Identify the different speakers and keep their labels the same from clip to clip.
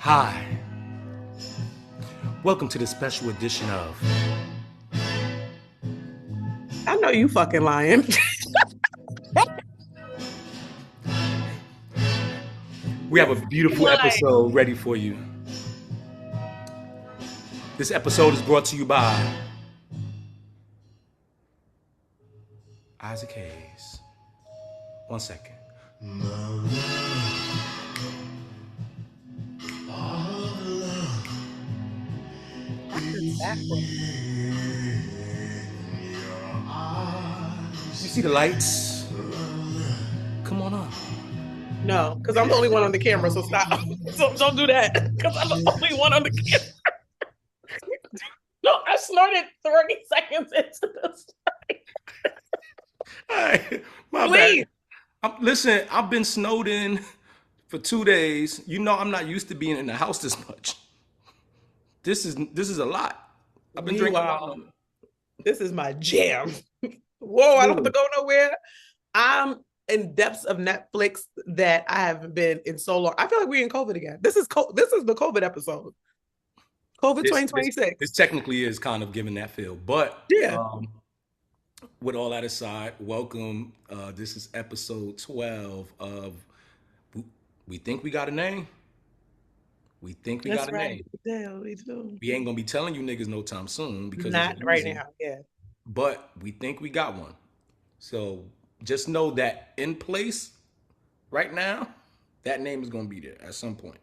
Speaker 1: Hi. Welcome to the special edition of...
Speaker 2: I know you fucking lying.
Speaker 1: We have a beautiful episode ready for you. This episode is brought to you by Isaac Hayes. 1 second. You see the lights? Come on up.
Speaker 2: No, because I'm the only one on the camera, so stop. So don't do that, because I'm the only one on the camera. No, I snorted 30 seconds into this.
Speaker 1: All right, my
Speaker 2: Please.
Speaker 1: bad. Listen, I've been snowed in for 2 days. You know I'm not used to being in the house this much. This is a lot. I've been drinking.
Speaker 2: This is my jam. Whoa, I don't have to go nowhere. I'm in depths of Netflix that I haven't been in so long. I feel like we're in COVID again. This is the COVID episode. COVID 2026.
Speaker 1: This technically is kind of giving that feel, but
Speaker 2: yeah.
Speaker 1: With all that aside, welcome. This is episode 12 of We Think We Got a Name. We think we got a name.
Speaker 2: Yeah, we do.
Speaker 1: We ain't gonna be telling you niggas no time soon because
Speaker 2: not right now. Yeah.
Speaker 1: But we think we got one. So just know that in place right now, that name is gonna be there at some point.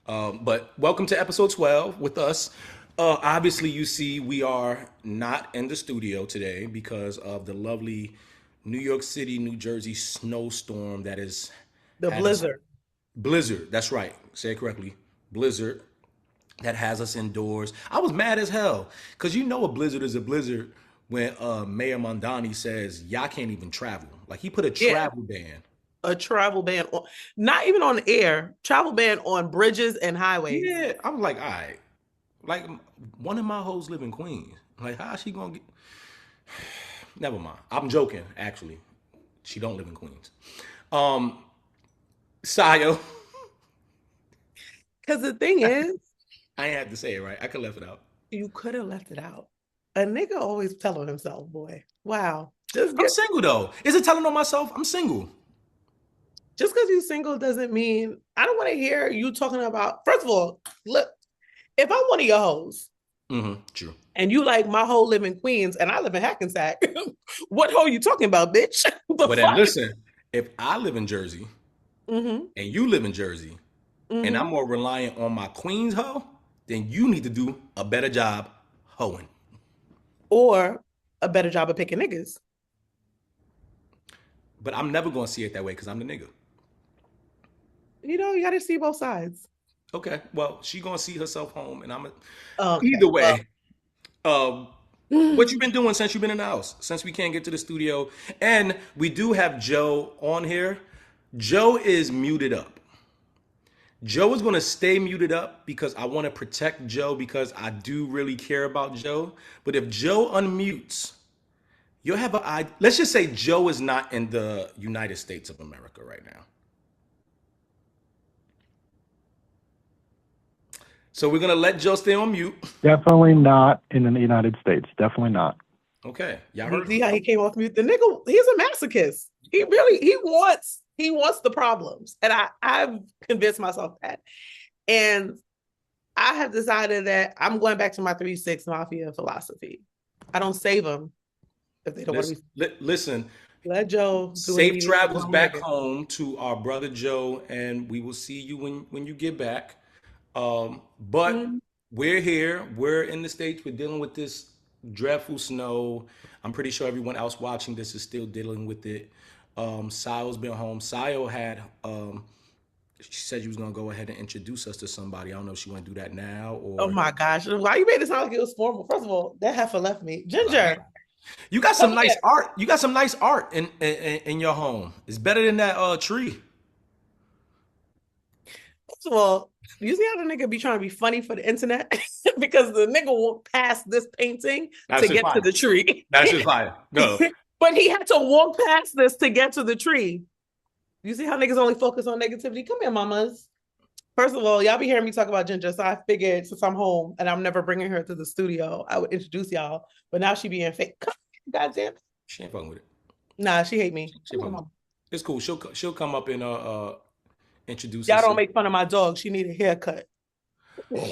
Speaker 1: But welcome to episode 12 with us. Obviously, you see we are not in the studio today because of the lovely New York City, New Jersey snowstorm that is
Speaker 2: the blizzard.
Speaker 1: Blizzard, that's right. Say it correctly. Blizzard that has us indoors. I was mad as hell because you know a blizzard is a blizzard when Mayor Mondani says y'all can't even travel. Like he put a travel ban.
Speaker 2: A travel ban on, not even on air, travel ban on bridges and highways.
Speaker 1: Yeah, I was like, all right. Like one of my hoes live in Queens. Like how is she gonna get? Never mind. I'm joking. Actually, she don't live in Queens. Sio.
Speaker 2: Because the thing is,
Speaker 1: I ain't had to say it right. I could have left it out.
Speaker 2: You could have left it out. A nigga always telling himself, boy. Wow.
Speaker 1: I'm single though. Is it telling on myself? I'm single.
Speaker 2: Just because you're single doesn't mean I don't want to hear you talking about. First of all, look, if I'm one of your hoes,
Speaker 1: true,
Speaker 2: and you like my hoe live in Queens and I live in Hackensack, what hoe you talking about, bitch?
Speaker 1: But then listen, if I live in Jersey and you live in Jersey, and I'm more reliant on my Queens hoe, then you need to do a better job hoeing.
Speaker 2: Or a better job of picking niggas.
Speaker 1: But I'm never going to see it that way because I'm the nigga.
Speaker 2: You know, you got to see both sides.
Speaker 1: Okay, well, she going to see herself home and I'm either way. What you been doing since you've been in the house? Since we can't get to the studio. And we do have Joe on here. Joe is muted up. Joe is going to stay muted up because I want to protect Joe because I do really care about Joe. But if Joe unmutes, you'll have let's just say Joe is not in the United States of America right now. So we're going to let Joe stay on mute.
Speaker 3: Definitely not in the United States. Definitely not.
Speaker 1: Okay. Y'all heard
Speaker 2: see how he came off mute? The nigga, he's a masochist. He wants the problems. And I've convinced myself that. And I have decided that I'm going back to my 3-6 mafia philosophy. I don't save them if they don't want to be.
Speaker 1: Listen.
Speaker 2: Let Joe do
Speaker 1: safe travels back home to our brother Joe, and we will see you when you get back. But we're here. We're in the States. We're dealing with this dreadful snow. I'm pretty sure everyone else watching this is still dealing with it. Sio's been home. Sio had, she said she was going to go ahead and introduce us to somebody. I don't know if she want to do that now or.
Speaker 2: Oh my gosh. Why you made it sound like it was formal? First of all, that heifer left me. Ginger.
Speaker 1: You got some nice art. You got some nice art in your home. It's better than that tree.
Speaker 2: First of all, you see how the nigga be trying to be funny for the internet? Because the nigga walked past this painting to get to the tree.
Speaker 1: That's just fire. No.
Speaker 2: But he had to walk past this to get to the tree. You see how niggas only focus on negativity? Come here, mamas. First of all, y'all be hearing me talk about Ginger, so I figured since I'm home and I'm never bringing her to the studio, I would introduce y'all. But now she being fake. God damn it.
Speaker 1: She ain't fucking with it.
Speaker 2: Nah, she hate me.
Speaker 1: She ain't fucking with it. It's cool. She'll come up and introduce
Speaker 2: Y'all
Speaker 1: herself.
Speaker 2: don't make fun of my dog. She need a haircut.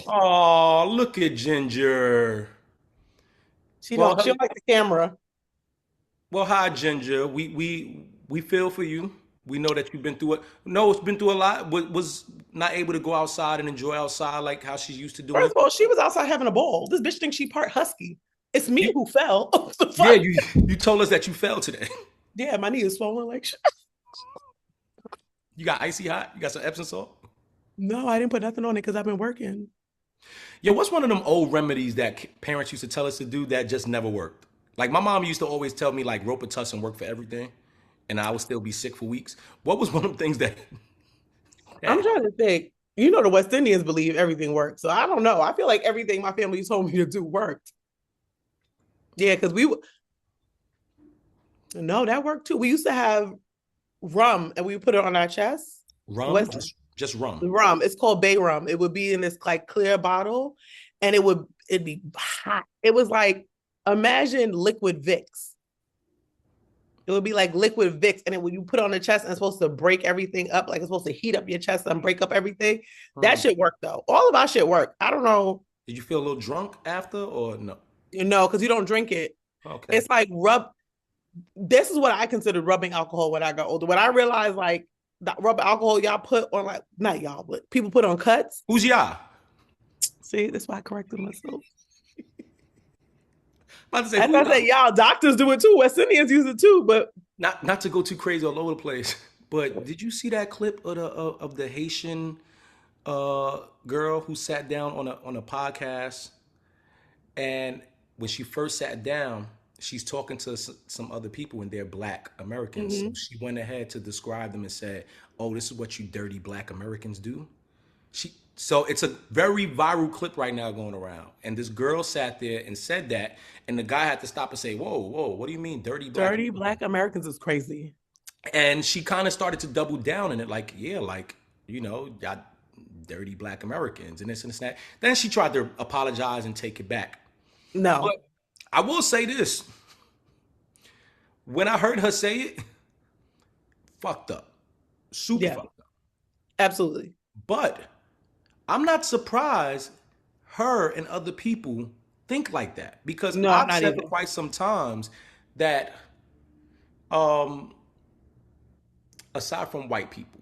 Speaker 1: Oh, look at Ginger.
Speaker 2: She don't like the camera.
Speaker 1: Well, hi, Ginger. We feel for you. We know that you've been through it. No, it's been through a lot. Was not able to go outside and enjoy outside like how she used to do
Speaker 2: First
Speaker 1: it.
Speaker 2: of all, she was outside having a ball. This bitch thinks she part husky. It's me who fell.
Speaker 1: Yeah, you told us that you fell today.
Speaker 2: Yeah, my knee is swollen like shit.
Speaker 1: You got icy hot? You got some Epsom salt?
Speaker 2: No, I didn't put nothing on it because I've been working.
Speaker 1: Yeah, what's one of them old remedies that parents used to tell us to do that just never worked? Like my mom used to always tell me like Robitussin work for everything, and I would still be sick for weeks. What was one of them things that?
Speaker 2: I'm trying to think. You know, the West Indians believe everything works, so I don't know. I feel like everything my family told me to do worked. Yeah, because no, that worked too. We used to have rum, and we would put it on our chest.
Speaker 1: Rum, just rum.
Speaker 2: Rum. It's called bay rum. It would be in this like clear bottle, and it'd be hot. It was like, imagine liquid Vicks. It would be like liquid Vicks, and when you put it on the chest, and it's supposed to break everything up, like it's supposed to heat up your chest and break up everything. That shit worked though. All of our shit worked. I don't know.
Speaker 1: Did you feel a little drunk after, or no?
Speaker 2: No, because you don't drink it.
Speaker 1: Okay.
Speaker 2: It's like this is what I consider rubbing alcohol when I got older. When I realized like that rub alcohol y'all put on, like, not y'all, but people put on cuts.
Speaker 1: Who's y'all?
Speaker 2: See, that's why I corrected myself.
Speaker 1: I
Speaker 2: said y'all doctors do it too. West Indians use it too, but
Speaker 1: not to go too crazy all over the place. But did you see that clip of the Haitian girl who sat down on a podcast, and when she first sat down, she's talking to some other people and they're Black Americans. So she went ahead to describe them and said, "Oh, this is what you dirty Black Americans do." So it's a very viral clip right now going around. And this girl sat there and said that, and the guy had to stop and say, whoa, what do you mean dirty Black?
Speaker 2: Dirty Black Americans is crazy.
Speaker 1: And she kind of started to double down in it, like, yeah, like, y'all dirty Black Americans and this and that. Then she tried to apologize and take it back.
Speaker 2: No.
Speaker 1: But I will say this. When I heard her say it, fucked up. Super fucked up.
Speaker 2: Absolutely.
Speaker 1: But I'm not surprised her and other people think like that, because I've said for quite some times that aside from white people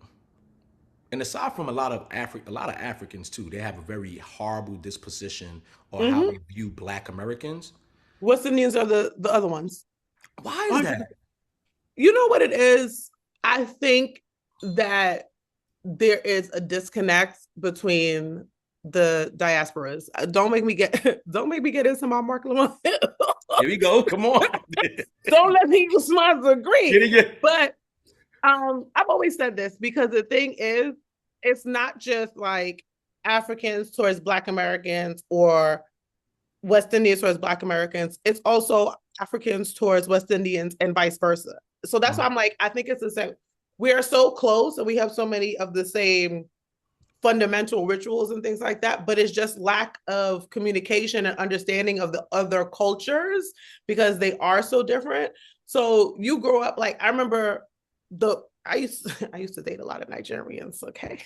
Speaker 1: and aside from a lot of Africans too, they have a very horrible disposition on how they view Black Americans.
Speaker 2: West Indians are the other ones.
Speaker 1: Why is that?
Speaker 2: You know what it is? I think that there is a disconnect between the diasporas. Don't make me get into my Mark Lamont.
Speaker 1: Here we go. Come on.
Speaker 2: Don't let me use my degree.
Speaker 1: Yeah.
Speaker 2: But I've always said this, because the thing is, it's not just like Africans towards Black Americans or West Indians towards Black Americans. It's also Africans towards West Indians and vice versa. So that's why I'm like, I think it's the same. We are so close and we have so many of the same fundamental rituals and things like that, but it's just lack of communication and understanding of the other cultures, because they are so different. So you grow up, like, I remember I used to date a lot of Nigerians. Okay.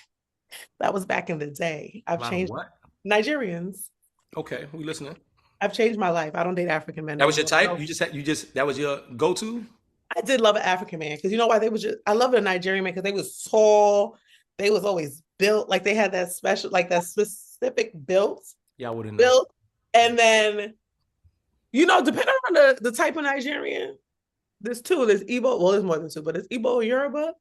Speaker 2: That was back in the day. I've changed.
Speaker 1: What?
Speaker 2: Nigerians.
Speaker 1: Okay, we listening.
Speaker 2: I've changed my life. I don't date African men.
Speaker 1: That was your type? You just that was your go-to?
Speaker 2: I did love an African man, because you know why? I love a Nigerian man because they was tall. They was always built, like they had that special, like that specific built.
Speaker 1: Yeah, I wouldn't
Speaker 2: built. And then, depending on the type of Nigerian, there's Igbo. Well, there's more than two, but it's Igbo and Yoruba.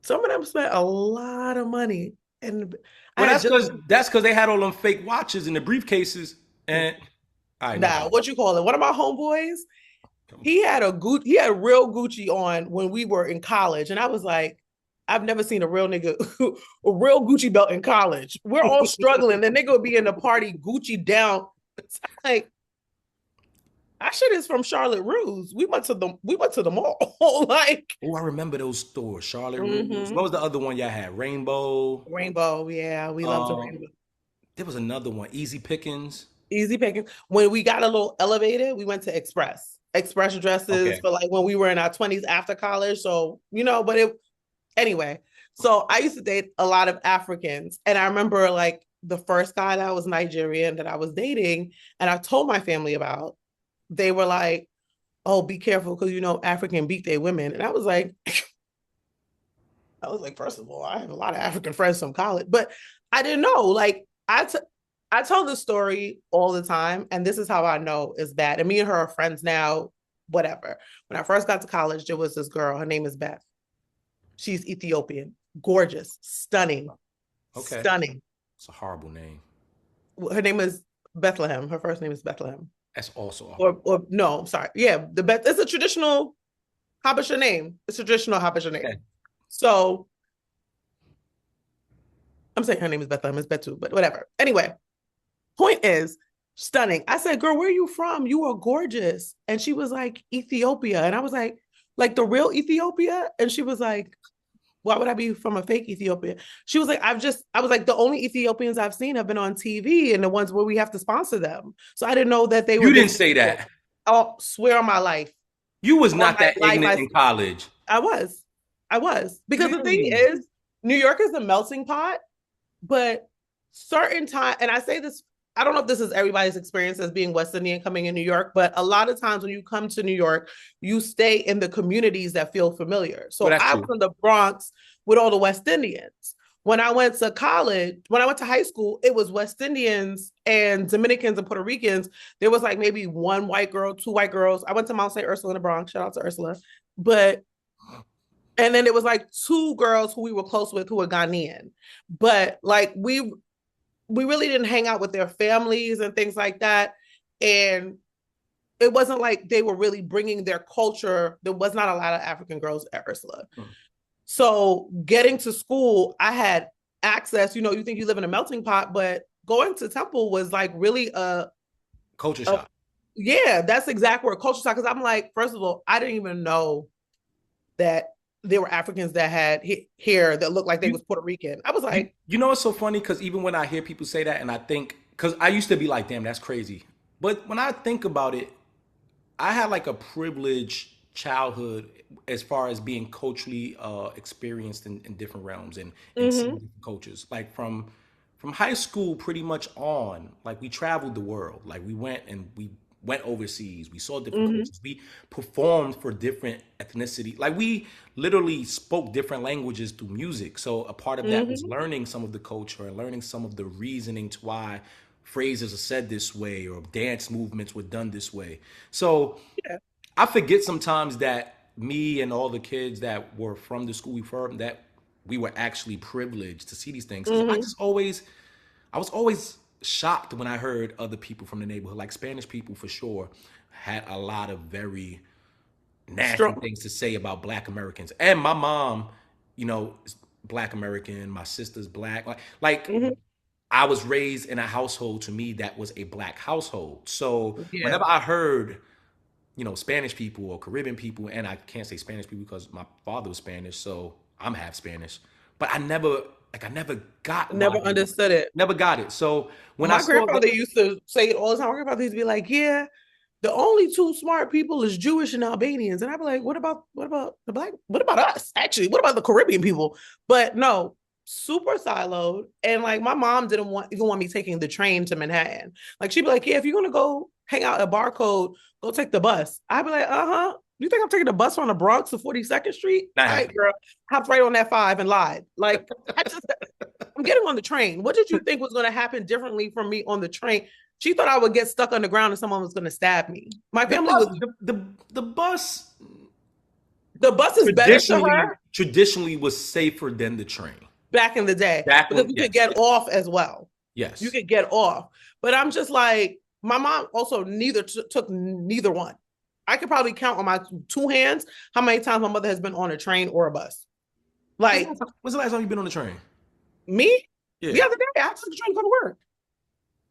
Speaker 2: Some of them spent a lot of money. And
Speaker 1: that's because they had all them fake watches in the briefcases. And
Speaker 2: what you call it? One of my homeboys, he had real Gucci on when we were in college, and I was like, I've never seen a real nigga, a real Gucci belt in college. We're all struggling. The nigga would be in the party, Gucci down. It's like, Our shit is from Charlotte Russe. We went to the mall. Like,
Speaker 1: Oh, I remember those stores. Charlotte Russe.
Speaker 2: mm-hmm.
Speaker 1: What was the other one y'all had? Rainbow.
Speaker 2: Rainbow. Yeah, we love the
Speaker 1: Um,
Speaker 2: Rainbow.
Speaker 1: there was another one. Easy Pickings.
Speaker 2: Easy picking. When we got a little elevated, we went to Express dresses
Speaker 1: Okay.
Speaker 2: for like when we were in our 20s after college. So, but anyway. So I used to date a lot of Africans. And I remember like the first guy that was Nigerian that I was dating and I told my family about, they were like, oh, be careful because African beat their women. And I was like, first of all, I have a lot of African friends from college, but I didn't know. Like I tell this story all the time, and this is how I know it's bad. And me and her are friends now, whatever. When I first got to college, there was this girl. Her name is Beth. She's Ethiopian, gorgeous, stunning,
Speaker 1: Okay.
Speaker 2: stunning.
Speaker 1: It's a horrible name.
Speaker 2: Her name is Bethlehem. Her first name is Bethlehem.
Speaker 1: That's also a
Speaker 2: Or no, sorry. Yeah, it's a traditional Habesha name. It's a traditional Habesha name.
Speaker 1: okay.
Speaker 2: So I'm saying her name is Bethlehem. It's Betu, but whatever. Anyway, point is, stunning. I said, girl, where are you from? You are gorgeous. And she was like, Ethiopia. And I was like the real Ethiopia? And she was like, why would I be from a fake Ethiopia? She was like, I was like, the only Ethiopians I've seen have been on TV and the ones where we have to sponsor them. So I didn't know that they were.
Speaker 1: You didn't say that.
Speaker 2: I'll swear on my life.
Speaker 1: You was not that ignorant in college.
Speaker 2: I was. Because the thing is, New York is a melting pot, but certain time, and I say this, I don't know if this is everybody's experience as being West Indian coming in New York, but a lot of times when you come to New York, you stay in the communities that feel familiar. So I was in the Bronx with all the West Indians. When I went to high school, it was West Indians and Dominicans and Puerto Ricans. There was like maybe one white girl, two white girls. I went to Mount St. Ursula in the Bronx. Shout out to Ursula. And then it was like two girls who we were close with who were Ghanaian. But like we really didn't hang out with their families and things like that. And it wasn't like they were really bringing their culture. There was not a lot of African girls at Ursula. So getting to school, I had access. You think you live in a melting pot, but going to Temple was like really a
Speaker 1: culture shock.
Speaker 2: Yeah, that's exact word, culture shock. Because I'm like, first of all, I didn't even know that there were Africans that had hair that looked like they was Puerto Rican. I was like,
Speaker 1: it's so funny because even when I hear people say that, and I think, because I used to be like, damn, that's crazy. But when I think about it, I had like a privileged childhood as far as being culturally experienced in different realms and seeing different cultures. Like from high school pretty much on, like we traveled the world. Like we went overseas. We saw different cultures. We performed for different ethnicity. Like we literally spoke different languages through music. So a part of that was learning some of the culture and learning some of the reasoning to why phrases are said this way or dance movements were done this way. So I forget sometimes that me and all the kids that were from the school we from, that we were actually privileged to see these things. I was always shocked when I heard other people from the neighborhood, like Spanish people for sure, had a lot of very nasty things to say about Black Americans. And my mom, is Black American. My sister's Black. Like I was raised in a household, to me, that was a Black household. So whenever I heard, Spanish people or Caribbean people, and I can't say Spanish people because my father was Spanish, so I'm half Spanish. But I never understood it. Never got it. So when
Speaker 2: my grandfather used to say it all the time. My grandfather used to be like, yeah, the only two smart people is Jewish and Albanians. And I'd be like, what about the Black? What about us? Actually, what about the Caribbean people? But no, super siloed. And like my mom didn't even want me taking the train to Manhattan. Like she'd be like, yeah, if you're gonna go hang out at Barcode, go take the bus. I'd be like, you think I'm taking the bus from the Bronx to 42nd Street? All right, girl, hopped right on that 5 and lied. Like I'm getting on the train. What did you think was going to happen differently from me on the train? She thought I would get stuck on the ground and someone was going to stab me. My family was
Speaker 1: the bus.
Speaker 2: The bus is better to her.
Speaker 1: Traditionally, was safer than the train
Speaker 2: back in the day because you could get off as well.
Speaker 1: Yes,
Speaker 2: you could get off. But I'm just like, my mom also took neither one. I could probably count on my two hands how many times my mother has been on a train or a bus. Like,
Speaker 1: when's the last time you've been on a train?
Speaker 2: Me? Yeah. The other day, I took the train to go to work.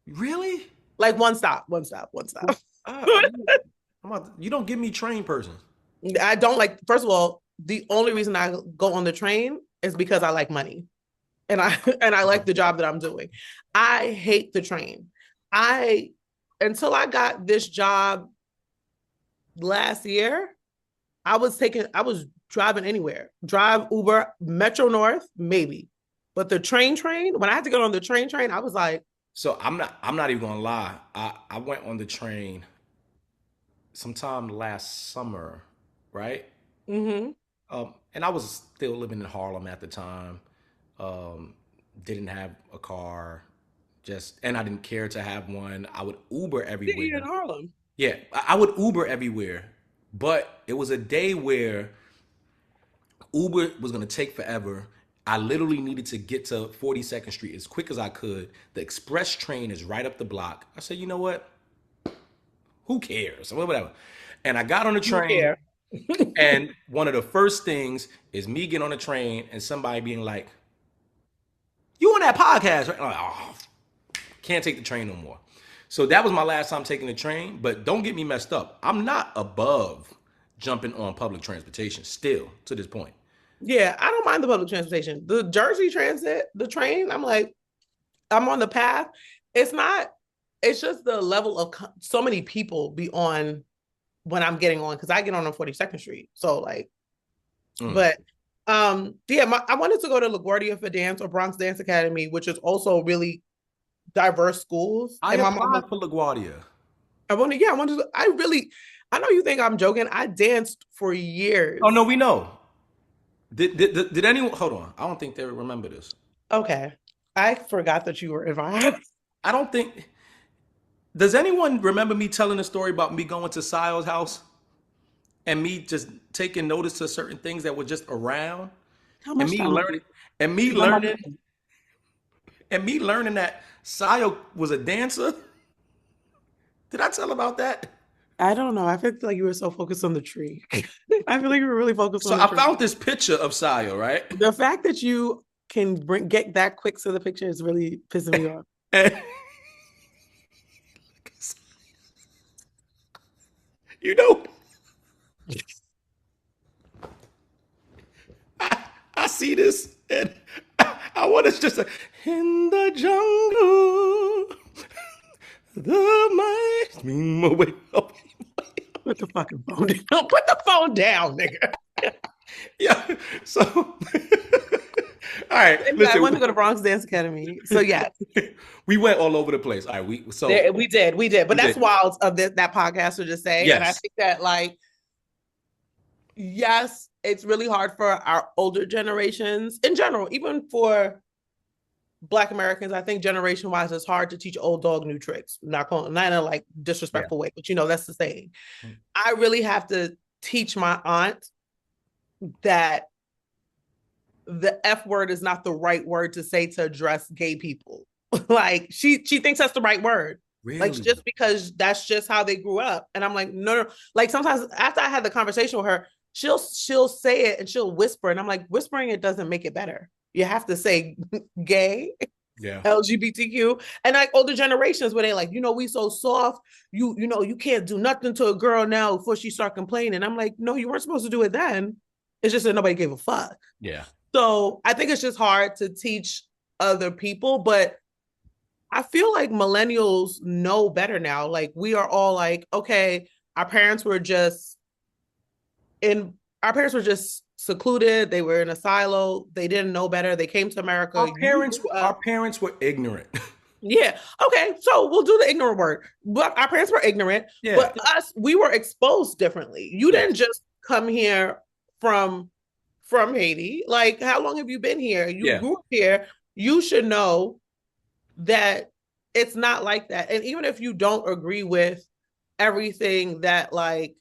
Speaker 1: Really?
Speaker 2: Like one stop.
Speaker 1: Oh, You don't give me train person.
Speaker 2: I don't like, first of all, the only reason I go on the train is because I like money. And I like the job that I'm doing. I hate the train. Until I got this job last year, I was driving anywhere. Drive, Uber, Metro North, maybe. But the train, when I had to get on the train, I was like.
Speaker 1: So I'm not even gonna lie. I went on the train sometime last summer, right?
Speaker 2: Mm-hmm.
Speaker 1: And I was still living in Harlem at the time. Didn't have a car, and I didn't care to have one. I would Uber everywhere.
Speaker 2: Yeah, in Harlem.
Speaker 1: Yeah, I would Uber everywhere. But it was a day where Uber was gonna take forever. I literally needed to get to 42nd Street as quick as I could. The express train is right up the block. I said, you know what? Who cares? Whatever. And I got on the train. And one of the first things is me getting on the train and somebody being like, you on that podcast, right? I'm like, oh, can't take the train no more. So that was my last time taking the train. But don't get me messed up. I'm not above jumping on public transportation still to this point.
Speaker 2: Yeah, I don't mind the public transportation. The Jersey Transit, the train, I'm like, I'm on the path. It's just the level of so many people be on when I'm getting on, because I get on 42nd Street. So like, but yeah, I wanted to go to LaGuardia for dance, or Bronx Dance Academy, which is also really diverse schools.
Speaker 1: I applied for LaGuardia.
Speaker 2: I know you think I'm joking. I danced for years.
Speaker 1: Oh no, we know. Did anyone, hold on, I don't think they remember this.
Speaker 2: Okay. I forgot that you were involved.
Speaker 1: I don't think, does anyone remember me telling a story about me going to Sio's house and me just taking notice to certain things that were just around? And me learning that Sio was a dancer? Did I tell about that?
Speaker 2: I don't know. I feel like you were so focused on the tree. I feel like you were really focused on the tree.
Speaker 1: So I found this picture of Sio, right?
Speaker 2: The fact that you can get that quick to the picture is really pissing me off.
Speaker 1: You know, I see this and I want to just say, in the jungle, the mice beam away.
Speaker 2: Put the fucking phone down. Put the phone down, nigga.
Speaker 1: Yeah. So, all right.
Speaker 2: Listen, I went to go to Bronx Dance Academy. So yeah,
Speaker 1: we went all over the place. All right, we did.
Speaker 2: But that's wild of that podcast to just say.
Speaker 1: Yes.
Speaker 2: And I think that, like, yes, it's really hard for our older generations in general, even for Black Americans. I think generation wise, it's hard to teach old dog new tricks. Not in a like disrespectful way, but that's the saying. I really have to teach my aunt that the F word is not the right word to say to address gay people. Like she thinks that's the right word. Really? Like, just because that's just how they grew up. And I'm like, no. Like, sometimes after I had the conversation with her, she'll say it and she'll whisper. And I'm like, whispering it doesn't make it better. You have to say gay, LGBTQ, and like older generations where they like, we so soft. You can't do nothing to a girl now before she start complaining. I'm like, no, you weren't supposed to do it then. It's just that nobody gave a fuck.
Speaker 1: Yeah.
Speaker 2: So I think it's just hard to teach other people, but I feel like millennials know better now. Like, we are all like, okay, our parents were just secluded. They were in a silo. They didn't know better. They came to America.
Speaker 1: Our parents were ignorant.
Speaker 2: Yeah. Okay. So we'll do the ignorant word. But our parents were ignorant. Yeah. But we were exposed differently. You didn't just come here from Haiti. Like, how long have you been here? You grew up here. You should know that it's not like that. And even if you don't agree with everything that, like,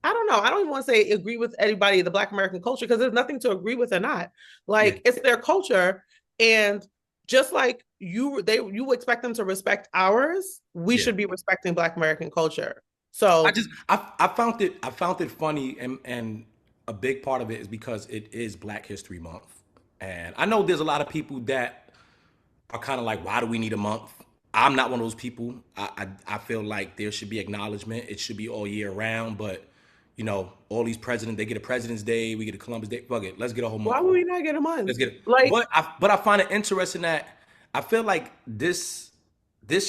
Speaker 2: I don't know, I don't even want to say agree with anybody in the Black American culture, because there's nothing to agree with or not. Like, it's their culture. And just like you expect them to respect ours, we should be respecting Black American culture. So
Speaker 1: I found it funny, and a big part of it is because it is Black History Month. And I know there's a lot of people that are kind of like, why do we need a month? I'm not one of those people. I feel like there should be acknowledgement. It should be all year round. But all these presidents, they get a President's Day, we get a Columbus Day. Fuck it, let's get a whole month.
Speaker 2: Why would we not get a month?
Speaker 1: Let's get it.
Speaker 2: Like,
Speaker 1: But I find it interesting that I feel like this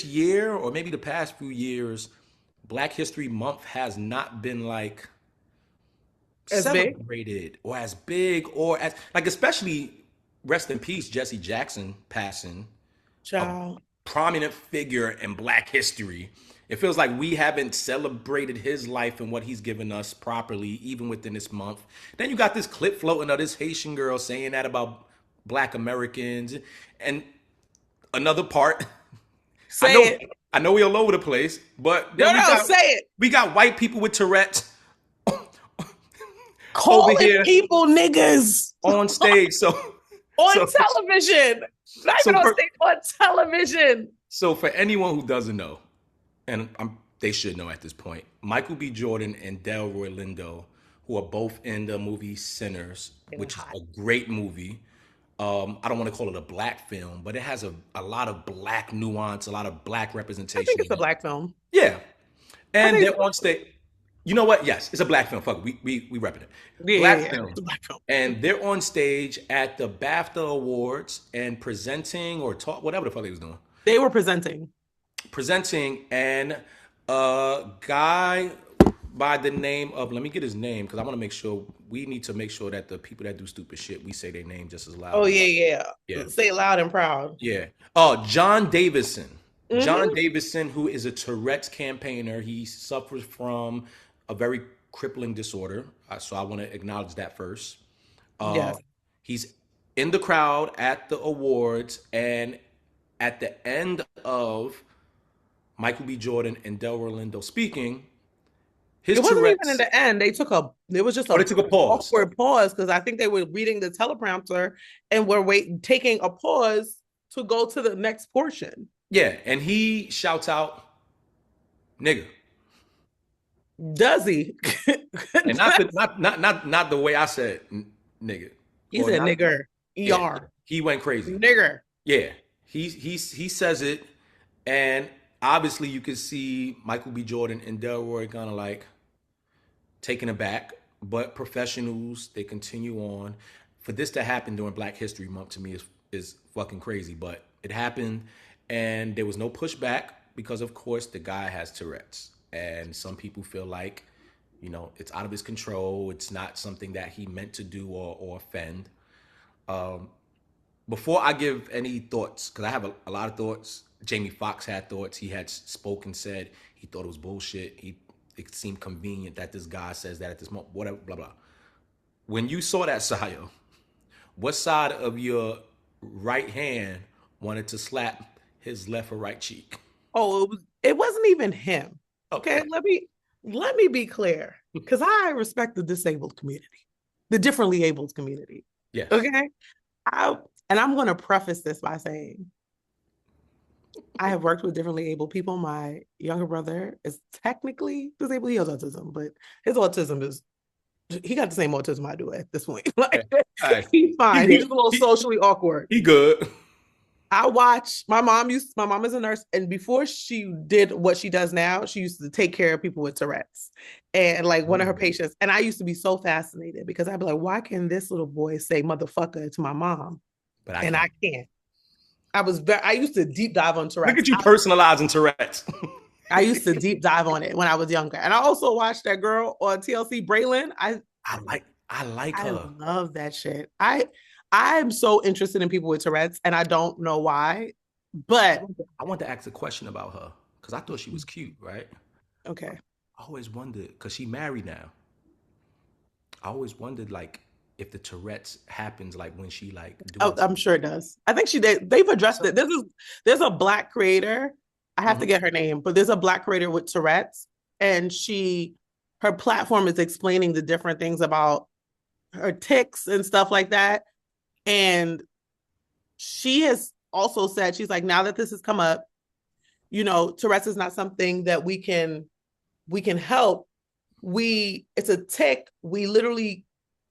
Speaker 1: year, or maybe the past few years, Black History Month has not been like
Speaker 2: as
Speaker 1: celebrated big? Or as big, or as like, especially rest in peace Jesse Jackson passing,
Speaker 2: child.
Speaker 1: a prominent figure in Black history. It feels like we haven't celebrated his life and what he's given us properly, even within this month. Then you got this clip floating of this Haitian girl saying that about Black Americans. And another part, I know we all over the place, but
Speaker 2: say it.
Speaker 1: We got white people with Tourette's
Speaker 2: calling people niggas
Speaker 1: on stage.
Speaker 2: On television. Not even on stage, on television.
Speaker 1: So for anyone who doesn't know, and they should know at this point, Michael B. Jordan and Delroy Lindo, who are both in the movie Sinners, which is a great movie. I don't want to call it a Black film, but it has a lot of Black nuance, a lot of Black representation. I
Speaker 2: think it's a Black film.
Speaker 1: Yeah. And they're on stage. You know what? Yes, it's a Black film. Fuck, we repping it. Black film.
Speaker 2: It's a Black film.
Speaker 1: And they're on stage at the BAFTA Awards and presenting or talk, whatever the fuck they was doing.
Speaker 2: They were presenting,
Speaker 1: and a guy by the name of, let me get his name, because I want to make sure, we need to make sure that the people that do stupid shit, we say their name just as loud.
Speaker 2: Oh, yeah. Say it loud and proud.
Speaker 1: Yeah. John Davison. Mm-hmm. John Davison, who is a Tourette's campaigner. He suffers from a very crippling disorder. So I want to acknowledge that first.
Speaker 2: Yes.
Speaker 1: He's in the crowd at the awards, and at the end of Michael B. Jordan and Delroy Lindo speaking,
Speaker 2: it wasn't even in the end. They took a
Speaker 1: pause.
Speaker 2: Awkward pause, because I think they were reading the teleprompter and were taking a pause to go to the next portion.
Speaker 1: Yeah, and he shouts out, "Nigga."
Speaker 2: Does he?
Speaker 1: And not the way I said nigga.
Speaker 2: He said nigger.
Speaker 1: Yeah, he went crazy.
Speaker 2: Nigger.
Speaker 1: Yeah. He says it, and obviously you can see Michael B. Jordan and Delroy kind of like taken aback, but professionals, they continue on. For this to happen during Black History Month, to me is fucking crazy, but it happened, and there was no pushback because, of course, the guy has Tourette's, and some people feel like, it's out of his control. It's not something that he meant to do or offend. Before I give any thoughts, because I have a lot of thoughts, Jamie Foxx had thoughts. He had spoken, said he thought it was bullshit. It seemed convenient that this guy says that at this moment, whatever, blah, blah. When you saw that, Sayo, what side of your right hand wanted to slap his left or right cheek?
Speaker 2: Oh, it wasn't even him. Okay, let me be clear, because I respect the disabled community, the differently abled community.
Speaker 1: Yes.
Speaker 2: Okay. And I'm going to preface this by saying, I have worked with differently able people. My younger brother is technically disabled. He has autism, but his autism he got the same autism I do at this point. He's fine. He's a little socially awkward.
Speaker 1: He good.
Speaker 2: I watch, my mom is a nurse, and before she did what she does now, she used to take care of people with Tourette's, and like one of her patients. And I used to be so fascinated, because I'd be like, why can this little boy say motherfucker to my mom? But I can't. I used to deep dive on Tourette's.
Speaker 1: Look at you personalizing Tourette's.
Speaker 2: I used to deep dive on it when I was younger. And I also watched that girl on TLC, Braylon. I like her. I love that shit. I'm so interested in people with Tourette's, and I don't know why, but
Speaker 1: I want to ask a question about her, because I thought she was cute, right?
Speaker 2: Okay.
Speaker 1: I always wondered, because she's married now. I always wondered, like, if the Tourette's happens, like when she like.
Speaker 2: I'm sure it does. I think they've addressed it. There's a Black creator. I have to get her name, but there's a Black creator with Tourette's, and her platform is explaining the different things about her tics and stuff like that. And she has also said, she's like, now that this has come up, Tourette's is not something that we can help. It's a tic. We literally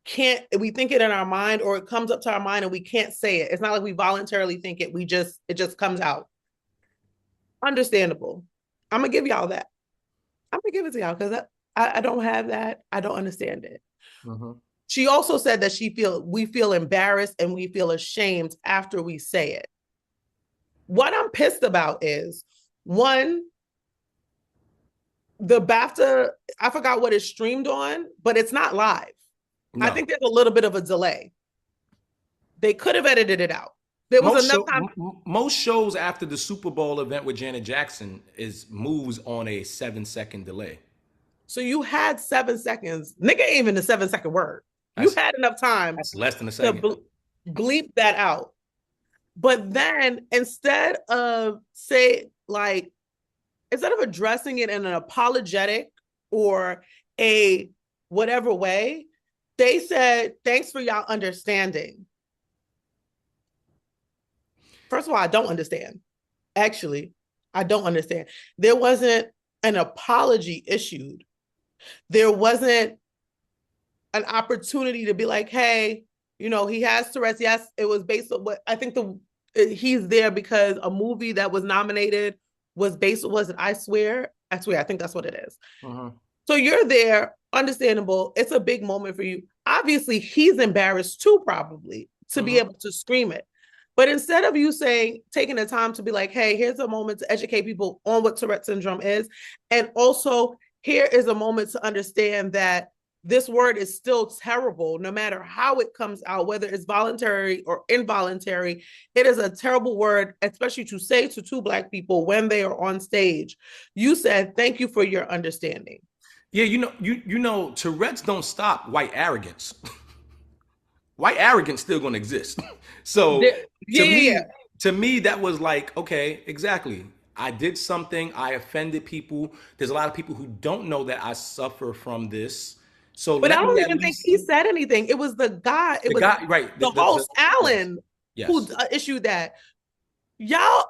Speaker 2: can't, we think it in our mind, or it comes up to our mind and we can't say it. It's not like we voluntarily think it. It just comes out. understandable. I'm gonna give y'all that. I'm gonna give it to y'all because I don't have that. I don't understand it.
Speaker 1: Mm-hmm.
Speaker 2: She also said that we feel embarrassed and we feel ashamed after we say it. What I'm pissed about is, one, the BAFTA, I forgot what it's streamed on, but it's not live. No. I think there's a little bit of a delay. They could have edited it out. There was enough time.
Speaker 1: Most shows after the Super Bowl event with Janet Jackson moves on a 7-second delay.
Speaker 2: So you had 7 seconds. Nigga ain't even a 7-second word. You had enough time.
Speaker 1: That's less than a second.
Speaker 2: To bleep that out. But then instead of addressing it in an apologetic or a whatever way, they said, thanks for y'all understanding. First of all, I don't understand. Actually, I don't understand. There wasn't an apology issued. There wasn't an opportunity to be like, hey, you know, he has Tourette's. Yes, it was based on what I think he's there because a movie that was nominated was it I Swear? I think that's what it is. Uh-huh. So you're there, understandable. It's a big moment for you. Obviously, he's embarrassed too, probably, to be able to scream it. But instead of you taking the time to be like, hey, here's a moment to educate people on what Tourette syndrome is. And also, here is a moment to understand that this word is still terrible, no matter how it comes out, whether it's voluntary or involuntary. It is a terrible word, especially to say to two Black people when they are on stage. You said, thank you for your understanding.
Speaker 1: Yeah, you know, Tourette's don't stop white arrogance. White arrogance still gonna exist. So to me, that was like, okay, exactly. I did something, I offended people. There's a lot of people who don't know that I suffer from this. So,
Speaker 2: but I don't even think he said anything. It was the guy. It was the guy, right? The host, Alan, who issued that. Y'all,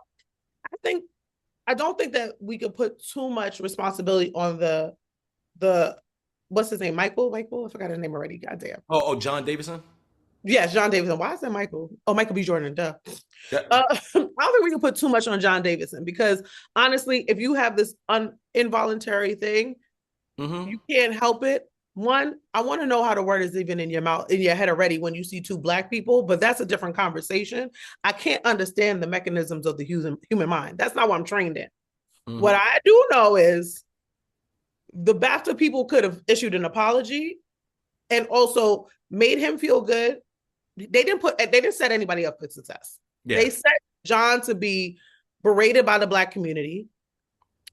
Speaker 2: I don't think that we could put too much responsibility on the what's his name? Michael. I forgot his name already. Goddamn.
Speaker 1: Oh, John Davison.
Speaker 2: Yes, John Davison. Why is that Michael? Oh, Michael B. Jordan. Duh. I don't think we can put too much on John Davison because honestly, if you have this involuntary thing, you can't help it. One, I want to know how the word is even in your mouth, in your head already when you see two Black people, but that's a different conversation. I can't understand the mechanisms of the human mind. That's not what I'm trained in. What I do know is the BAFTA people could have issued an apology and also made him feel good. They didn't set anybody up for success. Yeah. They set John to be berated by the Black community,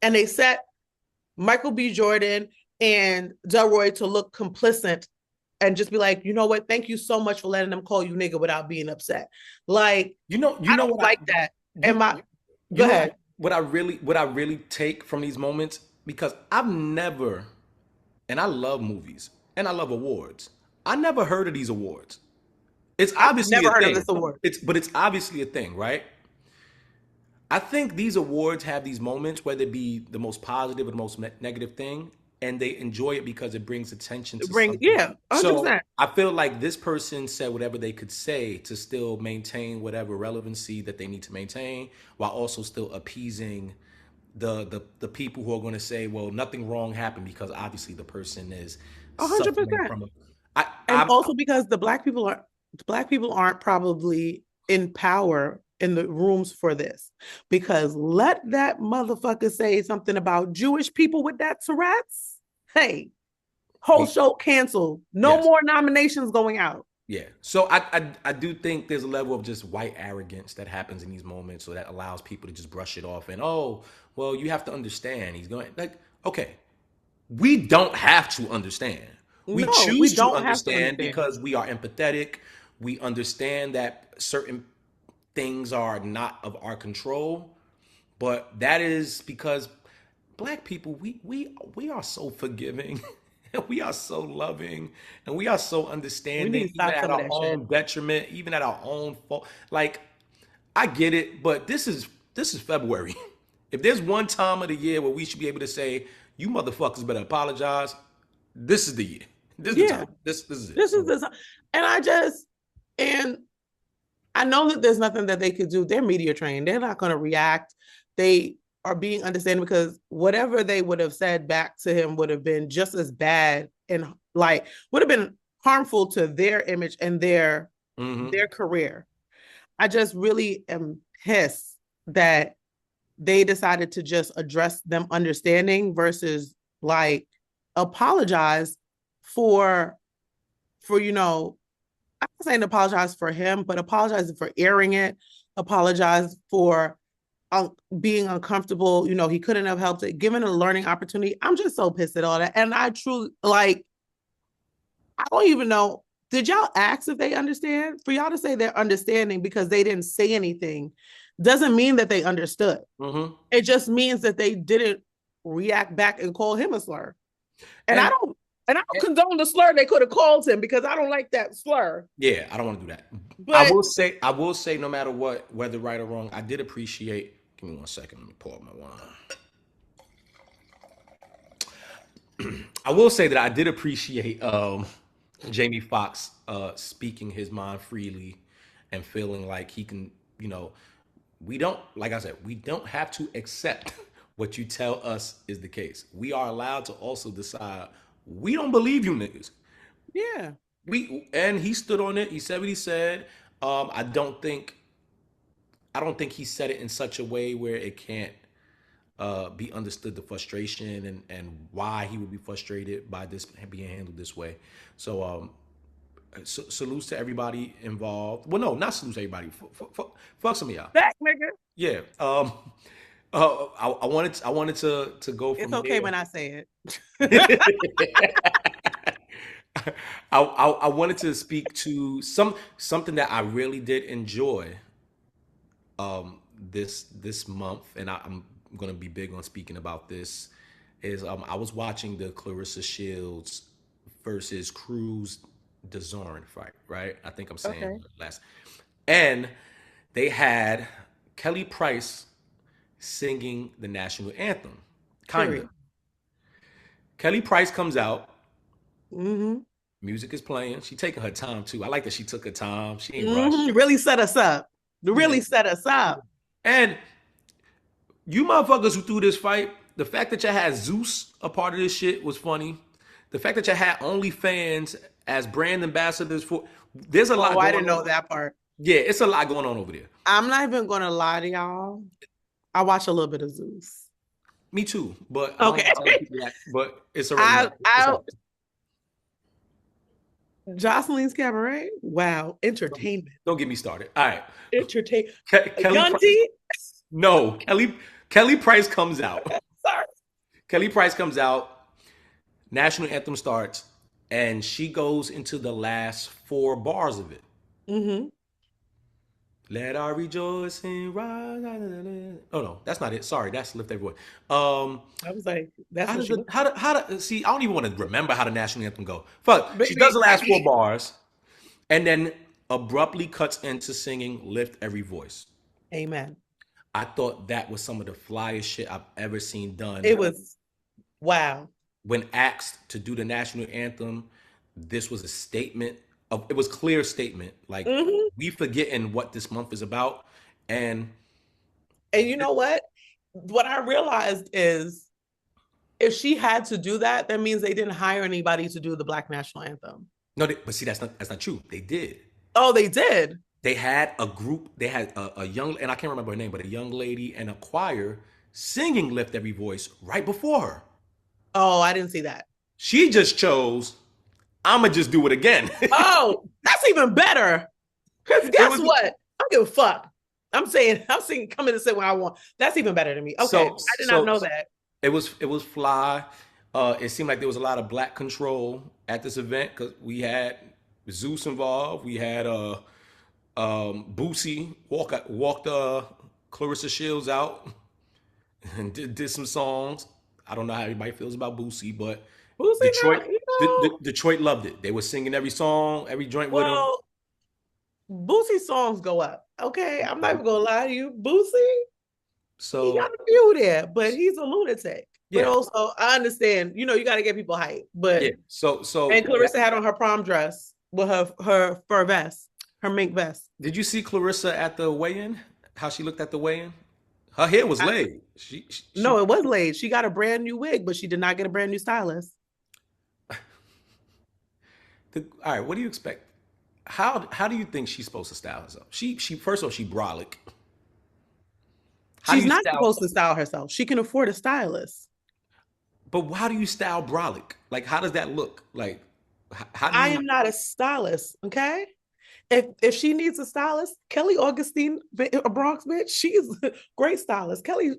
Speaker 2: and they set Michael B. Jordan and Delroy to look complicit and just be like, you know what? Thank you so much for letting them call you nigga without being upset. Like, I don't like that. Go ahead.
Speaker 1: What I really take from these moments, because I've never, and I love movies and I love awards. I never heard of these awards. It's obviously
Speaker 2: never
Speaker 1: a
Speaker 2: heard
Speaker 1: thing.
Speaker 2: Of this award.
Speaker 1: But it's obviously a thing, right? I think these awards have these moments, whether it be the most positive or the most negative thing, and they enjoy it because it brings attention to something.
Speaker 2: Yeah, 100%.
Speaker 1: So I feel like this person said whatever they could say to still maintain whatever relevancy that they need to maintain, while also still appeasing the people who are going to say, well, nothing wrong happened, because obviously the person is
Speaker 2: 100%. From also because the Black people aren't probably in power in the rooms for this, because let that motherfucker say something about Jewish people with that Tourette's. Hey, whole show canceled. No more nominations going out.
Speaker 1: Yeah. So I do think there's a level of just white arrogance that happens in these moments, so that allows people to just brush it off and, oh, well, you have to understand. He's going like, okay, we don't have to understand. We choose to understand because we are empathetic. We understand that certain things are not of our control, but that is because Black people, we are so forgiving, and we are so loving, and we are so understanding, even at our own detriment, even at our own fault. Like, I get it, but this is February. If there's one time of the year where we should be able to say, you motherfuckers better apologize, this is the year. This is the time. This is it.
Speaker 2: This is the time. And I know that there's nothing that they could do. They're media trained. They're not going to react. They are being understanding, because whatever they would have said back to him would have been just as bad and like would have been harmful to their image and their career. I just really am pissed that they decided to just address them understanding versus like apologize for I'm not saying apologize for him, but apologizing for airing it, apologize for being uncomfortable. He couldn't have helped it, given a learning opportunity. I'm just so pissed at all that. And I truly, like, I don't even know. Did y'all ask if they understand? For y'all to say they're understanding because they didn't say anything doesn't mean that they understood. It just means that they didn't react back and call him a slur. And I don't condone the slur they could have called him, because I don't like that slur.
Speaker 1: Yeah, I don't want to do that. But I will say, no matter what, whether right or wrong, I did appreciate. Give me 1 second. Let me pour up my wine. I will say that I did appreciate Jamie Foxx speaking his mind freely and feeling like he can. We don't, like I said, we don't have to accept what you tell us is the case. We are allowed to also decide we don't believe you niggas.
Speaker 2: Yeah.
Speaker 1: And he stood on it. He said what he said. I don't think he said it in such a way where it can't be understood, the frustration and why he would be frustrated by this being handled this way. So salutes to everybody involved. Well, no, not salutes to everybody. Fuck some of y'all.
Speaker 2: Back, nigga.
Speaker 1: Yeah. I wanted to go from
Speaker 2: It's okay
Speaker 1: there.
Speaker 2: when I say
Speaker 1: it. I wanted to speak to something that I really did enjoy this month, and I'm gonna be big on speaking about this. Is I was watching the Clarissa Shields versus Crew-Dezurn fight, right? I think I'm saying last, and they had Kelly Price singing the national anthem. Kind of. Kelly Price comes out. Music is playing. She taking her time too. I like that she took her time. She ain't rushed.
Speaker 2: Really set us up. Set us up.
Speaker 1: And you motherfuckers who threw this fight, the fact that y'all had Zeus a part of this shit was funny. The fact that y'all had OnlyFans as brand ambassadors for, there's a lot going on.
Speaker 2: I didn't know that part.
Speaker 1: Yeah, it's a lot going on over there.
Speaker 2: I'm not even going to lie to y'all. I watch a little bit of Zeus.
Speaker 1: Me too, but
Speaker 2: okay.
Speaker 1: But it's already.
Speaker 2: Jocelyn's Cabaret. Wow, entertainment.
Speaker 1: Don't get me started. All right,
Speaker 2: entertainment.
Speaker 1: No, Kelly Price comes out.
Speaker 2: Sorry.
Speaker 1: Kelly Price comes out. National anthem starts, and she goes into the last 4 bars of it. Let our rejoicing rise. Oh no, that's not it. Sorry, that's Lift Every Voice.
Speaker 2: I was like, that's
Speaker 1: see, I don't even want to remember how the national anthem go. Fuck, she does the last 4 bars, and then abruptly cuts into singing Lift Every Voice.
Speaker 2: Amen.
Speaker 1: I thought that was some of the flyest shit I've ever seen done.
Speaker 2: It was wow.
Speaker 1: When asked to do the national anthem, this was a statement. It was clear statement. Like we forgetting what this month is about, and
Speaker 2: you know what? What I realized is, if she had to do that, that means they didn't hire anybody to do the Black National Anthem.
Speaker 1: No, but see, that's not true. They did.
Speaker 2: Oh, they did.
Speaker 1: They had a group. They had a young, and I can't remember her name, but a young lady and a choir singing "Lift Every Voice" right before her.
Speaker 2: Oh, I didn't see that.
Speaker 1: She just chose, I'ma just do it again.
Speaker 2: Oh, that's even better. Because guess what? I don't give a fuck. I'm saying, come in and say what I want. That's even better than me. Okay, I did not know that.
Speaker 1: It was fly. It seemed like there was a lot of Black control at this event because we had Zeus involved. We had Boosie walked Clarissa Shields out and did some songs. I don't know how everybody feels about Boosie, but Detroit loved it. They were singing every song, every joint with him.
Speaker 2: Boosie's songs go up. Okay, I'm not even gonna lie to you. Boosie,
Speaker 1: so
Speaker 2: he got a few there, but he's a lunatic.
Speaker 1: Yeah.
Speaker 2: But also, I understand. You got to get people hyped. But
Speaker 1: yeah, so
Speaker 2: and Clarissa had on her prom dress with her fur vest, her mink vest.
Speaker 1: Did you see Clarissa at the weigh-in? How she looked at the weigh-in? Her hair was laid.
Speaker 2: No, it was laid. She got a brand new wig, but she did not get a brand new stylist.
Speaker 1: All right, what do you expect? How do you think she's supposed to style herself? She first of all, she brolic. How do
Speaker 2: She's
Speaker 1: you
Speaker 2: not
Speaker 1: style?
Speaker 2: supposed to style herself. She can afford a stylist.
Speaker 1: But how do you style brolic? Like, how does that look? Like, how do
Speaker 2: I
Speaker 1: you?
Speaker 2: am not a stylist, okay? If she needs a stylist, Kelly Augustine, a Bronx bitch, she's a great stylist. Kelly,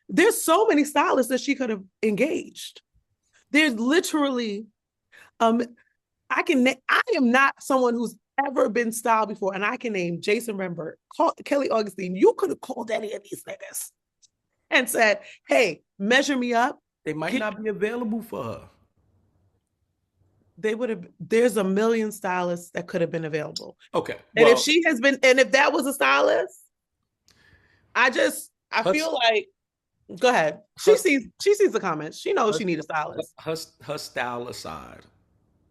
Speaker 2: there's so many stylists that she could have engaged. There's literally, I am not someone who's ever been styled before, and I can name Jason Rembert, Kelly Augustine. You could have called any of these niggas and said, "Hey, measure me up."
Speaker 1: They might not be available for her.
Speaker 2: They would have. There's a million stylists that could have been available.
Speaker 1: Okay,
Speaker 2: and if she has been, and if that was a stylist, I feel like. Go ahead. She sees the comments. She knows she needs a stylist.
Speaker 1: Her style aside,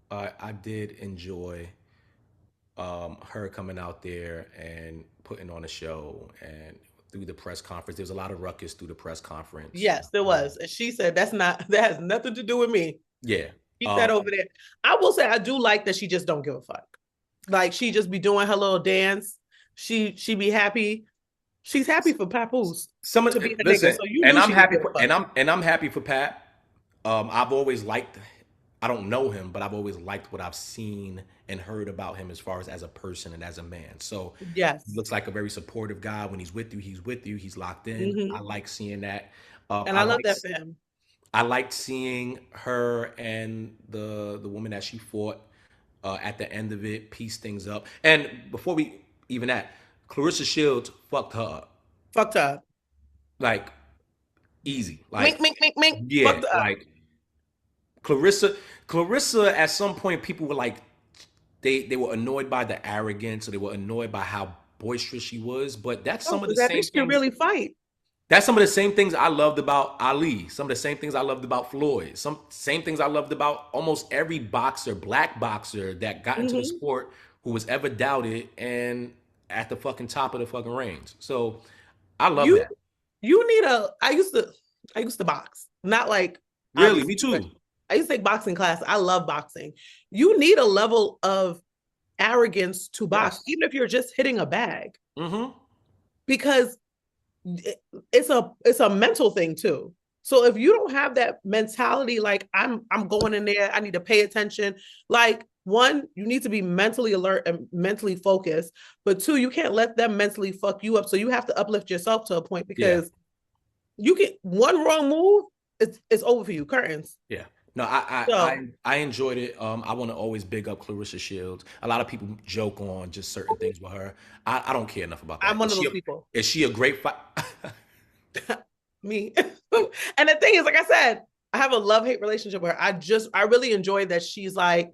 Speaker 1: I did enjoy her coming out there and putting on a show and through the press conference. There was a lot of ruckus through the press conference.
Speaker 2: Yes, there was. And she said that has nothing to do with me.
Speaker 1: Yeah.
Speaker 2: Keep that over there. I will say I do like that she just don't give a fuck. Like she just be doing her little dance. She be happy. She's happy for Papoose to be a nigga. So
Speaker 1: I'm happy for Pat. I've always liked. I don't know him, but I've always liked what I've seen and heard about him as far as a person and as a man. So
Speaker 2: yes,
Speaker 1: he looks like a very supportive guy. When he's with you, he's with you. He's locked in. Mm-hmm. I like seeing that.
Speaker 2: And I love that for him.
Speaker 1: I liked seeing her and the woman that she fought at the end of it piece things up. And before we even that, Clarissa Shields fucked her up.
Speaker 2: Fucked her up.
Speaker 1: Like easy. Like
Speaker 2: mink.
Speaker 1: Yeah, like Clarissa at some point people were like they were annoyed by the arrogance, or they were annoyed by how boisterous she was, but that's some of the same things.
Speaker 2: Can really fight.
Speaker 1: That's some of the same things I loved about Ali. Some of the same things I loved about Floyd. Some same things I loved about almost every boxer, black boxer that got into the sport who was ever doubted and at the fucking top of the fucking range. So I love that.
Speaker 2: You need I used to box. Not like
Speaker 1: really, me too.
Speaker 2: I used to take boxing class. I love boxing. You need a level of arrogance to box, even if you're just hitting a bag. Mm-hmm. Because it's a mental thing too. So if you don't have that mentality, like I'm going in there, I need to pay attention. Like one, you need to be mentally alert and mentally focused. But two, you can't let them mentally fuck you up. So you have to uplift yourself to a point, because you get one wrong move, it's over for you. Curtains.
Speaker 1: Yeah. No, I enjoyed it. I want to always big up Clarissa Shields. A lot of people joke on just certain things with her. I don't care enough about that.
Speaker 2: I'm one of those people.
Speaker 1: Is she a great fight?
Speaker 2: Me. And the thing is, like I said, I have a love-hate relationship with her. I really enjoy that she's like,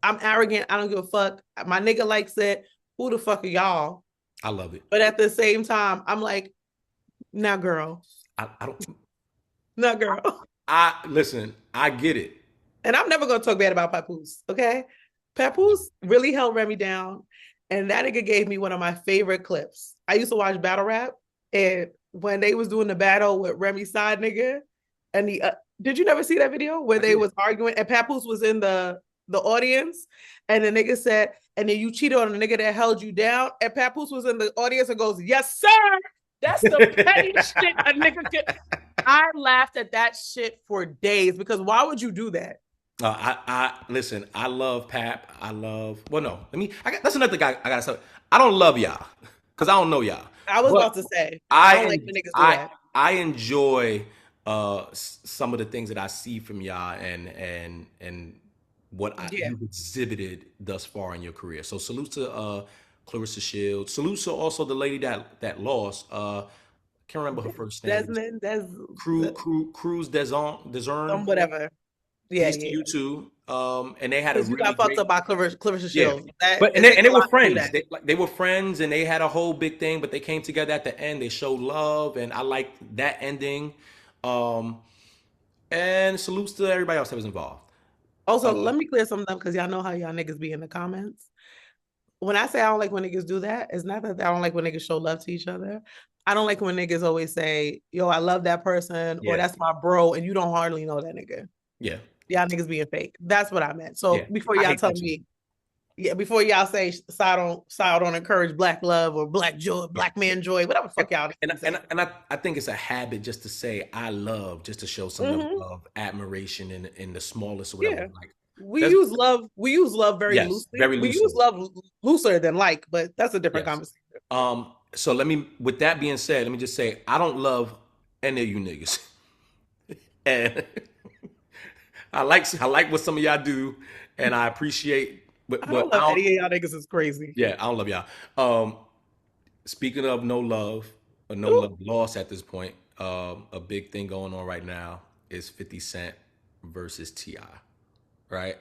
Speaker 2: I'm arrogant. I don't give a fuck. My nigga likes it. Who the fuck are y'all?
Speaker 1: I love it.
Speaker 2: But at the same time, I'm like, nah, girl.
Speaker 1: I don't.
Speaker 2: Nah, girl.
Speaker 1: Listen, I get it.
Speaker 2: And I'm never going to talk bad about Papoose, okay? Papoose really held Remy down, and that nigga gave me one of my favorite clips. I used to watch battle rap, and when they was doing the battle with Remy's side nigga, and did you never see that video where they was arguing, and Papoose was in the audience, and the nigga said, and then you cheated on the nigga that held you down, and Papoose was in the audience and goes, yes, sir! That's the pettiest shit a nigga could. I laughed at that shit for days, because why would you do that?
Speaker 1: Listen, I love Pap. That's another guy I gotta say. I don't love y'all because I don't know y'all.
Speaker 2: I was about to say, I don't like when niggas do that.
Speaker 1: I enjoy some of the things that I see from y'all and what you've exhibited thus far in your career. So salute to Clarissa Shields. Salute to also the lady that lost. Can't remember her first name. Crew-Dezurn.
Speaker 2: Whatever. Yeah,
Speaker 1: to you too. And they had a really
Speaker 2: got fucked up by Clarissa Shields.
Speaker 1: Yeah. They were friends. They were friends, and they had a whole big thing. But they came together at the end. They showed love, and I liked that ending. And salutes to everybody else that was involved.
Speaker 2: Also, let me clear something up, because y'all know how y'all niggas be in the comments. when I say I don't like when niggas do that, it's not that I don't like when niggas show love to each other. I don't like when niggas always say, yo, I love that person, or that's my bro, and you don't hardly know that nigga.
Speaker 1: Yeah.
Speaker 2: Y'all niggas being fake. That's what I meant. So before
Speaker 1: I
Speaker 2: y'all
Speaker 1: hate
Speaker 2: tell
Speaker 1: that
Speaker 2: me, before y'all say side don't encourage black love or black joy, black man joy, whatever the fuck y'all say.
Speaker 1: And I think it's a habit just to say I love, just to show some level of admiration in the smallest or whatever. Like
Speaker 2: we use love very loosely.
Speaker 1: Very loosely.
Speaker 2: We use love looser than like, but that's a different conversation.
Speaker 1: So with that being said, let me just say I don't love any of you niggas. And I like what some of y'all do, and I appreciate. But
Speaker 2: I don't love any of y'all niggas is crazy.
Speaker 1: Yeah, I don't love y'all. Speaking of no love or no love lost at this point, a big thing going on right now is 50 Cent versus T.I. Right?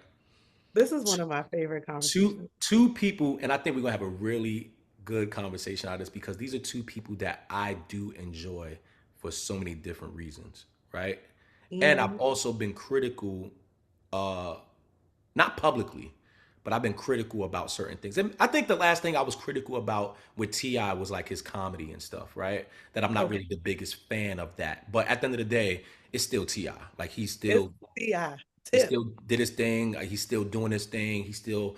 Speaker 2: This is one of my favorite conversations.
Speaker 1: Two people, and I think we're gonna have a really good conversation out of this because these are two people that I do enjoy for so many different reasons, right? And I've also been critical, not publicly, but I've been critical about certain things. And I think the last thing I was critical about with T.I. was like his comedy and stuff, right? That I'm not really the biggest fan of that. But at the end of the day, it's still T.I. Like he still did his thing. He's still doing his thing. He's still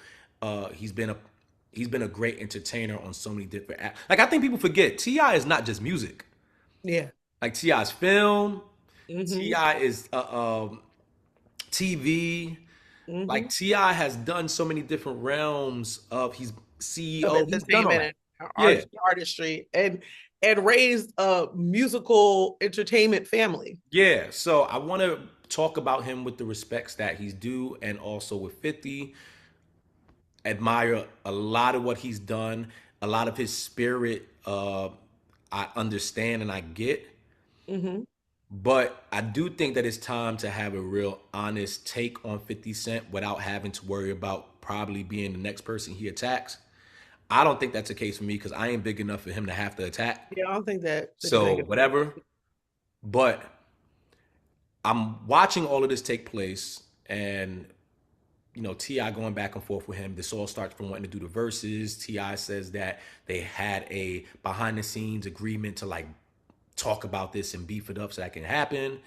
Speaker 1: he's been a great entertainer on so many different like I think people forget T.I. is not just music.
Speaker 2: Yeah.
Speaker 1: Like T.I.'s film, T.I. is TV. Like T.I. has done so many different realms of he's CEO, he's done all that.
Speaker 2: Artistry and raised a musical entertainment family.
Speaker 1: Yeah, so I want to talk about him with the respects that he's due, and also with 50. Admire a lot of what he's done, a lot of his spirit. I understand and I get. But I do think that it's time to have a real honest take on 50 Cent without having to worry about probably being the next person he attacks. I don't think that's the case for me because I ain't big enough for him to have to attack.
Speaker 2: Yeah, I don't think that.
Speaker 1: So whatever. But I'm watching all of this take place, and T.I. going back and forth with him. This all starts from wanting to do the verses. T.I. says that they had a behind the scenes agreement to like talk about this and beef it up so that can happen.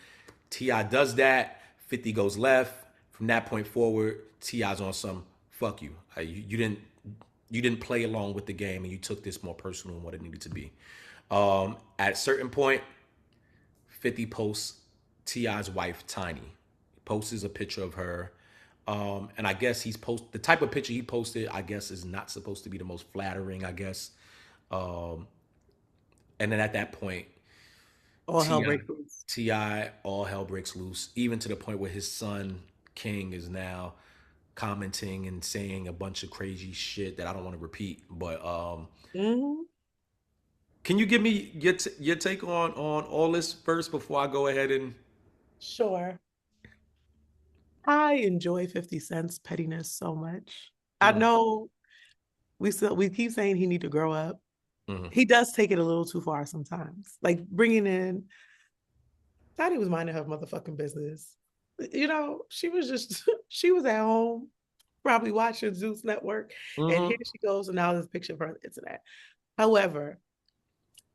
Speaker 1: T.I. does that. 50 goes left. From that point forward, T.I.'s on some fuck you. You didn't play along with the game, and you took this more personal than what it needed to be. At a certain point, 50 posts T.I.'s wife, Tiny. He posts a picture of her. And I guess the type of picture he posted, I guess, is not supposed to be the most flattering, I guess. And then at that point,
Speaker 2: all hell breaks loose.
Speaker 1: T.I., all hell breaks loose, even to the point where his son, King, is now commenting and saying a bunch of crazy shit that I don't want to repeat. But can you give me your take on all this first before I go ahead and...
Speaker 2: Sure. I enjoy 50 Cent's pettiness so much. I know we keep saying he need to grow up. He does take it a little too far sometimes. Like bringing in, Tiny was minding her motherfucking business. She was at home, probably watching Zeus Network, and here she goes, and now this picture of her on the internet. However,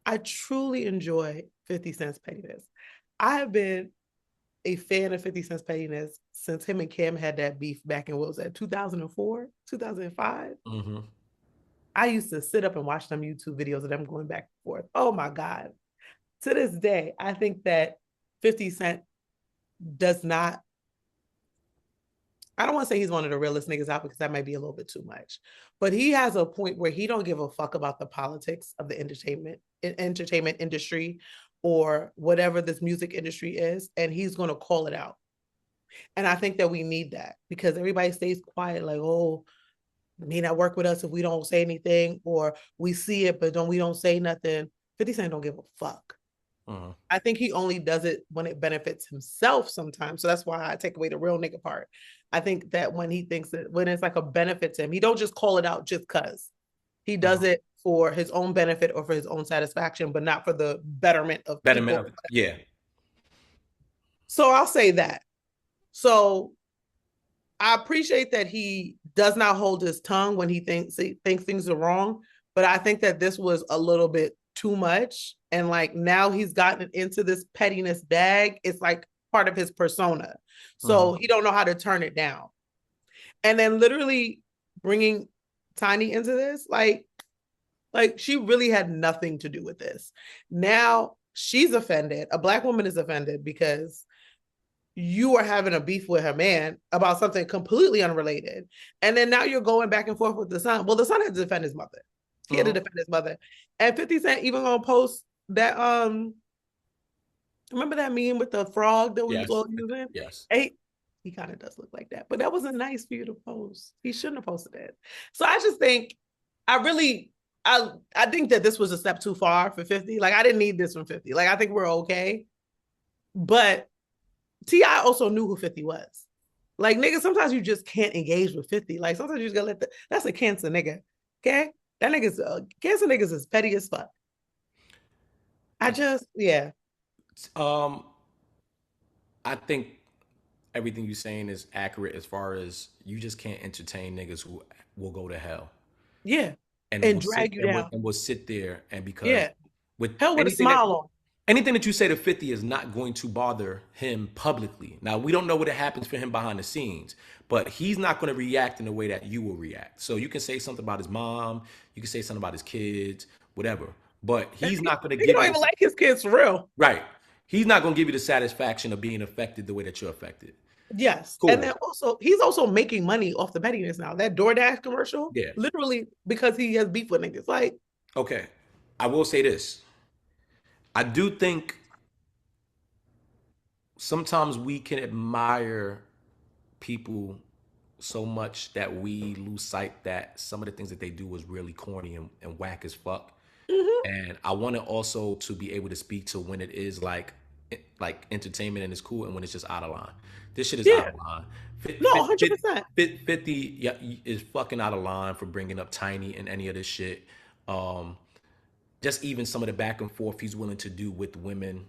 Speaker 2: I truly enjoy 50 Cent's pettiness. I have been a fan of 50 Cent's pettiness since him and Kim had that beef back in, what was that, 2004, 2005? I used to sit up and watch them YouTube videos of them going back and forth. Oh my God. To this day, I think that 50 Cent does not, I don't want to say he's one of the realest niggas out because that might be a little bit too much, but he has a point where he don't give a fuck about the politics of the entertainment industry or whatever this music industry is, and he's going to call it out. And I think that we need that because everybody stays quiet, like, oh, may not work with us if we don't say anything, or we see it, but we don't say nothing. 50 Cent don't give a fuck. I think he only does it when it benefits himself sometimes. So that's why I take away the real nigga part. I think that when he thinks that when it's like a benefit to him, he don't just call it out just cause. He does it for his own benefit or for his own satisfaction, but not for the betterment of people.
Speaker 1: Yeah.
Speaker 2: So I'll say that. So I appreciate that he does not hold his tongue when he thinks things are wrong. But I think that this was a little bit too much. And like now he's gotten into this pettiness bag. It's like part of his persona. So he don't know how to turn it down. And then literally bringing Tiny into this, like she really had nothing to do with this. Now she's offended. A Black woman is offended because you are having a beef with her man about something completely unrelated. And then now you're going back and forth with the son. Well, the son had to defend his mother. He had to defend his mother. And 50 Cent even gonna post that, remember that meme with the frog that we was all using?
Speaker 1: Yes.
Speaker 2: He kind of does look like that, but that wasn't nice for you to post. He shouldn't have posted that. So I just think, I think that this was a step too far for 50. Like, I didn't need this from 50. Like, I think we're okay. But T.I. also knew who 50 was. Like, nigga, sometimes you just can't engage with 50. Like, sometimes you just gotta that's a cancer nigga. Okay? That nigga's, cancer niggas is petty as fuck. Yeah.
Speaker 1: I think everything you're saying is accurate as far as you just can't entertain niggas who will go to hell.
Speaker 2: Yeah. And drag you down.
Speaker 1: And will sit there and because
Speaker 2: with hell with a smile on.
Speaker 1: Anything that you say to 50 is not going to bother him publicly. Now, we don't know what happens for him behind the scenes, but he's not going to react in the way that you will react. So you can say something about his mom, you can say something about his kids, whatever. But he's not going to give you...
Speaker 2: He don't even like his kids for real.
Speaker 1: Right. He's not going to give you the satisfaction of being affected the way that you're affected.
Speaker 2: Yes. Cool. And then also, he's also making money off the pettiness now. That DoorDash commercial, literally because he has beef with niggas. Like,
Speaker 1: okay, I will say this. I do think sometimes we can admire people so much that we lose sight that some of the things that they do is really corny and whack as fuck. And I want to also to be able to speak to when it is like entertainment and it's cool and when it's just out of line. This shit is out of line.
Speaker 2: 100%.
Speaker 1: 50 is fucking out of line for bringing up Tiny and any of this shit. Just even some of the back and forth he's willing to do with women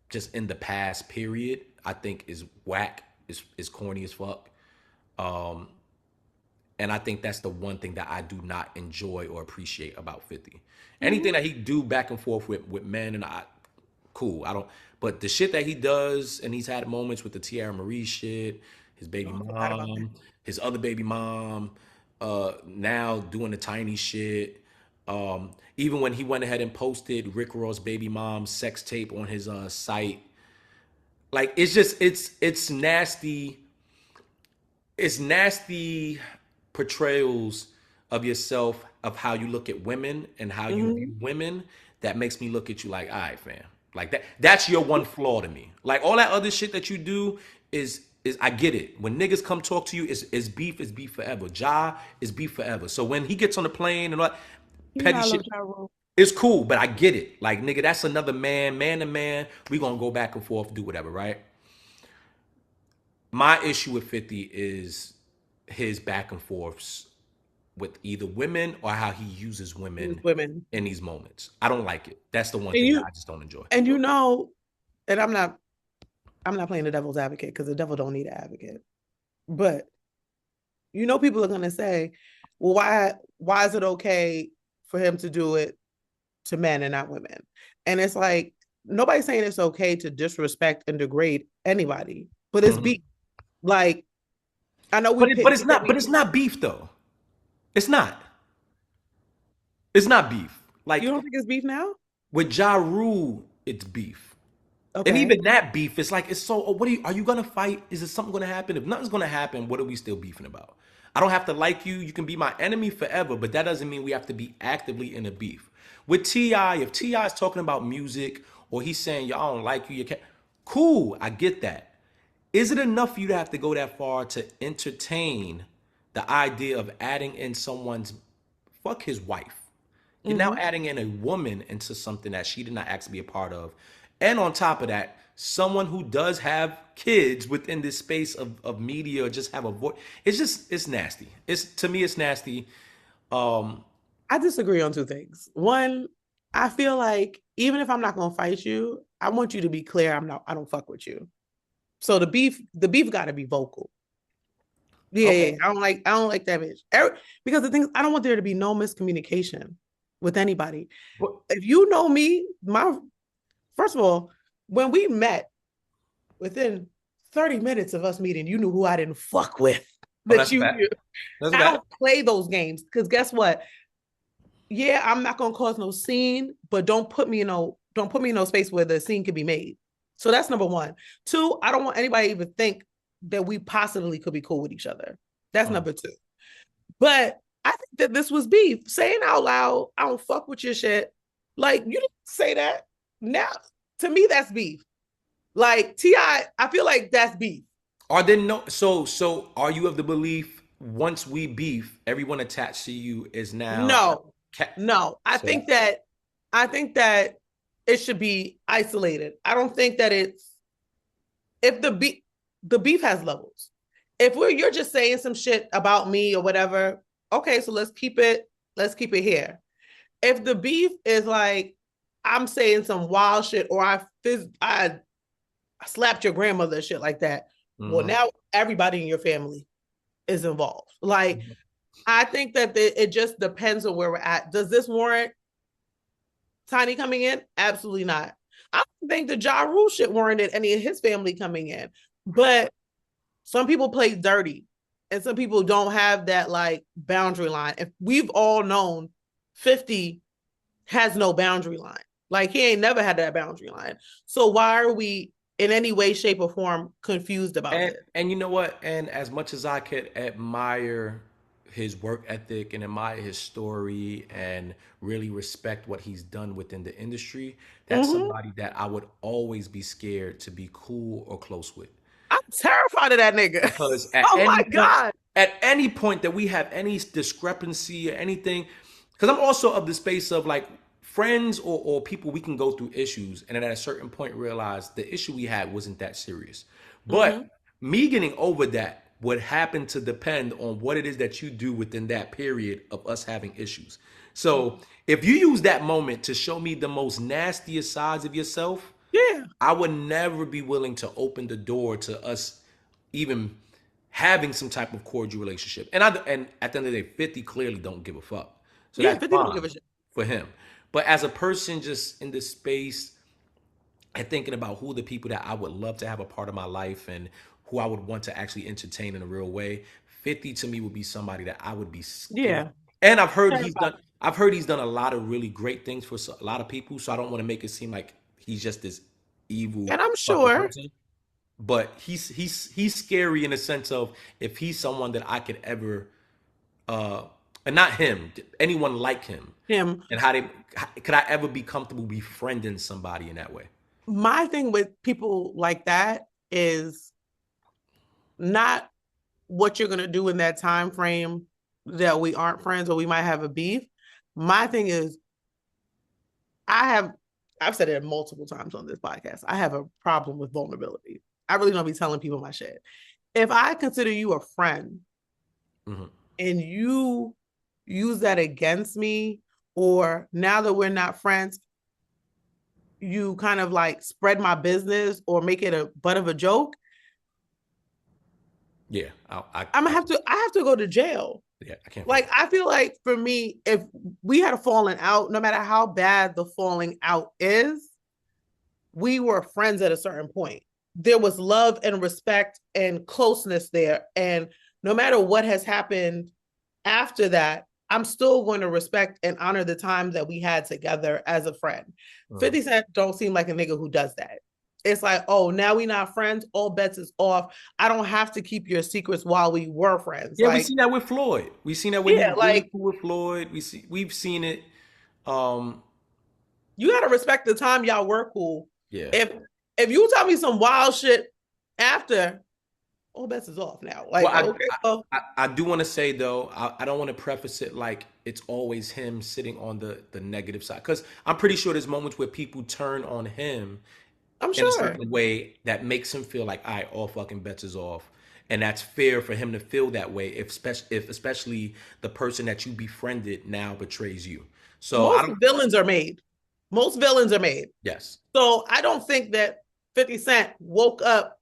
Speaker 1: just in the past period, I think is whack, is corny as fuck. And I think that's the one thing that I do not enjoy or appreciate about 50. Anything that he do back and forth with men and cool. But the shit that he does, and he's had moments with the Tiara Marie shit, his baby mom, his other baby mom, now doing the Tiny shit. Even when he went ahead and posted Rick Ross' baby mom's sex tape on his site, like it's nasty. It's nasty portrayals of yourself, of how you look at women and how you view women. That makes me look at you like, all right, fam. Like that's your one flaw to me. Like all that other shit that you do is I get it. When niggas come talk to you, is beef forever. Ja is beef forever. So when he gets on the plane and all that petty shit, it's cool, but I get it. Like, nigga, that's another man to man. We gonna go back and forth, do whatever, right? My issue with 50 is his back and forths with either women or how he uses women in these moments. I don't like it. That's the one thing that I just don't enjoy.
Speaker 2: And and I'm not playing the devil's advocate because the devil don't need an advocate. But people are gonna say, well, why is it okay for him to do it to men and not women? And it's like, nobody's saying it's okay to disrespect and degrade anybody, but it's beef. Like, I know
Speaker 1: but it's not beef though. It's not beef. Like,
Speaker 2: you don't think it's beef now?
Speaker 1: With Ja Rule, it's beef.
Speaker 2: Okay.
Speaker 1: And even that beef, it's like, it's so, are you gonna fight? Is it something gonna happen? If nothing's gonna happen, what are we still beefing about? I don't have to like you. You can be my enemy forever, but that doesn't mean we have to be actively in a beef. With T.I., if T.I. is talking about music or he's saying, yo, I don't like you, cool, I get that. Is it enough for you to have to go that far to entertain the idea of adding in someone's, fuck his wife? You're now adding in a woman into something that she did not actually be a part of. And on top of that, someone who does have kids within this space of media or just have a voice. It's nasty. To me, it's nasty.
Speaker 2: I disagree on two things. One, I feel like even if I'm not gonna fight you, I want you to be clear I don't fuck with you. So the beef got to be vocal. Yeah,
Speaker 1: Okay.
Speaker 2: yeah. I don't like that bitch. Because the thing is, I don't want there to be no miscommunication with anybody.
Speaker 1: But,
Speaker 2: If you know me, first of all, when we met, within 30 minutes of us meeting, you knew who I didn't fuck with.
Speaker 1: oh,
Speaker 2: That
Speaker 1: that's a
Speaker 2: you
Speaker 1: fact.
Speaker 2: knew.
Speaker 1: That's a
Speaker 2: I
Speaker 1: fact.
Speaker 2: don't play those games because guess what? Yeah, I'm not gonna cause no scene, but don't put me in no space where the scene could be made. So that's number one. Two, I don't want anybody to even think that we possibly could be cool with each other. That's number two. But I think that this was beef. Saying out loud, I don't fuck with your shit. Like, you didn't say that. Now, to me, that's beef. Like, T.I., I feel like that's beef.
Speaker 1: Are there no so are you of the belief once we beef, everyone attached to you is now
Speaker 2: No. I
Speaker 1: so
Speaker 2: think that it should be isolated. I don't think that if the beef has levels. If you're just saying some shit about me or whatever, okay, so let's keep it here. If the beef is like I'm saying some wild shit or I slapped your grandmother, shit like that, well, now everybody in your family is involved. Like, I think that it just depends on where we're at. Does this warrant Tiny coming in? Absolutely not. I don't think the Ja Rule shit warranted any of his family coming in. But some people play dirty and some people don't have that like boundary line. If we've all known 50 has no boundary line. Like he ain't never had that boundary line. So why are we in any way, shape, or form confused about it?
Speaker 1: and you know what? And as much as I could admire his work ethic and admire his story and really respect what he's done within the industry, that's somebody that I would always be scared to be cool or close with.
Speaker 2: I'm terrified of that nigga.
Speaker 1: Because at
Speaker 2: Oh
Speaker 1: any
Speaker 2: my
Speaker 1: point,
Speaker 2: God.
Speaker 1: at any point that we have any discrepancy or anything, because I'm also of the space of like friends or people we can go through issues and then at a certain point realize the issue we had wasn't that serious. But me getting over that would happen to depend on what it is that you do within that period of us having issues. So if you use that moment to show me the most nastiest sides of yourself,
Speaker 2: Yeah.
Speaker 1: I would never be willing to open the door to us even having some type of cordial relationship. And at the end of the day, 50 clearly don't give a fuck. So
Speaker 2: Yeah,
Speaker 1: that's
Speaker 2: 50 don't give a
Speaker 1: fine
Speaker 2: shit.
Speaker 1: for him. But as a person just in this space and thinking about who the people that I would love to have a part of my life and who I would want to actually entertain in a real way, 50 to me would be somebody that I would be scared.
Speaker 2: Yeah.
Speaker 1: And I've heard he's done a lot of really great things for a lot of people, so I don't want to make it seem like he's just this evil
Speaker 2: And I'm
Speaker 1: fucking
Speaker 2: sure.
Speaker 1: person. But he's scary in the sense of if he's someone that I could ever and not him, anyone like him.
Speaker 2: Him.
Speaker 1: And could I ever be comfortable befriending somebody in that way?
Speaker 2: My thing with people like that is not what you're gonna do in that time frame that we aren't friends or we might have a beef. My thing is, I've said it multiple times on this podcast. I have a problem with vulnerability. I really don't be telling people my shit. If I consider you a friend and you use that against me, or now that we're not friends, you kind of like spread my business or make it a butt of a joke.
Speaker 1: Yeah,
Speaker 2: I have to go to jail.
Speaker 1: Yeah, I can't.
Speaker 2: Like, I feel like for me, if we had a falling out, no matter how bad the falling out is, we were friends at a certain point. There was love and respect and closeness there. And no matter what has happened after that, I'm still going to respect and honor the time that we had together as a friend. 50 Cent don't seem like a nigga who does that. It's like, oh, now we not friends. All bets is off. I don't have to keep your secrets while we were friends.
Speaker 1: Yeah,
Speaker 2: like,
Speaker 1: we've seen that with Floyd. We've seen that with with Floyd. We've seen it.
Speaker 2: You gotta respect the time y'all were cool.
Speaker 1: Yeah.
Speaker 2: If you tell me some wild shit after, all bets is off now. Like,
Speaker 1: I do want to say though, I don't want to preface it like it's always him sitting on the negative side, because I'm pretty sure there's moments where people turn on him.
Speaker 2: I'm
Speaker 1: in
Speaker 2: sure.
Speaker 1: a certain way that makes him feel like, all right, all fucking bets is off. And that's fair for him to feel that way, if especially the person that you befriended now betrays you. So
Speaker 2: most villains are made. Most villains are made.
Speaker 1: Yes.
Speaker 2: So I don't think that 50 Cent woke up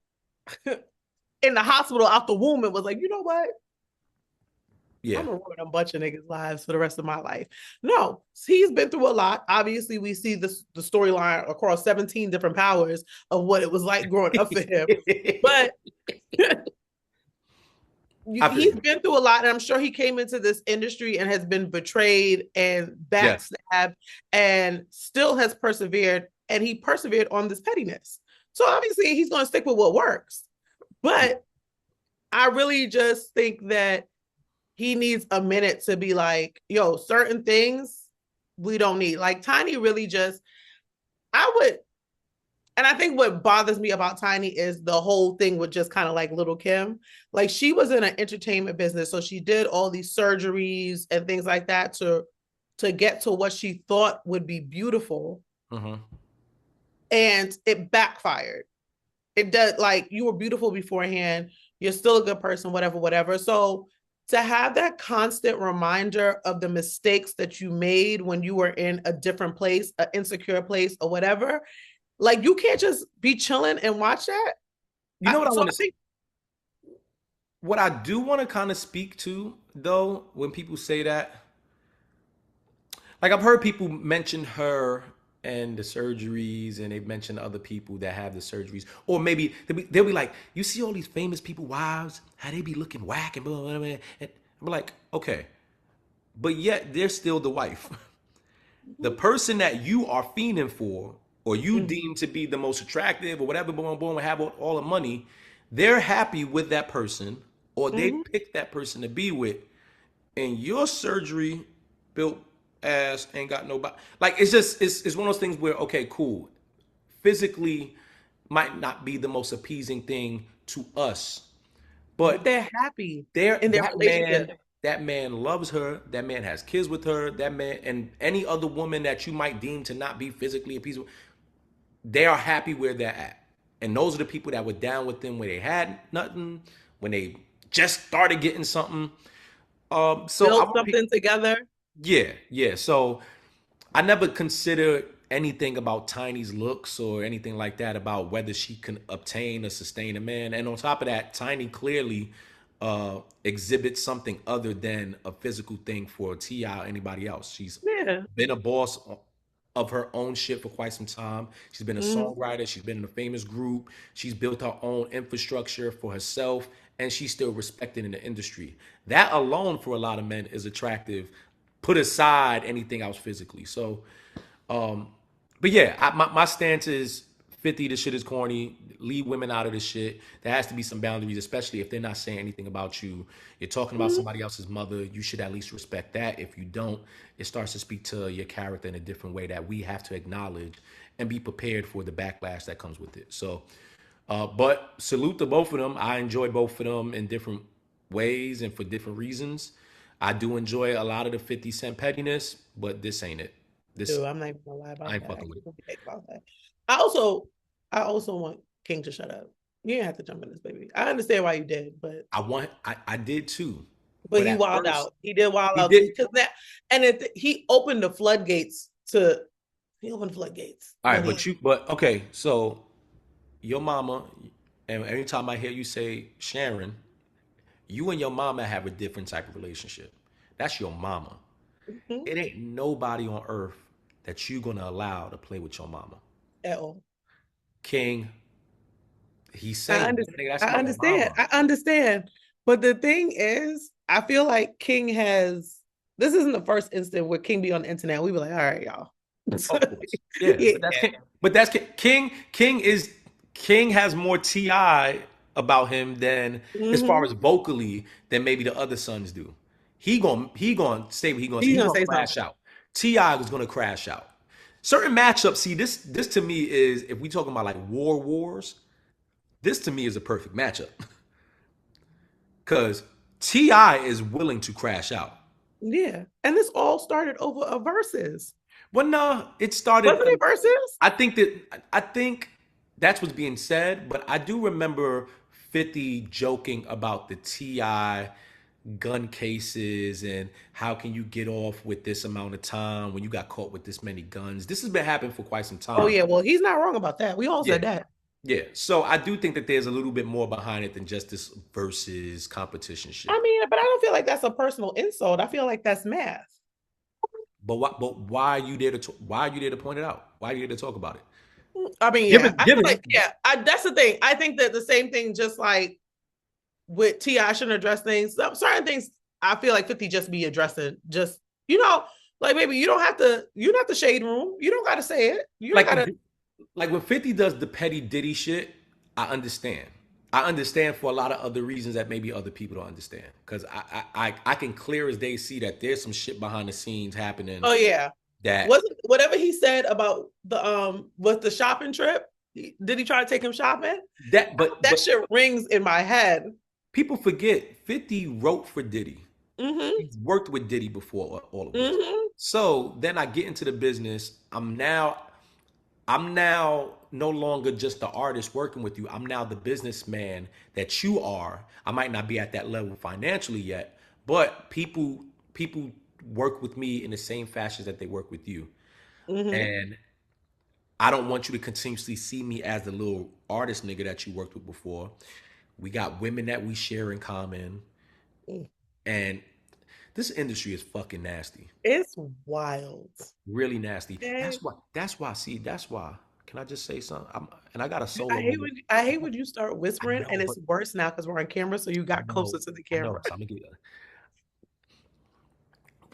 Speaker 2: in the hospital out the womb and was like, you know what?
Speaker 1: Yeah.
Speaker 2: I'm gonna ruin a bunch of niggas' lives for the rest of my life. No, he's been through a lot. Obviously, we see the storyline across 17 different powers of what it was like growing up for him. But he's been through a lot, and I'm sure he came into this industry and has been betrayed and backstabbed and still has persevered, and he persevered on this pettiness. So obviously he's going to stick with what works. But I really just think that he needs a minute to be like, yo, certain things we don't need. Like Tiny really just, and I think what bothers me about Tiny is the whole thing with just kind of like Little Kim. Like she was in an entertainment business, so she did all these surgeries and things like that to get to what she thought would be beautiful.
Speaker 1: Mm-hmm.
Speaker 2: And it backfired. It does, like, you were beautiful beforehand. You're still a good person, whatever. So to have that constant reminder of the mistakes that you made when you were in a different place, an insecure place or whatever, like you can't just be chilling and watch that.
Speaker 1: You know what I want to say? What I do want to kind of speak to, though, when people say that, like I've heard people mention her and the surgeries, and they've mentioned other people that have the surgeries, or maybe they'll be like, you see all these famous people wives, how they be looking whack and blah, blah, blah, and I'm like, okay, but yet they're still the wife. The person that you are fiending for, or you deem to be the most attractive, or whatever, boom, boom, have all the money, they're happy with that person, or they pick that person to be with, and your surgery built ass ain't got nobody. Like it's just it's one of those things where, okay, cool, physically might not be the most appeasing thing to us, but
Speaker 2: they're happy
Speaker 1: in their relationship. That man loves her. That man has kids with her. That man and any other woman that you might deem to not be physically appeasing, they are happy where they're at. And those are the people that were down with them when they had nothing, when they just started getting something. So
Speaker 2: build something together.
Speaker 1: Yeah. So I never considered anything about Tiny's looks or anything like that about whether she can obtain or sustain a man. And on top of that, Tiny clearly exhibits something other than a physical thing for T.I. or anybody else. She's been a boss of her own shit for quite some time. She's been a songwriter. She's been in a famous group. She's built her own infrastructure for herself, and she's still respected in the industry. That alone for a lot of men is attractive. Put aside anything else physically. So, but yeah, my stance is 50, this shit is corny. Leave women out of this shit. There has to be some boundaries, especially if they're not saying anything about you. You're talking about somebody else's mother. You should at least respect that. If you don't, it starts to speak to your character in a different way that we have to acknowledge and be prepared for the backlash that comes with it. So, but salute to both of them. I enjoy both of them in different ways and for different reasons. I do enjoy a lot of the 50 Cent pettiness, but this ain't it.
Speaker 2: Dude, I'm not even gonna lie about that.
Speaker 1: I ain't fucking with it.
Speaker 2: I also want King to shut up. You didn't have to jump in this, baby. I understand why you did, but
Speaker 1: I did too.
Speaker 2: But he wilded out. He did wild out because that, and he opened the floodgates to. He opened the floodgates.
Speaker 1: All right, but okay. So your mama, and anytime I hear you say Sharon, you and your mama have a different type of relationship. That's your mama. It ain't nobody on earth that you gonna allow to play with your mama.
Speaker 2: At all.
Speaker 1: King, he's saying,
Speaker 2: I understand. But the thing is, I feel like King has, this isn't the first instant where King be on the internet. We be like, all right, y'all.
Speaker 1: But that's King. King has more T.I. about him than as far as vocally than maybe the other sons do. He gonna say what he gonna say. He's gonna crash out. T.I. is gonna crash out. Certain matchups. See, this to me is, if we talking about like wars, this to me is a perfect matchup. Because T.I. is willing to crash out.
Speaker 2: Yeah. And this all started over a versus.
Speaker 1: Well, no, it started.
Speaker 2: Wasn't it versus?
Speaker 1: I think that's what's being said, but I do remember 50 joking about the T.I. gun cases and how can you get off with this amount of time when you got caught with this many guns. This has been happening for quite some time.
Speaker 2: Oh yeah, well, he's not wrong about that. We all said that.
Speaker 1: Yeah. So I do think that there's a little bit more behind it than just this versus competition
Speaker 2: I
Speaker 1: shit.
Speaker 2: mean, but I don't feel like that's a personal insult. I feel like that's math.
Speaker 1: But why are you there to why are you there to point it out? Why are you there to talk about it?
Speaker 2: I mean, yeah,
Speaker 1: Given
Speaker 2: I feel
Speaker 1: given
Speaker 2: like, yeah, that's the thing. I think that the same thing, just like with T.I. shouldn't address things. Certain things I feel like 50 just be addressing. Just, like maybe you don't have to shade room. You don't gotta say it. You don't
Speaker 1: like
Speaker 2: gotta.
Speaker 1: like when 50 does the petty Diddy shit, I understand. I understand for a lot of other reasons that maybe other people don't understand. Because I can clear as day see that there's some shit behind the scenes happening
Speaker 2: Oh yeah.
Speaker 1: that
Speaker 2: Wasn't whatever he said about the with the shopping trip? Did he try to take him shopping?
Speaker 1: that
Speaker 2: That
Speaker 1: but
Speaker 2: shit rings in my head.
Speaker 1: people forget 50 wrote for Diddy.
Speaker 2: Mm-hmm.
Speaker 1: He's worked with Diddy before all of this.
Speaker 2: Mm-hmm.
Speaker 1: So then I get into the business. I'm now no longer just the artist working with you. I'm now the businessman that you are. I might not be at that level financially yet, but people work with me in the same fashion that they work with you.
Speaker 2: Mm-hmm.
Speaker 1: And I don't want you to continuously see me as the little artist nigga that you worked with before. We got women that we share in common. And this industry is fucking nasty.
Speaker 2: It's wild.
Speaker 1: Really nasty.
Speaker 2: Okay.
Speaker 1: That's why. Can I just say something? And I got a
Speaker 2: I
Speaker 1: solo
Speaker 2: hate
Speaker 1: moment.
Speaker 2: when I hate when you start
Speaker 1: I
Speaker 2: whispering, and
Speaker 1: know,
Speaker 2: it's
Speaker 1: but
Speaker 2: worse now because we're on camera, so you got closer to the
Speaker 1: I know.
Speaker 2: camera.
Speaker 1: So I'm gonna get.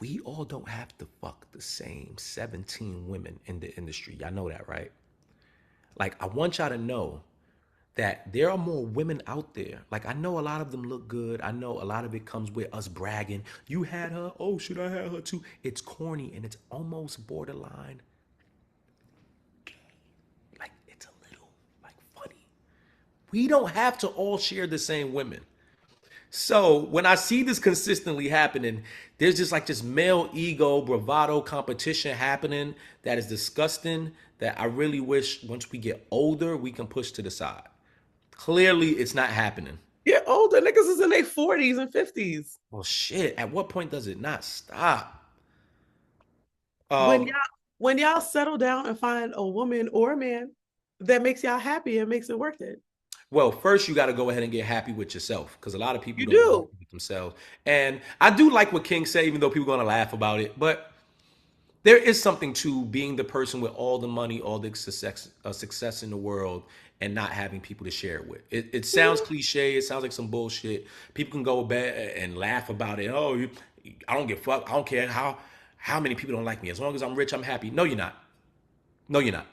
Speaker 1: We all don't have to fuck the same 17 women in the industry. Y'all know that, right? Like, I want y'all to know that there are more women out there. Like, I know a lot of them look good. I know a lot of it comes with us bragging. You had her. Oh, should I have her too? It's corny and it's almost borderline. Like, it's a little like funny. We don't have to all share the same women. So when I see this consistently happening, there's just like this male ego, bravado competition happening that is disgusting. That I really wish once we get older, we can push to the side. Clearly, it's not happening.
Speaker 2: Yeah, older niggas is in their 40s and 50s.
Speaker 1: Well, shit. At what point does it not stop?
Speaker 2: When
Speaker 1: Um,
Speaker 2: y'all when y'all settle down and find a woman or a man that makes y'all happy and makes it worth it.
Speaker 1: well, first you got to go ahead and get happy with yourself because a lot of people
Speaker 2: You
Speaker 1: don't get
Speaker 2: do.
Speaker 1: happy with themselves. And I do like what King said, even though people are going to laugh about it. But there is something to being the person with all the money, all the success in the world, and not having people to share it with. It sounds cliche. It sounds like some bullshit. People can go to bed and laugh about it. Oh, I don't give a fuck. I don't care how many people don't like me. As long as I'm rich, I'm happy. No, you're not. No, you're not.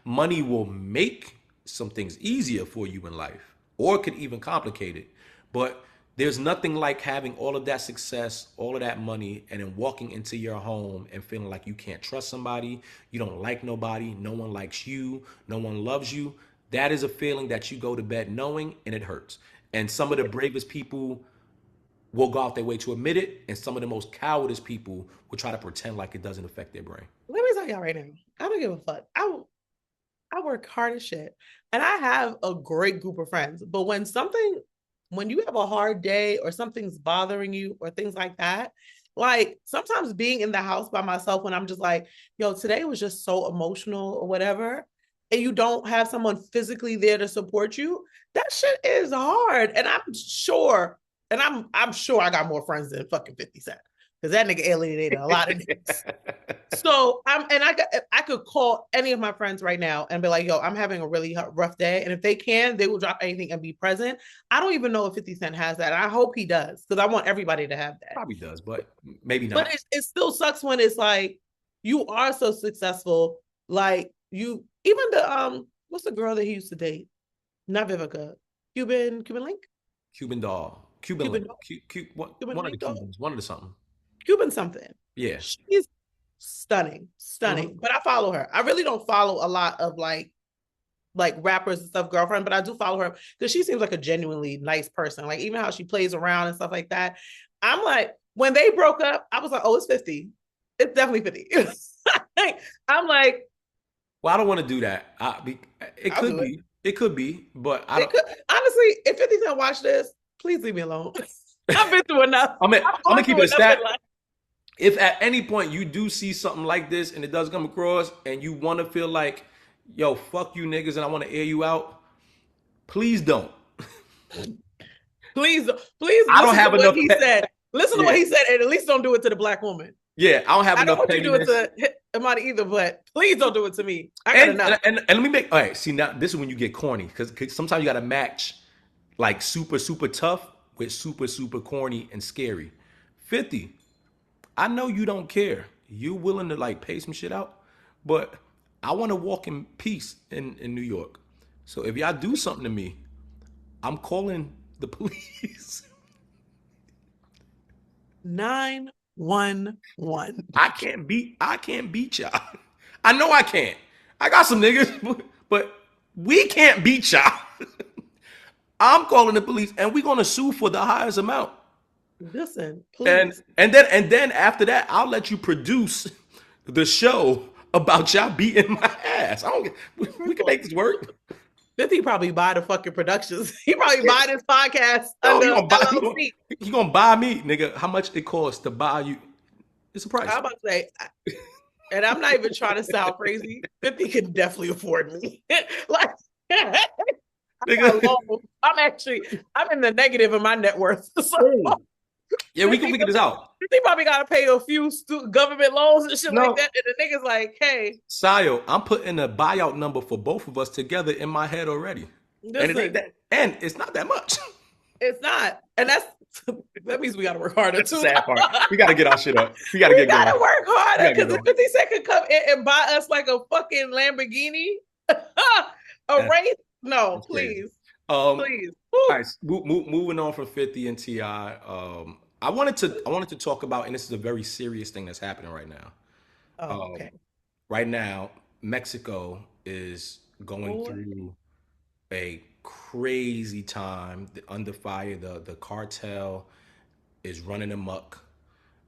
Speaker 1: Money will make some things easier for you in life, or it could even complicate it. But there's nothing like having all of that success, all of that money, and then walking into your home and feeling like you can't trust somebody, you don't like nobody, no one likes you, no one loves you. That is a feeling that you go to bed knowing, and it hurts. And some of the bravest people will go out their way to admit it, and some of the most cowardice people will try to pretend like it doesn't affect their brain.
Speaker 2: Let me tell y'all right now. I don't give a fuck. I work hard as shit. And I have a great group of friends. But when you have a hard day or something's bothering you or things like that, like sometimes being in the house by myself when I'm just like, yo, today was just so emotional or whatever, and you don't have someone physically there to support you, that shit is hard. And I'm sure I got more friends than fucking 50 Cent. Because that nigga alienated a lot of niggas. So I could call any of my friends right now and be like, yo, I'm having a really rough day. And if they can, they will drop anything and be present. I don't even know if 50 Cent has that. And I hope he does, because I want everybody to have that.
Speaker 1: Probably does, but maybe not.
Speaker 2: But it still sucks when it's like you are so successful. Like you, even the what's the girl that he used to date? Not Vivica. Cuban Link?
Speaker 1: Cuban doll. Cuban link.
Speaker 2: Cuban
Speaker 1: One of the
Speaker 2: Link doll?
Speaker 1: Cubans. One of the something.
Speaker 2: Cuban something.
Speaker 1: Yeah.
Speaker 2: She's stunning. But I follow her. I really don't follow a lot of like rappers and stuff, girlfriend, but I do follow her because she seems like a genuinely nice person. Like even how she plays around and stuff like that. I'm like, when they broke up, I was like, oh, it's 50. It's definitely 50. I'm like,
Speaker 1: Well, I don't want to do that. It
Speaker 2: I'll
Speaker 1: could
Speaker 2: do
Speaker 1: be. It could be, but I
Speaker 2: it
Speaker 1: don't.
Speaker 2: could, honestly, if 50 Cent watch this, please leave me alone. I've been through enough.
Speaker 1: I'm gonna keep it a stat.
Speaker 2: Life.
Speaker 1: If at any point you do see something like this and it does come across and you want to feel like yo, fuck you niggas, and I want to air you out, please don't.
Speaker 2: Please
Speaker 1: I don't
Speaker 2: listen to
Speaker 1: have
Speaker 2: what
Speaker 1: enough.
Speaker 2: he said. Listen to what
Speaker 1: Yeah,
Speaker 2: he said, and at least don't do it to the black woman.
Speaker 1: yeah, I don't have
Speaker 2: I don't
Speaker 1: enough
Speaker 2: want you to do it
Speaker 1: pettiness.
Speaker 2: to Emanny either, but please don't do it to me. I got enough.
Speaker 1: And let me make all right. See now, this is when you get corny because sometimes you got to match like super super tough with super super corny and scary. 50. I know you don't care. You willing to like pay some shit out, but I want to walk in peace in New York. So if y'all do something to me, I'm calling the police.
Speaker 2: 911.
Speaker 1: I can't beat y'all. I know I can't. I got some niggas, but we can't beat y'all. I'm calling the police and we're gonna sue for the highest amount.
Speaker 2: Listen,
Speaker 1: And
Speaker 2: please.
Speaker 1: and then after that, I'll let you produce the show about y'all beating my ass. I don't get, we can make this work.
Speaker 2: 50 probably buy the fucking productions. He probably buy this podcast
Speaker 1: No,
Speaker 2: under LLC.
Speaker 1: you gonna buy me, nigga. How much it costs to buy you? It's a price.
Speaker 2: I'm about to say, and I'm not even trying to sound crazy. 50 can definitely afford me. Like,
Speaker 1: Nigga.
Speaker 2: I'm in the negative in my net worth. So,
Speaker 1: Yeah, we can figure this out.
Speaker 2: he probably got to pay a few government loans and shit
Speaker 1: No.
Speaker 2: like that. And the nigga's like, hey,
Speaker 1: Sio, I'm putting a buyout number for both of us together in my head already. And it ain't that, and it's not that much.
Speaker 2: it's not. And that means we got to work harder too.
Speaker 1: Sad part. We got to get our shit up. We got to
Speaker 2: We
Speaker 1: get
Speaker 2: gotta
Speaker 1: going.
Speaker 2: work harder
Speaker 1: We gotta
Speaker 2: because
Speaker 1: get
Speaker 2: if 50 Cent could come in and buy us like a fucking Lamborghini, race, no,
Speaker 1: That's crazy.
Speaker 2: please,
Speaker 1: All
Speaker 2: please.
Speaker 1: right, moving on from 50 and Ti. I wanted to talk about, and this is a very serious thing that's happening right now.
Speaker 2: Okay.
Speaker 1: Right now, Mexico is going
Speaker 2: Boy.
Speaker 1: through a crazy time under fire. The cartel is running amok.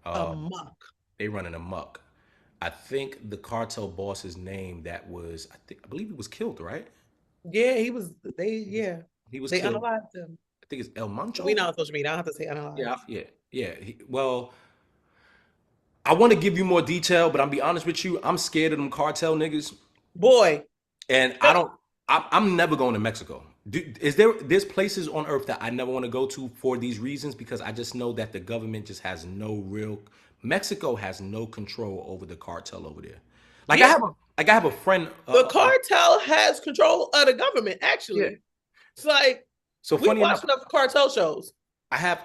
Speaker 2: Amok.
Speaker 1: They running amok. I think the cartel boss's name that was I believe he was killed, right?
Speaker 2: Yeah, he
Speaker 1: He was
Speaker 2: they
Speaker 1: killed.
Speaker 2: unalived him.
Speaker 1: I think it's El Mancho.
Speaker 2: We know on social media. I don't have to say unalived.
Speaker 1: Yeah. Well, I want to give you more detail, but I'm be honest with you. I'm scared of them cartel niggas,
Speaker 2: Boy,
Speaker 1: and I'm never going to Mexico. There's places on earth that I never want to go to for these reasons because I just know that the government just has no real. Mexico has no control over the cartel over there. Like
Speaker 2: Yeah.
Speaker 1: I have a friend.
Speaker 2: the cartel has control of the government, actually.
Speaker 1: Yeah.
Speaker 2: It's like,
Speaker 1: So
Speaker 2: we
Speaker 1: funny
Speaker 2: watch
Speaker 1: enough,
Speaker 2: enough cartel shows.
Speaker 1: I have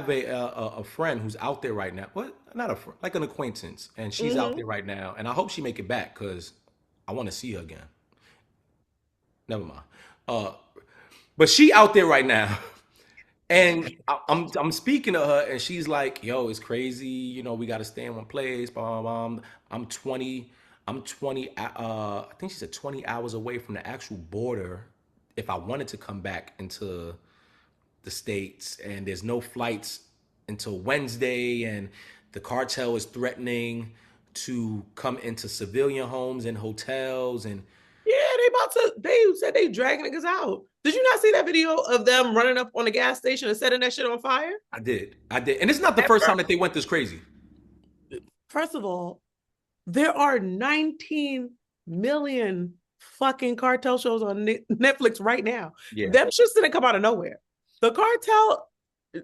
Speaker 1: a friend who's out there right now. What? Not a friend, like an acquaintance, and she's out there right now. And I hope she make it back because I want to see her again. Never mind. But she out there right now, and I'm speaking to her, and she's like, "Yo, it's crazy. You know, we got to stay in one place." Blah, blah, blah. I'm 20. I'm 20. I think she said 20 hours away from the actual border. If I wanted to come back into the States, and there's no flights until Wednesday, and the cartel is threatening to come into civilian homes and hotels. And
Speaker 2: Yeah, they said they dragging niggas out. Did you not see that video of them running up on the gas station and setting that shit on fire?
Speaker 1: I did. And it's not the first time that they went this crazy.
Speaker 2: First of all, there are 19 million fucking cartel shows on Netflix right now.
Speaker 1: Yeah.
Speaker 2: Them shits didn't come out of nowhere. The cartel, I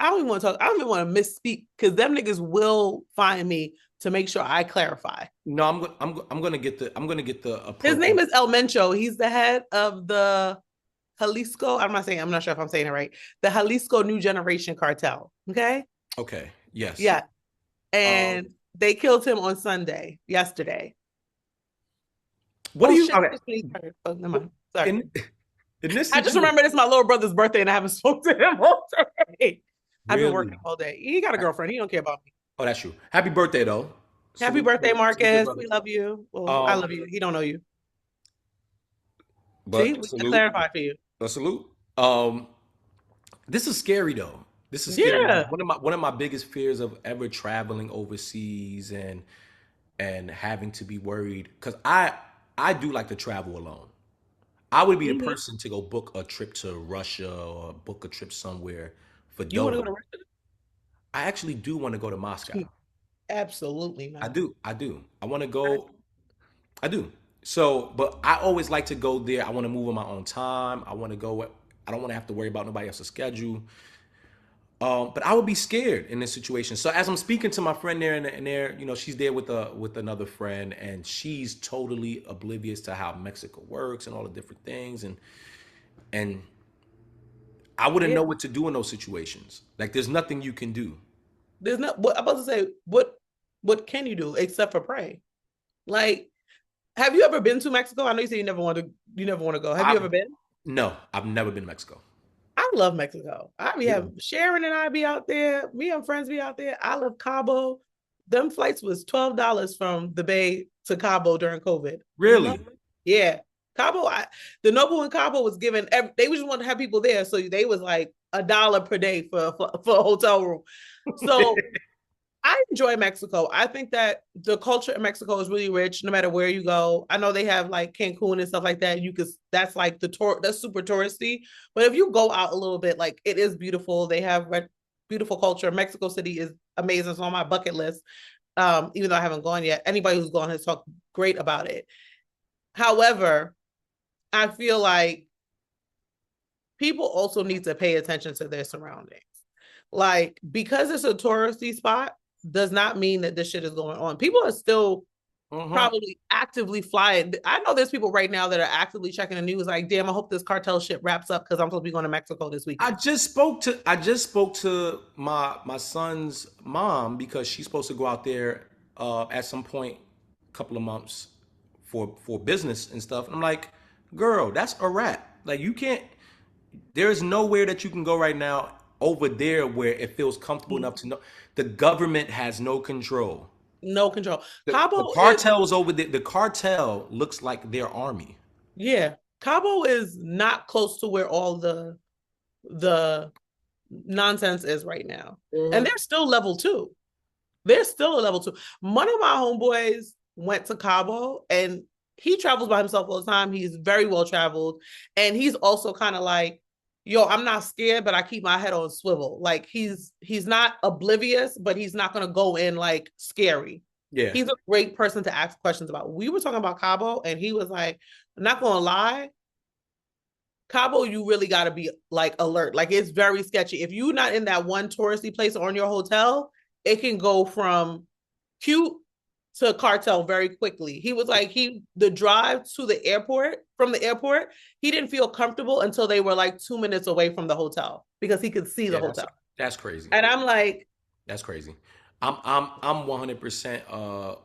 Speaker 2: don't even want to talk. I don't even want to misspeak because them niggas will find me to make sure I clarify.
Speaker 1: No, I'm gonna get the
Speaker 2: His name is El Mencho. He's the head of the Jalisco. I'm not sure if I'm saying it right. The Jalisco New Generation Cartel. Okay.
Speaker 1: Okay. Yes.
Speaker 2: Yeah. And they killed him on yesterday.
Speaker 1: What do you?
Speaker 2: Okay. Oh, never mind. Sorry.
Speaker 1: I
Speaker 2: just remember this is my little brother's birthday and I haven't spoken to him all day. I've been
Speaker 1: Really?
Speaker 2: working all day. He got a girlfriend. He don't care about me.
Speaker 1: Oh, that's true. Happy birthday, though.
Speaker 2: Happy birthday, Marcus. We love you. Well, I love you. He don't know you.
Speaker 1: But
Speaker 2: see, we can clarify for you.
Speaker 1: A salute. This is scary though. This is scary.
Speaker 2: Yeah.
Speaker 1: One of my biggest fears of ever traveling overseas and having to be worried because I do like to travel alone. I would be the person to go book a trip to Russia or book a trip somewhere for
Speaker 2: You want to go to Russia?
Speaker 1: I actually do want to go to Moscow.
Speaker 2: Absolutely not.
Speaker 1: I do. I want to go. I do. So, but I always like to go there. I want to move on my own time. I want to go. I don't want to have to worry about nobody else's schedule. But I would be scared in this situation. So as I'm speaking to my friend there, and there, she's there with another friend, and she's totally oblivious to how Mexico works and all the different things, and I wouldn't
Speaker 2: Yeah.
Speaker 1: know what to do in those situations. Like, there's nothing you can do.
Speaker 2: There's not. What I'm about to say. What can you do except for pray? Like, have you ever been to Mexico? I know you say you never want to. You never want to go. Have you ever been?
Speaker 1: No, I've never been to Mexico.
Speaker 2: I love Mexico. Sharon and I be out there. Me and friends be out there. I love Cabo. Them flights was $12 from the Bay to Cabo during COVID.
Speaker 1: Really?
Speaker 2: Yeah. Cabo, the Noble in Cabo was given, they just wanted to have people there. So they was like $1 per day for a hotel room. So I enjoy Mexico. I think that the culture in Mexico is really rich no matter where you go. I know they have like Cancun and stuff like that. That's like that's super touristy. But if you go out a little bit, like it is beautiful. They have beautiful culture. Mexico City is amazing. It's on my bucket list. Even though I haven't gone yet. Anybody who's gone has talked great about it. However, I feel like people also need to pay attention to their surroundings. Like, because it's a touristy spot does not mean that this shit is going on. People are still probably actively flying. I know there's people right now that are actively checking the news like, damn, I hope this cartel shit wraps up because I'm supposed to be going to Mexico this weekend.
Speaker 1: I just spoke to my son's mom because she's supposed to go out there at some point, a couple of months for business and stuff. And I'm like, girl, that's a wrap. Like, you can't. There is nowhere that you can go right now over there where it feels comfortable enough to know the government has no control.
Speaker 2: No control.
Speaker 1: The cartel is over there. The cartel looks like their army.
Speaker 2: Yeah. Cabo is not close to where all the nonsense is right now. And they're still level 2. They're still a level 2. One of my homeboys went to Cabo and he travels by himself all the time. He's very well traveled. And he's also kind of like, yo, I'm not scared, but I keep my head on swivel. Like, he's not oblivious, but he's not going to go in like scary.
Speaker 1: Yeah.
Speaker 2: He's a great person to ask questions about. We were talking about Cabo and he was like, I'm not going to lie. Cabo, you really got to be like alert. Like, it's very sketchy. If you're not in that one touristy place or in your hotel, it can go from cute to cartel very quickly. He was like, the drive to the airport, from the airport, he didn't feel comfortable until they were like 2 minutes away from the hotel because he could see the hotel.
Speaker 1: That's crazy.
Speaker 2: And I'm like,
Speaker 1: that's crazy. I'm 100%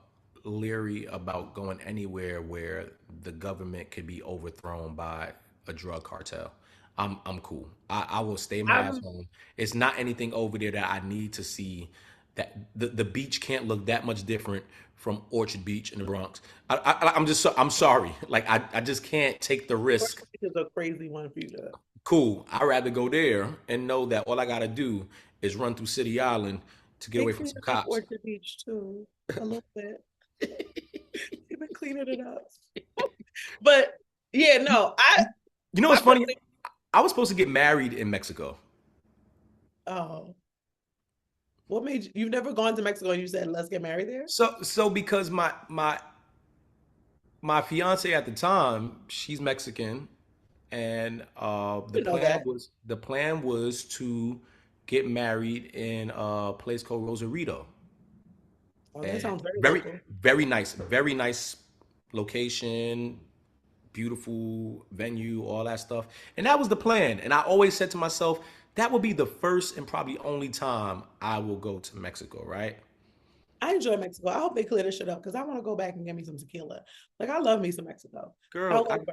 Speaker 1: leery about going anywhere where the government could be overthrown by a drug cartel. I'm cool. I will stay my ass home. It's not anything over there that I need to see. That the beach can't look that much different from Orchard Beach in the Bronx. I'm sorry. Like, I just can't take the risk.
Speaker 2: It's a crazy one for you to.
Speaker 1: Cool. I'd rather go there and know that all I gotta do is run through City Island to get away from some cops.
Speaker 2: Orchard Beach too, a little bit. You've been cleaning it up. But yeah, no,
Speaker 1: You know what's funny? I was supposed to get married in Mexico.
Speaker 2: Oh. What made you've never gone to Mexico and you said let's get married there?
Speaker 1: So because my fiance at the time, she's Mexican, and the plan was to get married in a place called Rosarito.
Speaker 2: Oh, that sounds
Speaker 1: very nice location, beautiful venue, all that stuff. And that was the plan. And I always said to myself, that will be the first and probably only time I will go to Mexico, right?
Speaker 2: I enjoy Mexico. I hope they clear this shit up because I want to go back and get me some tequila. Like, I love me some Mexico.
Speaker 1: Girl,
Speaker 2: the fact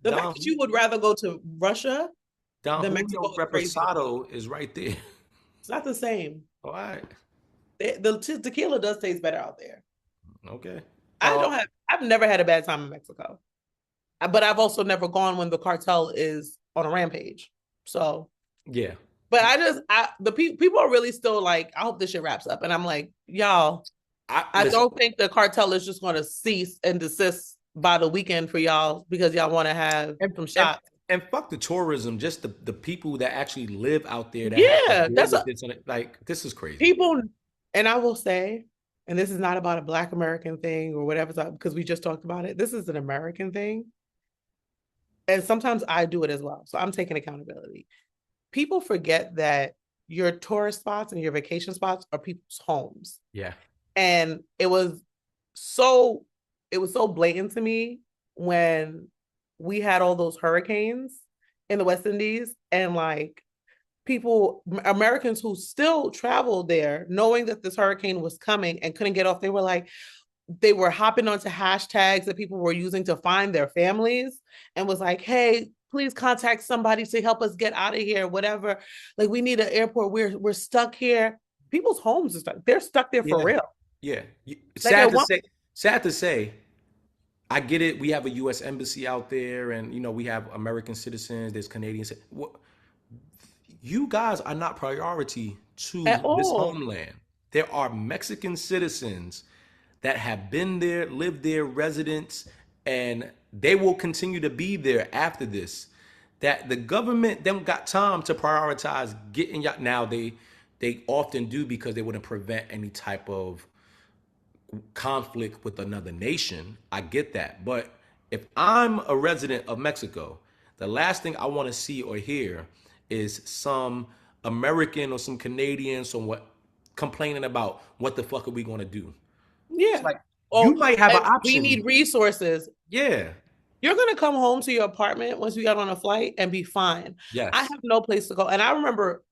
Speaker 2: that you would rather go to Russia than Mexico
Speaker 1: Reposado is right there.
Speaker 2: It's not the same.
Speaker 1: All right.
Speaker 2: The tequila does taste better out there.
Speaker 1: Okay.
Speaker 2: I've never had a bad time in Mexico. But I've also never gone when the cartel is on a rampage. So
Speaker 1: yeah.
Speaker 2: But people are really still like, I hope this shit wraps up. And I'm like, y'all, I don't think the cartel is just going to cease and desist by the weekend for y'all because y'all want to have some shots.
Speaker 1: And fuck the tourism, just the people that actually live out there.
Speaker 2: This is crazy.
Speaker 1: People,
Speaker 2: and I will say, and this is not about a Black American thing or whatever, because we just talked about it. This is an American thing. And sometimes I do it as well. So I'm taking accountability. People forget that your tourist spots and your vacation spots are people's homes.
Speaker 1: Yeah.
Speaker 2: And it was so blatant to me when we had all those hurricanes in the West Indies, and like people, Americans who still traveled there knowing that this hurricane was coming and couldn't get off, they were hopping onto hashtags that people were using to find their families and was like, hey, please contact somebody to help us get out of here, whatever. Like, we need an airport. We're stuck here. People's homes are stuck. They're stuck there for real.
Speaker 1: Yeah.
Speaker 2: Sad
Speaker 1: to say, I get it. We have a U.S. embassy out there, and we have American citizens. There's Canadians. You guys are not priority to this homeland. There are Mexican citizens that have been there, lived there, residents, and they will continue to be there after this. That the government don't got time to prioritize getting y'all. Now they often do, because they want to prevent any type of conflict with another nation. I get that. But if I'm a resident of Mexico, the last thing I want to see or hear is some American or some Canadian complaining about what the fuck are we going to do.
Speaker 2: Yeah.
Speaker 1: It's like, you might have an option.
Speaker 2: We need resources.
Speaker 1: Yeah.
Speaker 2: You're going to come home to your apartment once we got on a flight and be fine.
Speaker 1: Yes.
Speaker 2: I have no place to go. And I remember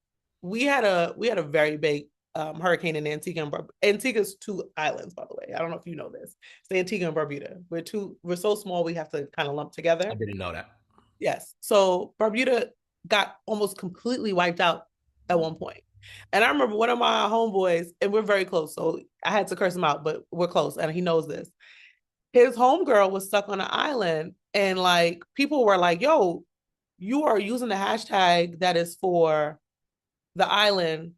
Speaker 2: we had a very big hurricane in Antigua and Barbuda. Antigua's 2 islands, by the way. I don't know if you know this. It's Antigua and Barbuda. We're so small, we have to kind of lump together.
Speaker 1: I didn't know that.
Speaker 2: Yes. So Barbuda got almost completely wiped out at one point. And I remember one of my homeboys, and we're very close, so I had to curse him out, but we're close, and he knows this. His homegirl was stuck on an island, and like people were like, yo, you are using the hashtag that is for the island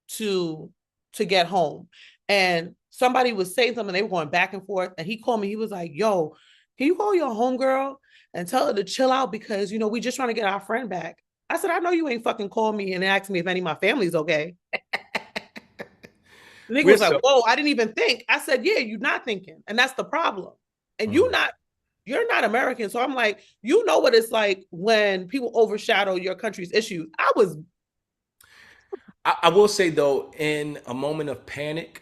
Speaker 2: to get home. And somebody was saying something, they were going back and forth, and he called me. He was like, yo, can you call your homegirl and tell her to chill out, because we just trying to get our friend back. I said, I know you ain't fucking called me and asked me if any of my family's okay. The nigga was like, whoa, I didn't even think. I said, yeah, you're not thinking. And that's the problem. And you're not American. So I'm like, you know what it's like when people overshadow your country's issues.
Speaker 1: I will say, though, in a moment of panic,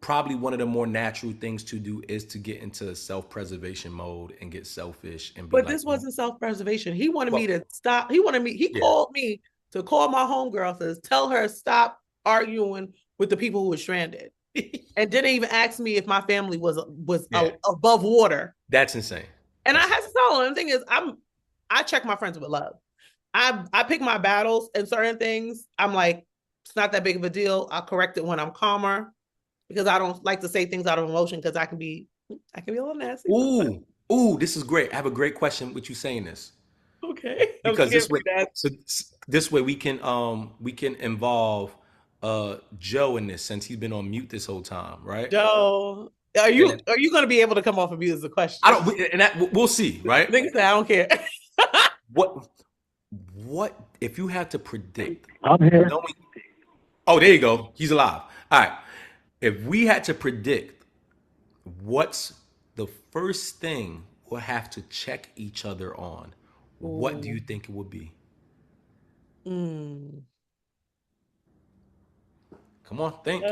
Speaker 1: probably one of the more natural things to do is to get into self-preservation mode and get selfish and be
Speaker 2: But this wasn't self-preservation. He wanted me to stop. He called me to call my homegirl, to tell her stop arguing with the people who were stranded. And didn't even ask me if my family was above water.
Speaker 1: That's insane.
Speaker 2: And I had to tell him. The thing is, I check my friends with love. I pick my battles, and certain things I'm like, it's not that big of a deal. I'll correct it when I'm calmer, because I don't like to say things out of emotion, because I can be a little nasty.
Speaker 1: Ooh, this is great. I have a great question with you saying this.
Speaker 2: Okay.
Speaker 1: Because this way we can involve Joe in this, since he's been on mute this whole time, right?
Speaker 2: Joe, are you going to be able to come off of mute is a question?
Speaker 1: We'll see, right?
Speaker 2: Niggas say I don't care.
Speaker 1: What if you had to predict?
Speaker 3: I'm here.
Speaker 1: Oh, there you go. He's alive. All right. If we had to predict what's the first thing we'll have to check each other on, what do you think it would be? Come on, think.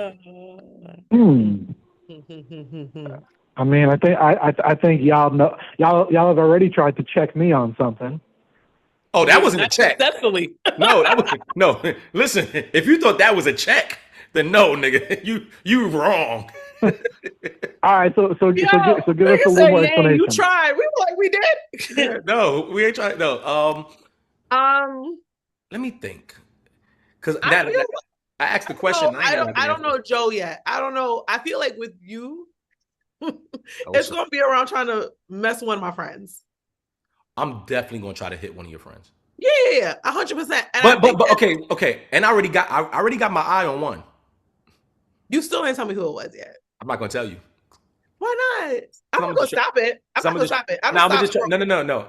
Speaker 3: I mean, I think y'all know, y'all have already tried to check me on something.
Speaker 1: Oh, that wasn't a check.
Speaker 2: Successfully.
Speaker 1: No. Listen, if you thought that was a check, then no, nigga, you wrong.
Speaker 3: All right, so give us a little more explanation.
Speaker 2: You tried. We were like, we did.
Speaker 1: Yeah, no, we ain't trying. No. Let me think. Because I asked the question.
Speaker 2: I don't know Joe yet. I don't know. I feel like with you, it's going to be around trying to mess one of my friends.
Speaker 1: I'm definitely going to try to hit one of your friends.
Speaker 2: Yeah, 100%.
Speaker 1: But okay. And I already got my eye on one.
Speaker 2: You still ain't tell me who it was yet.
Speaker 1: I'm not going to tell you.
Speaker 2: Why not? I'm not going to stop it. I'm not going to stop it.
Speaker 1: No. I'm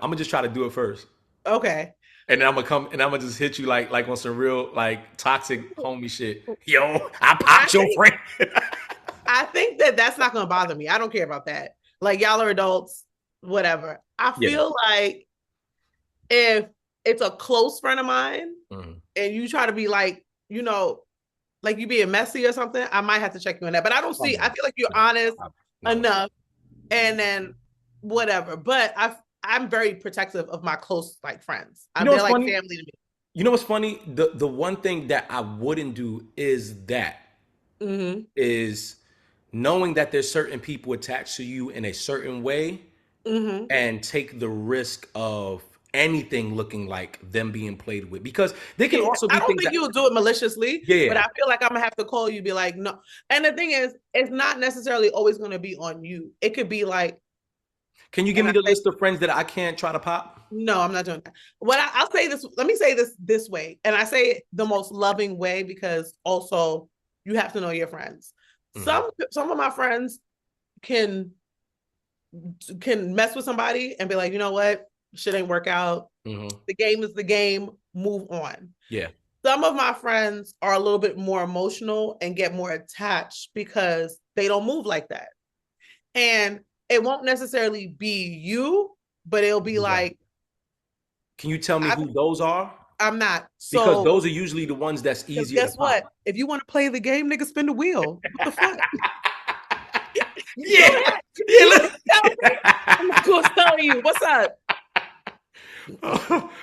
Speaker 1: going to just try to do it first.
Speaker 2: Okay.
Speaker 1: And then I'm going to come and I'm going to just hit you like on some real like toxic homie shit. Yo, I popped your friend.
Speaker 2: I think that that's not going to bother me. I don't care about that. Like, y'all are adults, whatever. I feel like if it's a close friend of mine and you try to be like, you know, like you being messy or something, I might have to check you on that. But I don't see, I feel like you're honest enough and then whatever. But I'm very protective of my close like friends. They're like family to me.
Speaker 1: You know what's funny? The one thing that I wouldn't do is is knowing that there's certain people attached to you in a certain way and take the risk of anything looking like them being played with, because they can also be.
Speaker 2: I don't think you'll do it maliciously, but I feel like I'm gonna have to call you, be like, no. And the thing is, it's not necessarily always gonna be on you. It could be like,
Speaker 1: can you give me the list of friends that I can't try to pop?
Speaker 2: No, I'm not doing that. I'll say this. Let me say this way, and I say it the most loving way, because also you have to know your friends. Some of my friends can mess with somebody and be like, you know what, shit ain't work out. The game is the game. Move on. Yeah. Some of my friends are a little bit more emotional and get more attached because they don't move like that. And it won't necessarily be you, but it'll be like.
Speaker 1: Can you tell me who those are?
Speaker 2: I'm not.
Speaker 1: Because those are usually the ones that's easier.
Speaker 2: Guess what? If you want to play the game, nigga, spin the wheel. What the fuck? I'm not gonna tell you. What's up?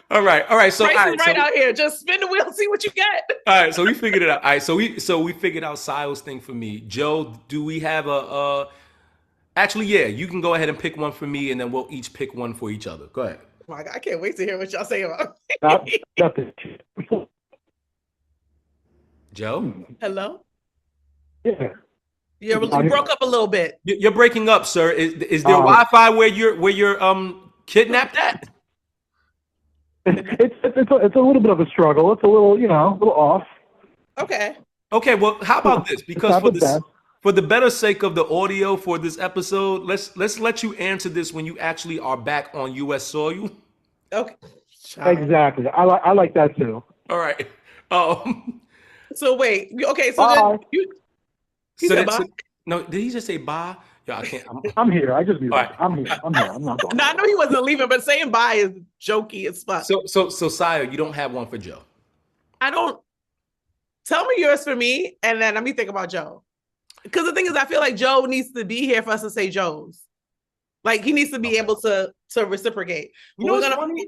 Speaker 1: All right. So
Speaker 2: out here, just spin the wheel, see what you get.
Speaker 1: All right, so we figured it out. All right, so we figured out Sio's thing for me. Joe, do we have a? Actually, yeah, you can go ahead and pick one for me, and then we'll each pick one for each other. Go ahead.
Speaker 2: Oh my God, I can't wait to hear what y'all say about
Speaker 1: Joe?
Speaker 2: Hello?
Speaker 3: Yeah.
Speaker 2: You broke up a little bit.
Speaker 1: You're breaking up, sir. Is there Wi-Fi where you're kidnapped at?
Speaker 3: It's a little bit of a struggle. It's a little, a little off.
Speaker 2: Okay.
Speaker 1: Okay, well, how about this? Because for the better sake of the audio for this episode, let's let you answer this when you actually are back on U.S. soil.
Speaker 3: Okay. Exactly. I like that too.
Speaker 1: All right.
Speaker 2: So wait. Okay. So then you said bye?
Speaker 1: No, did he just say bye? Yo, I can't.
Speaker 3: I'm here. I just be right. I'm here. I'm not going.
Speaker 2: No, I know he wasn't leaving, but saying bye is jokey as fuck.
Speaker 1: So Sio, you don't have one for Joe.
Speaker 2: I don't. Tell me yours for me, and then let me think about Joe. Because the thing is, I feel like Joe needs to be here for us to say Joe's. Like, he needs to be able to reciprocate.
Speaker 1: You know what's funny?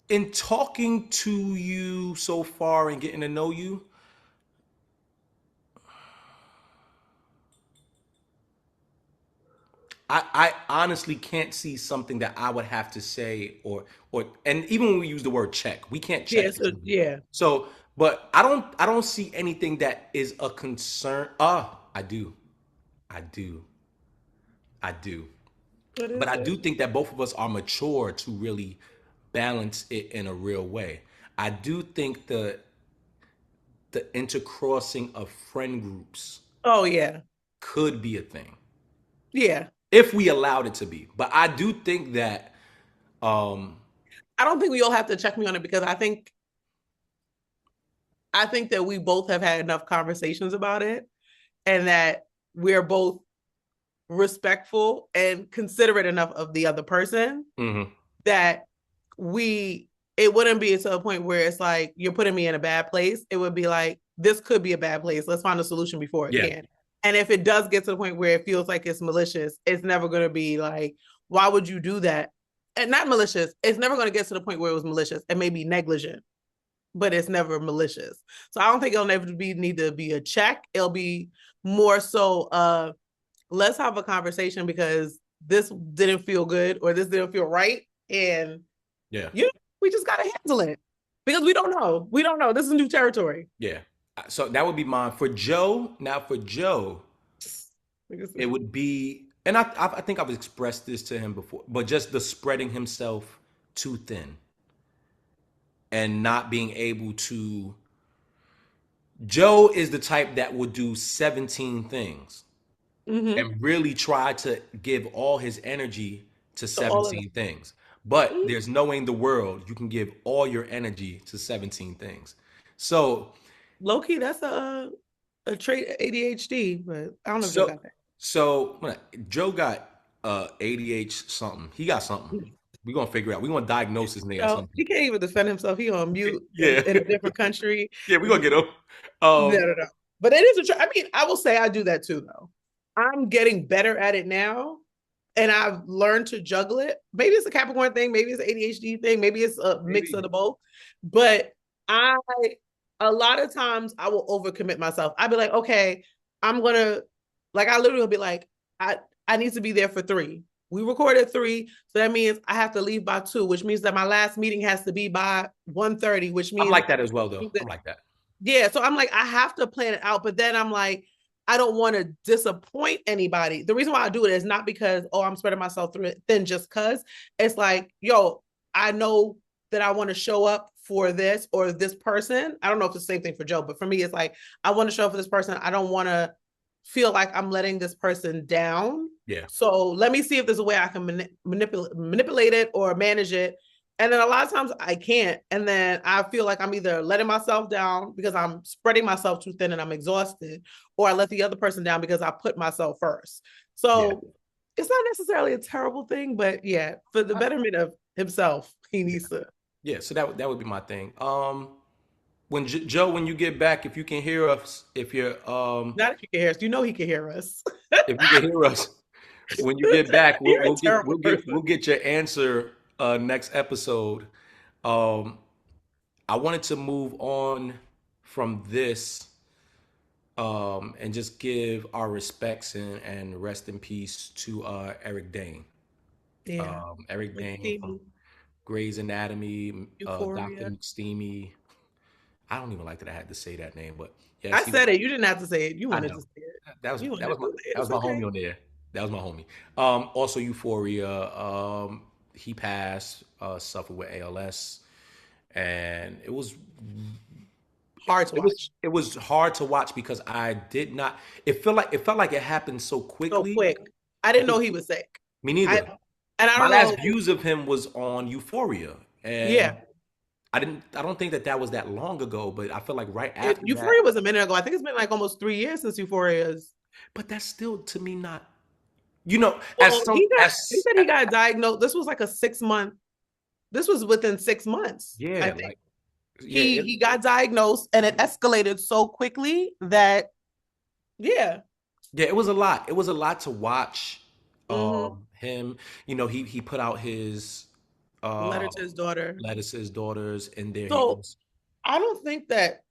Speaker 1: In talking to you so far and getting to know you, I honestly can't see something that I would have to say or and even when we use the word check, we can't check. So, but I don't see anything that is a concern. I do. But I do think that both of us are mature to really balance it in a real way. I do think the intercrossing of friend groups could be a thing.
Speaker 2: Yeah.
Speaker 1: If we allowed it to be. But I do think that
Speaker 2: I don't think we all have to check me on it, because I think that we both have had enough conversations about it, and that we're both respectful and considerate enough of the other person that it wouldn't be to a point where it's like you're putting me in a bad place. It would be like, this could be a bad place. Let's find a solution before it can. And if it does get to the point where it feels like it's malicious, it's never going to be like, why would you do that? And not malicious. It's never going to get to the point where it was malicious. It may be negligent, but it's never malicious. So I don't think it'll never need to be a check. It'll be more so, let's have a conversation because this didn't feel good or this didn't feel right. And we just got to handle it because we don't know. We don't know. This is new territory.
Speaker 1: Yeah. So that would be mine. For Joe, it would be, and I think I've expressed this to him before, but just the spreading himself too thin and not being able to. Joe is the type that would do 17 things and really try to give all his energy to 17 things. But there's no way in the world you can give all your energy to 17 things. So
Speaker 2: low-key, that's a a trait ADHD, but I don't know if Joe
Speaker 1: So,
Speaker 2: got that.
Speaker 1: so Joe got ADH something. He got something. We're gonna figure out. We're gonna diagnose his nigga at
Speaker 2: So
Speaker 1: some
Speaker 2: he
Speaker 1: point.
Speaker 2: can't even defend himself. He on mute
Speaker 1: Yeah,
Speaker 2: in a different country.
Speaker 1: yeah, we're gonna
Speaker 2: No,
Speaker 1: get him.
Speaker 2: no, no. But it is a trait. I mean, I will say I do that too, though. I'm getting better at it now, and I've learned to juggle it. Maybe it's a Capricorn thing, maybe it's an ADHD thing, maybe it's a mix of
Speaker 1: Maybe.
Speaker 2: the both. But I, a lot of times, I will overcommit myself. I'd be like, okay, I'm gonna, like, I literally will be like, I need to be there for 3. We recorded 3, so that means I have to leave by 2, which means that my last meeting has to be by 1:30, which
Speaker 1: I'm
Speaker 2: means
Speaker 1: like that as well, though. I'm like that.
Speaker 2: yeah, so I'm like, I have to plan it out, but then I'm like, I don't want to disappoint anybody. The reason why I do it is not because, oh, I'm spreading myself through it thin just because. It's like, yo, I know that I want to show up for this or this person. I don't know if it's the same thing for Joe, but for me, it's like, I want to show up for this person. I don't want to feel like I'm letting this person down.
Speaker 1: Yeah.
Speaker 2: So let me see if there's a way I can manipulate it or manage it. And then a lot of times I can't. And then I feel like I'm either letting myself down because I'm spreading myself too thin and I'm exhausted, or I let the other person down because I put myself first. So it's not necessarily a terrible thing, but yeah, for the betterment of himself, he needs to.
Speaker 1: Yeah. So that would be my thing. When Joe, when you get back, if you can hear us, if you're
Speaker 2: Not if you can hear us, you know he can hear us.
Speaker 1: if you can hear us, when you get back,
Speaker 2: You're a terrible person.
Speaker 1: we'll get your answer next episode. Um, I wanted to move on from this and just give our respects and rest in peace to Eric Dane.
Speaker 2: Yeah.
Speaker 1: Eric Dane from
Speaker 2: McSteamy,
Speaker 1: Grey's Anatomy, Dr.
Speaker 2: Euphoria.
Speaker 1: McSteamy. I don't even like that I had to say that name, but yes,
Speaker 2: I
Speaker 1: he was.
Speaker 2: said it. You didn't have to say it. You
Speaker 1: I
Speaker 2: wanted
Speaker 1: know
Speaker 2: to say it.
Speaker 1: that was
Speaker 2: You
Speaker 1: that
Speaker 2: wanted
Speaker 1: was my
Speaker 2: to say it.
Speaker 1: that was
Speaker 2: It's
Speaker 1: my
Speaker 2: okay.
Speaker 1: homie on there. That was my homie. Also Euphoria. He passed, suffered with ALS, and
Speaker 2: Hard to watch.
Speaker 1: it was hard to watch because I did not. It felt like it happened so
Speaker 2: So
Speaker 1: quickly.
Speaker 2: quick. I didn't know he was sick.
Speaker 1: Me
Speaker 2: I
Speaker 1: neither.
Speaker 2: and I
Speaker 1: My
Speaker 2: don't
Speaker 1: last
Speaker 2: know.
Speaker 1: views of him was on Euphoria, and
Speaker 2: Yeah.
Speaker 1: I don't think that was that long ago, but I feel like right after that.
Speaker 2: Euphoria was a minute ago. I think it's been like almost 3 years since Euphoria's.
Speaker 1: But that's still to me not. You know,
Speaker 2: Well, he said he got diagnosed. This was like a 6 month. This was within 6 months. I
Speaker 1: yeah,
Speaker 2: think
Speaker 1: like yeah,
Speaker 2: he got diagnosed and it escalated so quickly that yeah.
Speaker 1: yeah, it was a lot. It was a lot to watch.
Speaker 2: Mm-hmm.
Speaker 1: Him, you know, he put out his
Speaker 2: Letter
Speaker 1: uh
Speaker 2: to his daughter.
Speaker 1: letters to his daughters, and there he
Speaker 2: So
Speaker 1: was.
Speaker 2: I don't think that,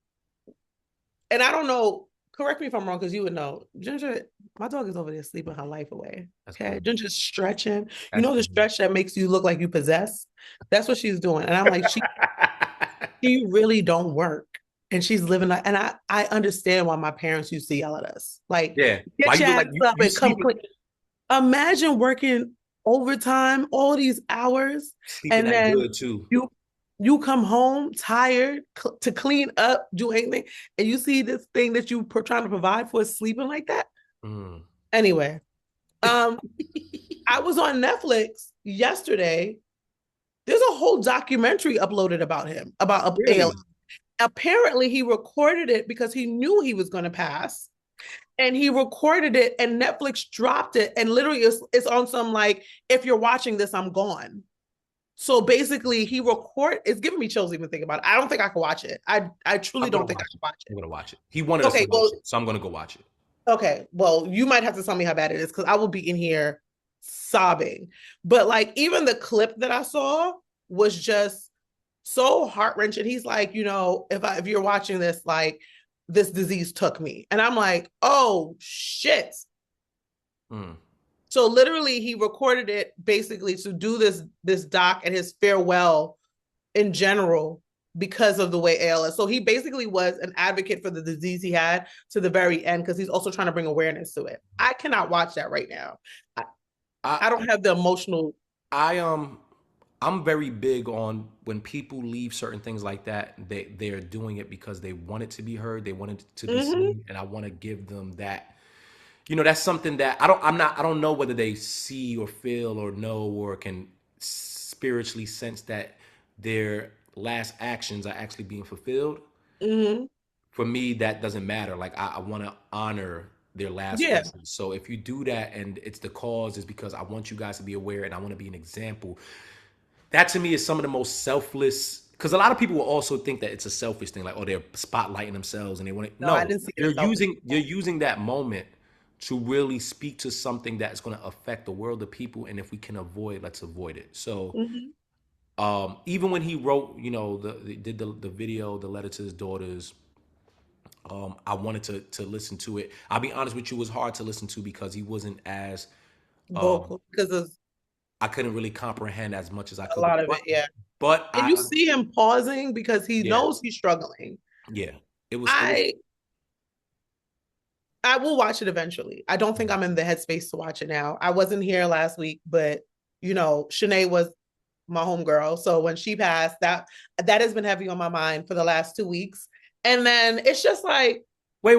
Speaker 2: and I don't know, correct me if I'm wrong, because you would know. Ginger, my dog is over there sleeping her life away.
Speaker 1: That's
Speaker 2: Okay.
Speaker 1: good.
Speaker 2: Ginger's stretching. You
Speaker 1: That's
Speaker 2: know the
Speaker 1: good.
Speaker 2: stretch that makes you look like you possess? That's what she's doing. And I'm like, she really don't work. And she's living like, and I understand why my parents used to yell at us. Like,
Speaker 1: Yeah. Why
Speaker 2: get
Speaker 1: you
Speaker 2: your
Speaker 1: look
Speaker 2: ass
Speaker 1: like
Speaker 2: up
Speaker 1: you
Speaker 2: and come
Speaker 1: sleeping
Speaker 2: clean. Imagine working overtime all these hours
Speaker 1: sleeping
Speaker 2: and
Speaker 1: that
Speaker 2: then
Speaker 1: good too?
Speaker 2: you come home tired to clean up, do anything, and you see this thing that you trying to provide for sleeping like that.
Speaker 1: Mm.
Speaker 2: Anyway, um, I was on Netflix yesterday. There's a whole documentary uploaded about him, about ALS.
Speaker 1: Really?
Speaker 2: Apparently, he recorded it because he knew he was going to pass, and he recorded it, and Netflix dropped it, and literally it's on some like, if you're watching this, I'm gone. So basically, it's giving me chills even thinking about it. I don't think I can watch it. I truly
Speaker 1: I'm gonna
Speaker 2: don't think I
Speaker 1: watch
Speaker 2: can
Speaker 1: it.
Speaker 2: watch
Speaker 1: I'm
Speaker 2: it.
Speaker 1: gonna watch it. He wanted us to
Speaker 2: Okay,
Speaker 1: watch
Speaker 2: well,
Speaker 1: it, so I'm gonna go watch it.
Speaker 2: okay, well, you might have to tell me how bad it is because I will be in here sobbing. But like, even the clip that I saw was just so heart wrenching. He's like, if you're watching this, like, this disease took me, and I'm like, oh shit.
Speaker 1: Mm.
Speaker 2: So literally, he recorded it basically to do this doc and his farewell in general because of the way ALS. So he basically was an advocate for the disease he had to the very end because he's also trying to bring awareness to it. I cannot watch that right now. I
Speaker 1: I
Speaker 2: don't have the emotional.
Speaker 1: I'm very big on when people leave certain things like that, they're doing it because they want it to be heard, they want it to be
Speaker 2: Mm-hmm.
Speaker 1: seen, and I want to give them that. That's something that I don't know whether they see or feel or know or can spiritually sense that their last actions are actually being fulfilled.
Speaker 2: Mm-hmm.
Speaker 1: for me, that doesn't matter. Like I want to honor their last
Speaker 2: Yeah.
Speaker 1: wishes. So if you do that and it's the cause is because I want you guys to be aware and I want to be an example. That to me is some of the most selfless. Because a lot of people will also think that it's a selfish thing, like oh they're spotlighting themselves and they want to.
Speaker 2: No, I
Speaker 1: No,
Speaker 2: didn't see it
Speaker 1: you're
Speaker 2: as selfish.
Speaker 1: using that moment to really speak to something that's going to affect the world of people, and if we can avoid, let's avoid it. So
Speaker 2: Mhm.
Speaker 1: even when he wrote, you know, did the video, the letter to his daughters, I wanted to listen to it. I'll be honest with you, it was hard to listen to because he wasn't as
Speaker 2: Vocal because of
Speaker 1: I couldn't really comprehend as much as I
Speaker 2: a
Speaker 1: could.
Speaker 2: lot of it. Yeah.
Speaker 1: But
Speaker 2: And you see him pausing because he
Speaker 1: yeah,
Speaker 2: knows he's struggling.
Speaker 1: yeah, it was
Speaker 2: I will watch it eventually. I don't think I'm in the headspace to watch it now. I wasn't here last week, but you know, Shanae was my homegirl. So when she passed, that has been heavy on my mind for the last 2 weeks. And then it's just like
Speaker 1: wait,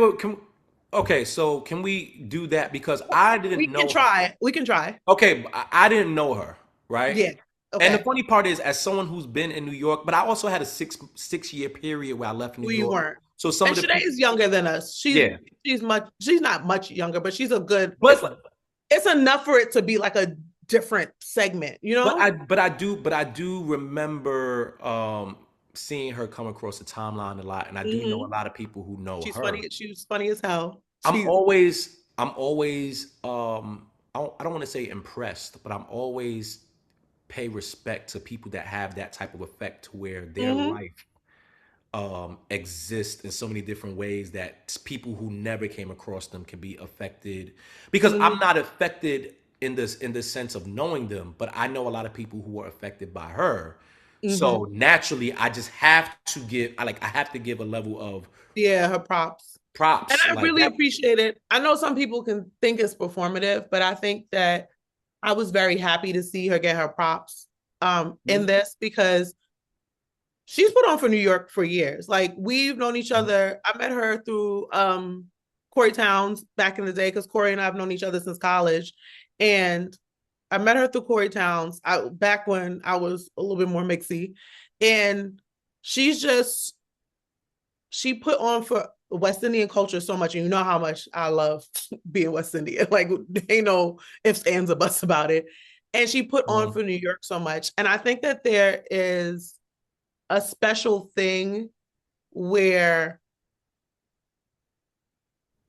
Speaker 1: okay, so can we do that because I didn't
Speaker 2: we can
Speaker 1: know her.
Speaker 2: try. We can try.
Speaker 1: Okay, I didn't know her, right?
Speaker 2: Yeah.
Speaker 1: And the
Speaker 2: Okay.
Speaker 1: funny part is, as someone who's been in New York, but I also had a six year period where I left New
Speaker 2: Who you
Speaker 1: York.
Speaker 2: weren't.
Speaker 1: So some
Speaker 2: And
Speaker 1: of the
Speaker 2: Shanae
Speaker 1: people,
Speaker 2: is younger than us.
Speaker 1: yeah,
Speaker 2: She's not much younger, but she's a good
Speaker 1: but
Speaker 2: it's enough for it to be like a different segment, you know?
Speaker 1: I do remember seeing her come across the timeline a lot, and I do know a
Speaker 2: Mhm.
Speaker 1: lot of people who know
Speaker 2: She's
Speaker 1: her.
Speaker 2: funny. She's funny as hell.
Speaker 1: I'm
Speaker 2: She's
Speaker 1: always I don't want to say impressed, but I'm always pay respect to people that have that type of effect to where their
Speaker 2: Mhm.
Speaker 1: life exist in so many different ways that people who never came across them can be affected, because I'm
Speaker 2: Mhm.
Speaker 1: not affected in this sense of knowing them, but I know a lot of people who are affected by her. So
Speaker 2: Mhm.
Speaker 1: naturally I just have to give I have to give a level of
Speaker 2: Yeah, her props. And
Speaker 1: props
Speaker 2: I
Speaker 1: like
Speaker 2: really
Speaker 1: that.
Speaker 2: appreciate it. I know some people can think it's performative, but I think that I was very happy to see her get her props in this because she's put on for New York for years. Like we've known each other. I met her through Corey Towns back in the day because Corey and I have known each other since college. And I met her through Corey Towns back when I was a little bit more mixy. And she's just she put on for West Indian culture so much, and you know how much I love being West Indian. Like, ain't no ifs, ands, or buts about it. And she put on for New York so much. And I think that there is a special thing where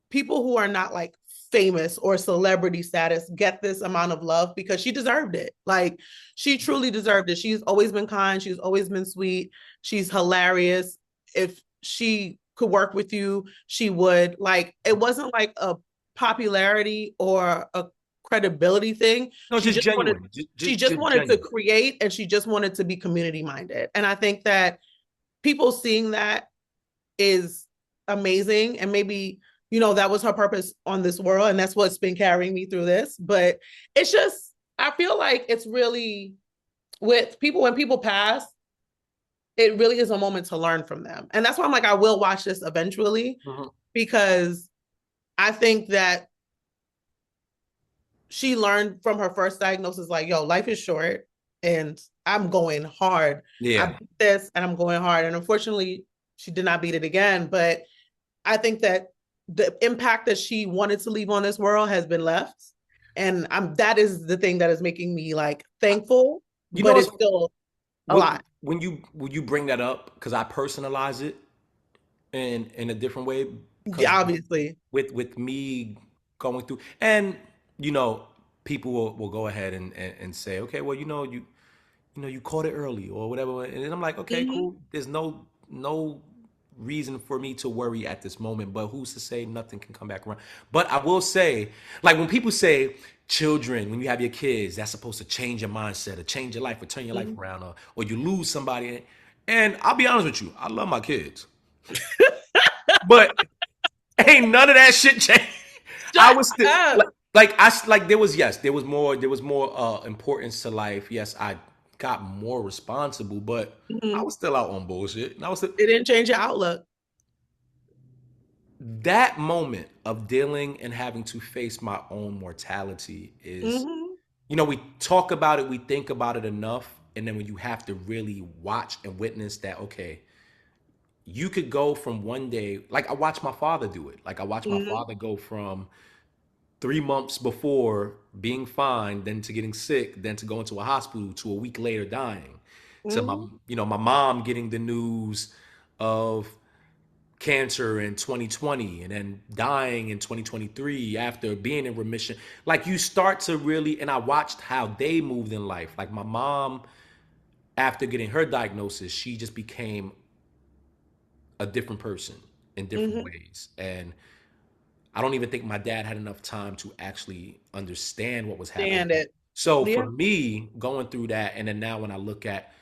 Speaker 2: people who are not like famous or celebrity status get this amount of love because she deserved it. Like, she truly deserved it. She's always been kind. She's always been sweet. She's hilarious. If she could work with you, she would. Like, it wasn't like a popularity or a credibility thing.
Speaker 1: No,
Speaker 2: She
Speaker 1: just
Speaker 2: just wanted
Speaker 1: genuine.
Speaker 2: she just
Speaker 1: Just
Speaker 2: wanted to
Speaker 1: genuine.
Speaker 2: create, and she just wanted to be community minded. And I think that people seeing that is amazing. And maybe, you know, that was her purpose on this world. And that's what's been carrying me through this. But it's just, I feel like it's really with people, when people pass, it really is a moment to learn from them. And that's why I'm like, I will watch this eventually
Speaker 1: Mhm.
Speaker 2: because I think that she learned from her first diagnosis, like, yo, life is short and I'm going hard. I
Speaker 1: Yeah.
Speaker 2: beat this and I'm going hard. And unfortunately, she did not beat it again. But I think that the impact that she wanted to leave on this world has been left. And that is the thing that is making me like thankful,
Speaker 1: You know,
Speaker 2: but it's still a lot.
Speaker 1: when you bring that up, because I personalize it in a different way, because
Speaker 2: Yeah, obviously.
Speaker 1: with me going through, and you know, people will go ahead and say, okay, well, you caught it early or whatever, and then I'm like, okay,
Speaker 2: Mm-hmm.
Speaker 1: cool. There's no reason for me to worry at this moment, but who's to say nothing can come back around? But I will say, like when people say children, when you have your kids, that's supposed to change your mindset or change your life or turn your life
Speaker 2: Mm-hmm.
Speaker 1: around, or you lose somebody. And I'll be honest with you, I love my kids, but ain't none of that shit changed. I
Speaker 2: Shut
Speaker 1: was still
Speaker 2: up.
Speaker 1: like there was more importance to life. Yes, I got more responsible, but I
Speaker 2: Mm-hmm.
Speaker 1: was still out on bullshit. And I was still,
Speaker 2: It didn't change your outlook.
Speaker 1: that moment of dealing and having to face my own mortality is,
Speaker 2: Mm-hmm.
Speaker 1: we talk about it, we think about it enough, and then when you have to really watch and witness that, okay, you could go from one day, like I watched my father do it. Like I watched my
Speaker 2: Mm-hmm.
Speaker 1: father go from 3 months before being fine, then to getting sick, then to going to a hospital, to a week later dying, to my,
Speaker 2: Mm-hmm.
Speaker 1: my mom getting the news of cancer in 2020 and then dying in 2023 after being in remission. Like you start to really, and I watched how they moved in life. Like my mom, after getting her diagnosis, she just became a different person in different
Speaker 2: Mm-hmm.
Speaker 1: ways. And I don't even think my dad had enough time to actually understand what was happening.
Speaker 2: Stand it.
Speaker 1: So for
Speaker 2: Yeah.
Speaker 1: me, going through that, and then now when I look at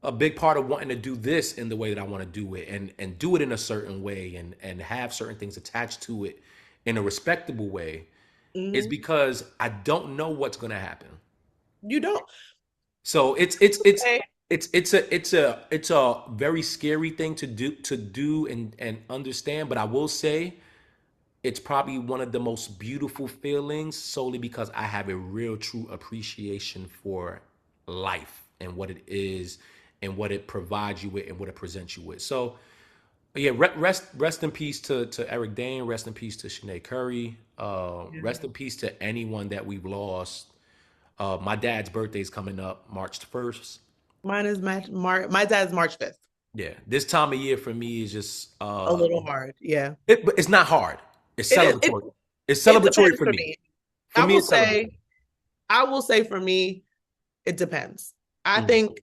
Speaker 1: a big part of wanting to do this in the way that I want to do it, and do it in a certain way, and have certain things attached to it in a respectable way, is
Speaker 2: Mm-hmm.
Speaker 1: because I don't know what's going to happen.
Speaker 2: You don't.
Speaker 1: So it's
Speaker 2: Okay.
Speaker 1: it's a very scary thing to do and understand. But I will say it's probably one of the most beautiful feelings, solely because I have a real true appreciation for life and what it is and what it provides you with and what it presents you with. So yeah, rest in peace to Eric Dane. Rest in peace to Sinead Curry.
Speaker 2: Yeah.
Speaker 1: Rest in peace to anyone that we've lost. My dad's birthday is coming up March 1st.
Speaker 2: Mine is my dad's March 5th.
Speaker 1: Yeah, this time of year for me is just
Speaker 2: A little hard. Yeah.
Speaker 1: but it's not hard. It's
Speaker 2: It is.
Speaker 1: celebratory. It's
Speaker 2: It
Speaker 1: celebratory
Speaker 2: depends
Speaker 1: for
Speaker 2: for
Speaker 1: me.
Speaker 2: me.
Speaker 1: For
Speaker 2: I
Speaker 1: me,
Speaker 2: will
Speaker 1: it's
Speaker 2: say,
Speaker 1: celebratory.
Speaker 2: for me, it depends. I
Speaker 1: Mm,
Speaker 2: think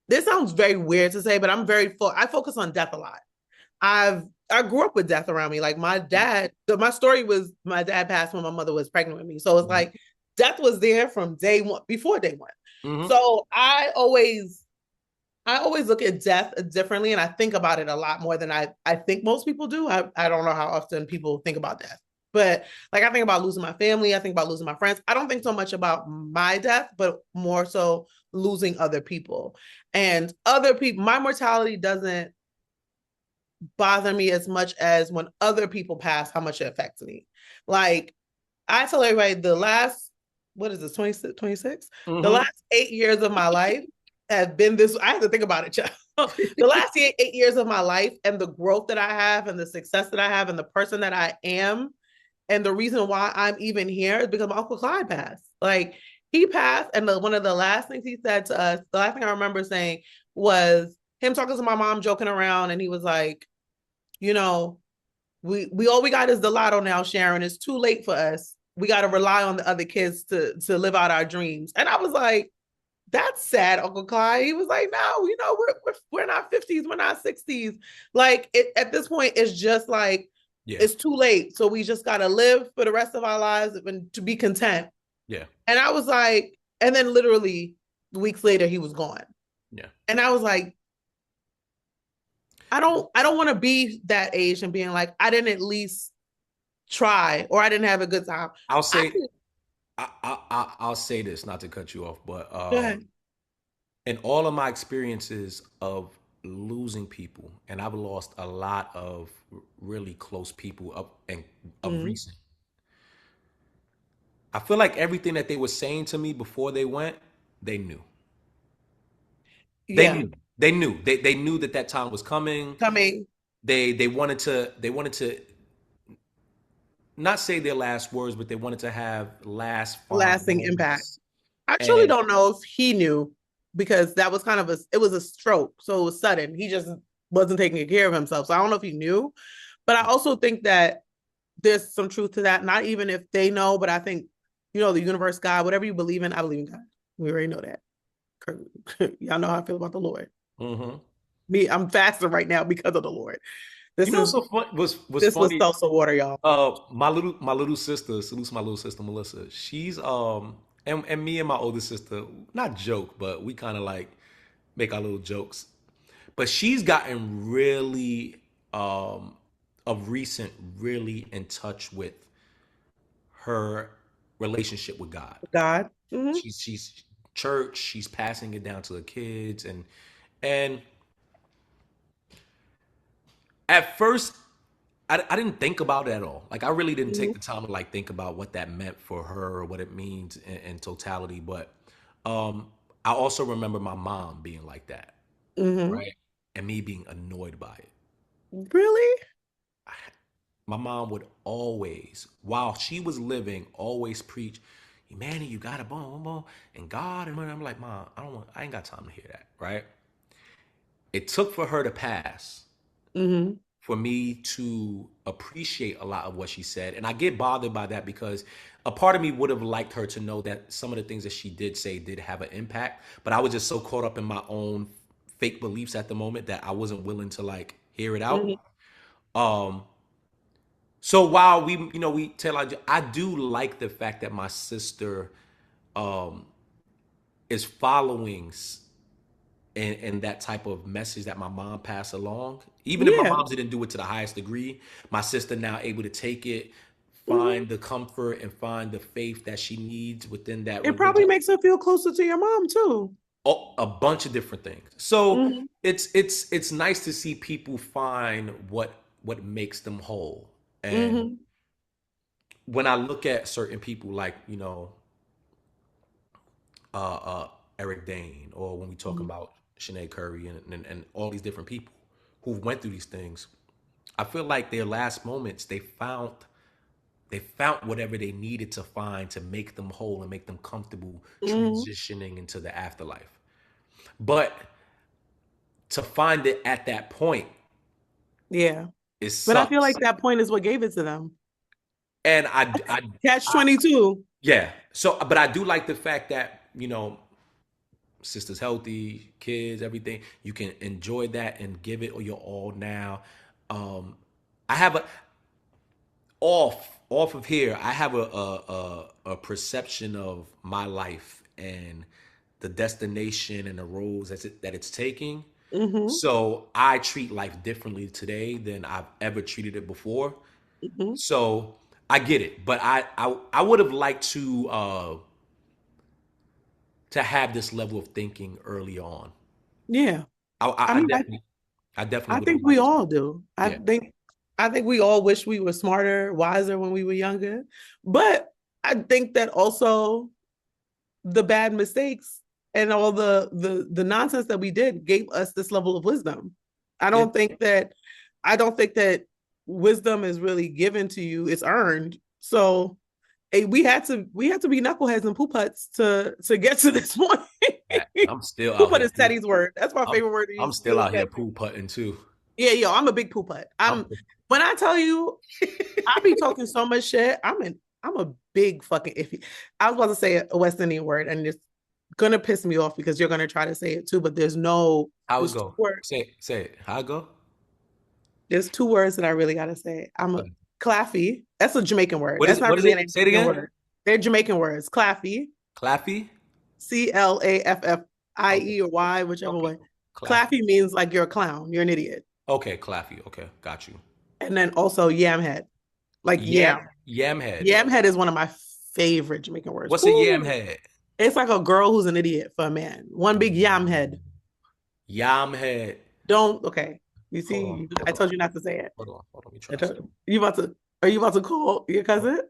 Speaker 2: this sounds very weird to say, but I focus on death a lot. I grew up with death around me. Like my dad, my story was my dad passed when my mother was pregnant with me. So it's
Speaker 1: mhm,
Speaker 2: like death was there from day one, before day one.
Speaker 1: mhm.
Speaker 2: So I always look at death differently, and I think about it a lot more than I think most people do. I don't know how often people think about death, but like I think about losing my family, I think about losing my friends. I don't think so much about my death, but more so losing other people. And other people, my mortality doesn't bother me as much as when other people pass, how much it affects me. Like I tell everybody the last, what is this, 26, 26? The
Speaker 1: Mhm.
Speaker 2: last 8 years of my life have been this. I have to think about it, child. The last 8 years of my life and the growth that I have and the success that I have and the person that I am and the reason why I'm even here is because my Uncle Clyde passed. Like he passed, and one of the last things he said to us, the last thing I remember saying was him talking to my mom, joking around, and he was like, you know, we all we got is the lotto now, Sharon. It's too late for us. We got to rely on the other kids to live out our dreams. And I was like, that's sad, Uncle Clyde. He was like, no, we're in our 50s, we're not 60s. Like at this point, it's just like
Speaker 1: Yeah,
Speaker 2: it's too late. So we just gotta live for the rest of our lives and to be content.
Speaker 1: yeah,
Speaker 2: And I was like, and then literally weeks later, he was gone.
Speaker 1: yeah.
Speaker 2: And I was like, I don't want to be that age and being like, I didn't at least try or I didn't have a good time.
Speaker 1: I'll
Speaker 2: I
Speaker 1: say I'll say this, not to cut you off, but
Speaker 2: Go ahead.
Speaker 1: in all of my experiences of losing people, and I've lost a lot of really close people of
Speaker 2: Mm,
Speaker 1: recent. I feel like everything that they were saying to me before they went, they knew. They
Speaker 2: yeah,
Speaker 1: knew. They knew. They knew that that time was coming.
Speaker 2: coming,
Speaker 1: They wanted to not say their last words, but they wanted to have last fond
Speaker 2: lasting impact.
Speaker 1: moments.
Speaker 2: I truly
Speaker 1: And
Speaker 2: don't know if he knew because that was kind of it was a stroke. So it was sudden. He just wasn't taking care of himself. So I don't know if he knew. But I also think that there's some truth to that. Not even if they know, but I think, the universe, God, whatever you believe in, I believe in God. We already know that. Y'all know how I feel about the Lord.
Speaker 1: mhm.
Speaker 2: Me, I'm fasting right now because of the Lord. This
Speaker 1: You know,
Speaker 2: is
Speaker 1: so fun was
Speaker 2: this was
Speaker 1: funny.
Speaker 2: salsa water, y'all.
Speaker 1: My little sister, salutes my little sister Melissa. She's and me and my older sister, not joke, but we kind of like make our little jokes. But she's gotten really of recent really in touch with her relationship with God.
Speaker 2: God. Mm-hmm.
Speaker 1: She's church, she's passing it down to the kids, and at first I didn't think about it at all. Like I really didn't take
Speaker 2: Mm-hmm.
Speaker 1: the time to like think about what that meant for her or what it means in totality. But um, I also remember my mom being like that,
Speaker 2: Mm-hmm.
Speaker 1: right? and me being annoyed by it.
Speaker 2: Really?
Speaker 1: My mom would always, while she was living, always preach, Emanny, you got a boom, boom, boom, and God, and I'm like, Mom, I ain't got time to hear that, right? It took for her to pass for me to appreciate a lot of what she said. And I get bothered by that because a part of me would have liked her to know that some of the things that she did say did have an impact, but I was just so caught up in my own fake beliefs at the moment that I wasn't willing to like hear it out. So while we tell, I do like the fact that my sister is following and that type of message that my mom passed along. Even if my mom didn't do it to the highest degree, my sister now able to take it, find the comfort and find the faith that she needs within that.
Speaker 2: It probably makes her feel closer to your mom too.
Speaker 1: Oh, a bunch of different things. So it's nice to see people find what makes them whole. And when I look at certain people like, Eric Dane, or when we talk about Sinead Curry and all these different people who went through these things, I feel like their last moments, they found whatever they needed to find to make them whole and make them comfortable transitioning into the afterlife. But to find it at that point,
Speaker 2: but I feel like that point is what gave it to them.
Speaker 1: And I
Speaker 2: catch-22.
Speaker 1: Yeah. So, but I do like the fact that, sister's healthy, kids, everything. You can enjoy that and give it your all now. I have off of here, I have a perception of my life and the destination and the roads that it's taking. So I treat life differently today than I've ever treated it before. So I get it, but I would have liked to have this level of thinking early on.
Speaker 2: Yeah,
Speaker 1: I definitely.
Speaker 2: I think we all do. I think we all wish we were smarter, wiser when we were younger. But I think that also the bad mistakes and all the nonsense that we did gave us this level of wisdom. I don't think that wisdom is really given to you; it's earned. So we had to be knuckleheads and poop-putts to get to this point.
Speaker 1: I'm still
Speaker 2: poop-putt is Teddy's word. That's my favorite word to use.
Speaker 1: I'm still out here poop-putting too.
Speaker 2: Yeah, I'm a big poop-putt. When I tell you, I be talking so much shit. I'm a big fucking iffy. I was about to say a West Indian word, and it's gonna piss me off because you're gonna try to say it too. But there's no.
Speaker 1: How it go? Say it. How it go?
Speaker 2: There's two words that I really gotta say. I'm a claffy. That's a Jamaican word.
Speaker 1: That's not really an Indian word.
Speaker 2: They're Jamaican words. Claffy.
Speaker 1: Claffy.
Speaker 2: CLAFFIE or Y, whichever way. Claffy means like you're a clown. You're an idiot.
Speaker 1: Okay, claffy. Okay, got you.
Speaker 2: And then also yam head. Like yam.
Speaker 1: Yam head.
Speaker 2: Yam head is one of my favorite Jamaican words.
Speaker 1: What's a yam head?
Speaker 2: It's like a girl who's an idiot for a man. One big yam head.
Speaker 1: Yam head.
Speaker 2: Okay. You see, I told you not to say it.
Speaker 1: Hold on. Let me try.
Speaker 2: Are you about to call your cousin?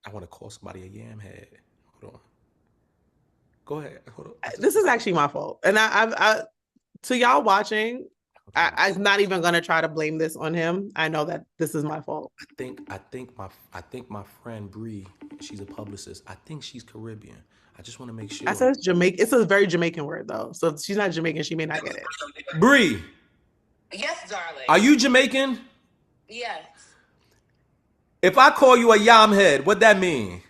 Speaker 1: I want to call somebody a yam head. Hold on. Go ahead. Hold on.
Speaker 2: This is actually my fault. And I to y'all watching, I'm not even gonna try to blame this on him. I know that this is my fault.
Speaker 1: I think my friend Bree, she's a publicist. I think she's Caribbean. I just want to make sure.
Speaker 2: I said it's Jamaican. It's a very Jamaican word though. So if she's not Jamaican, she may not get it.
Speaker 1: Bree.
Speaker 4: Yes, darling.
Speaker 1: Are you Jamaican?
Speaker 4: Yes.
Speaker 1: If I call you a yam head, what that mean?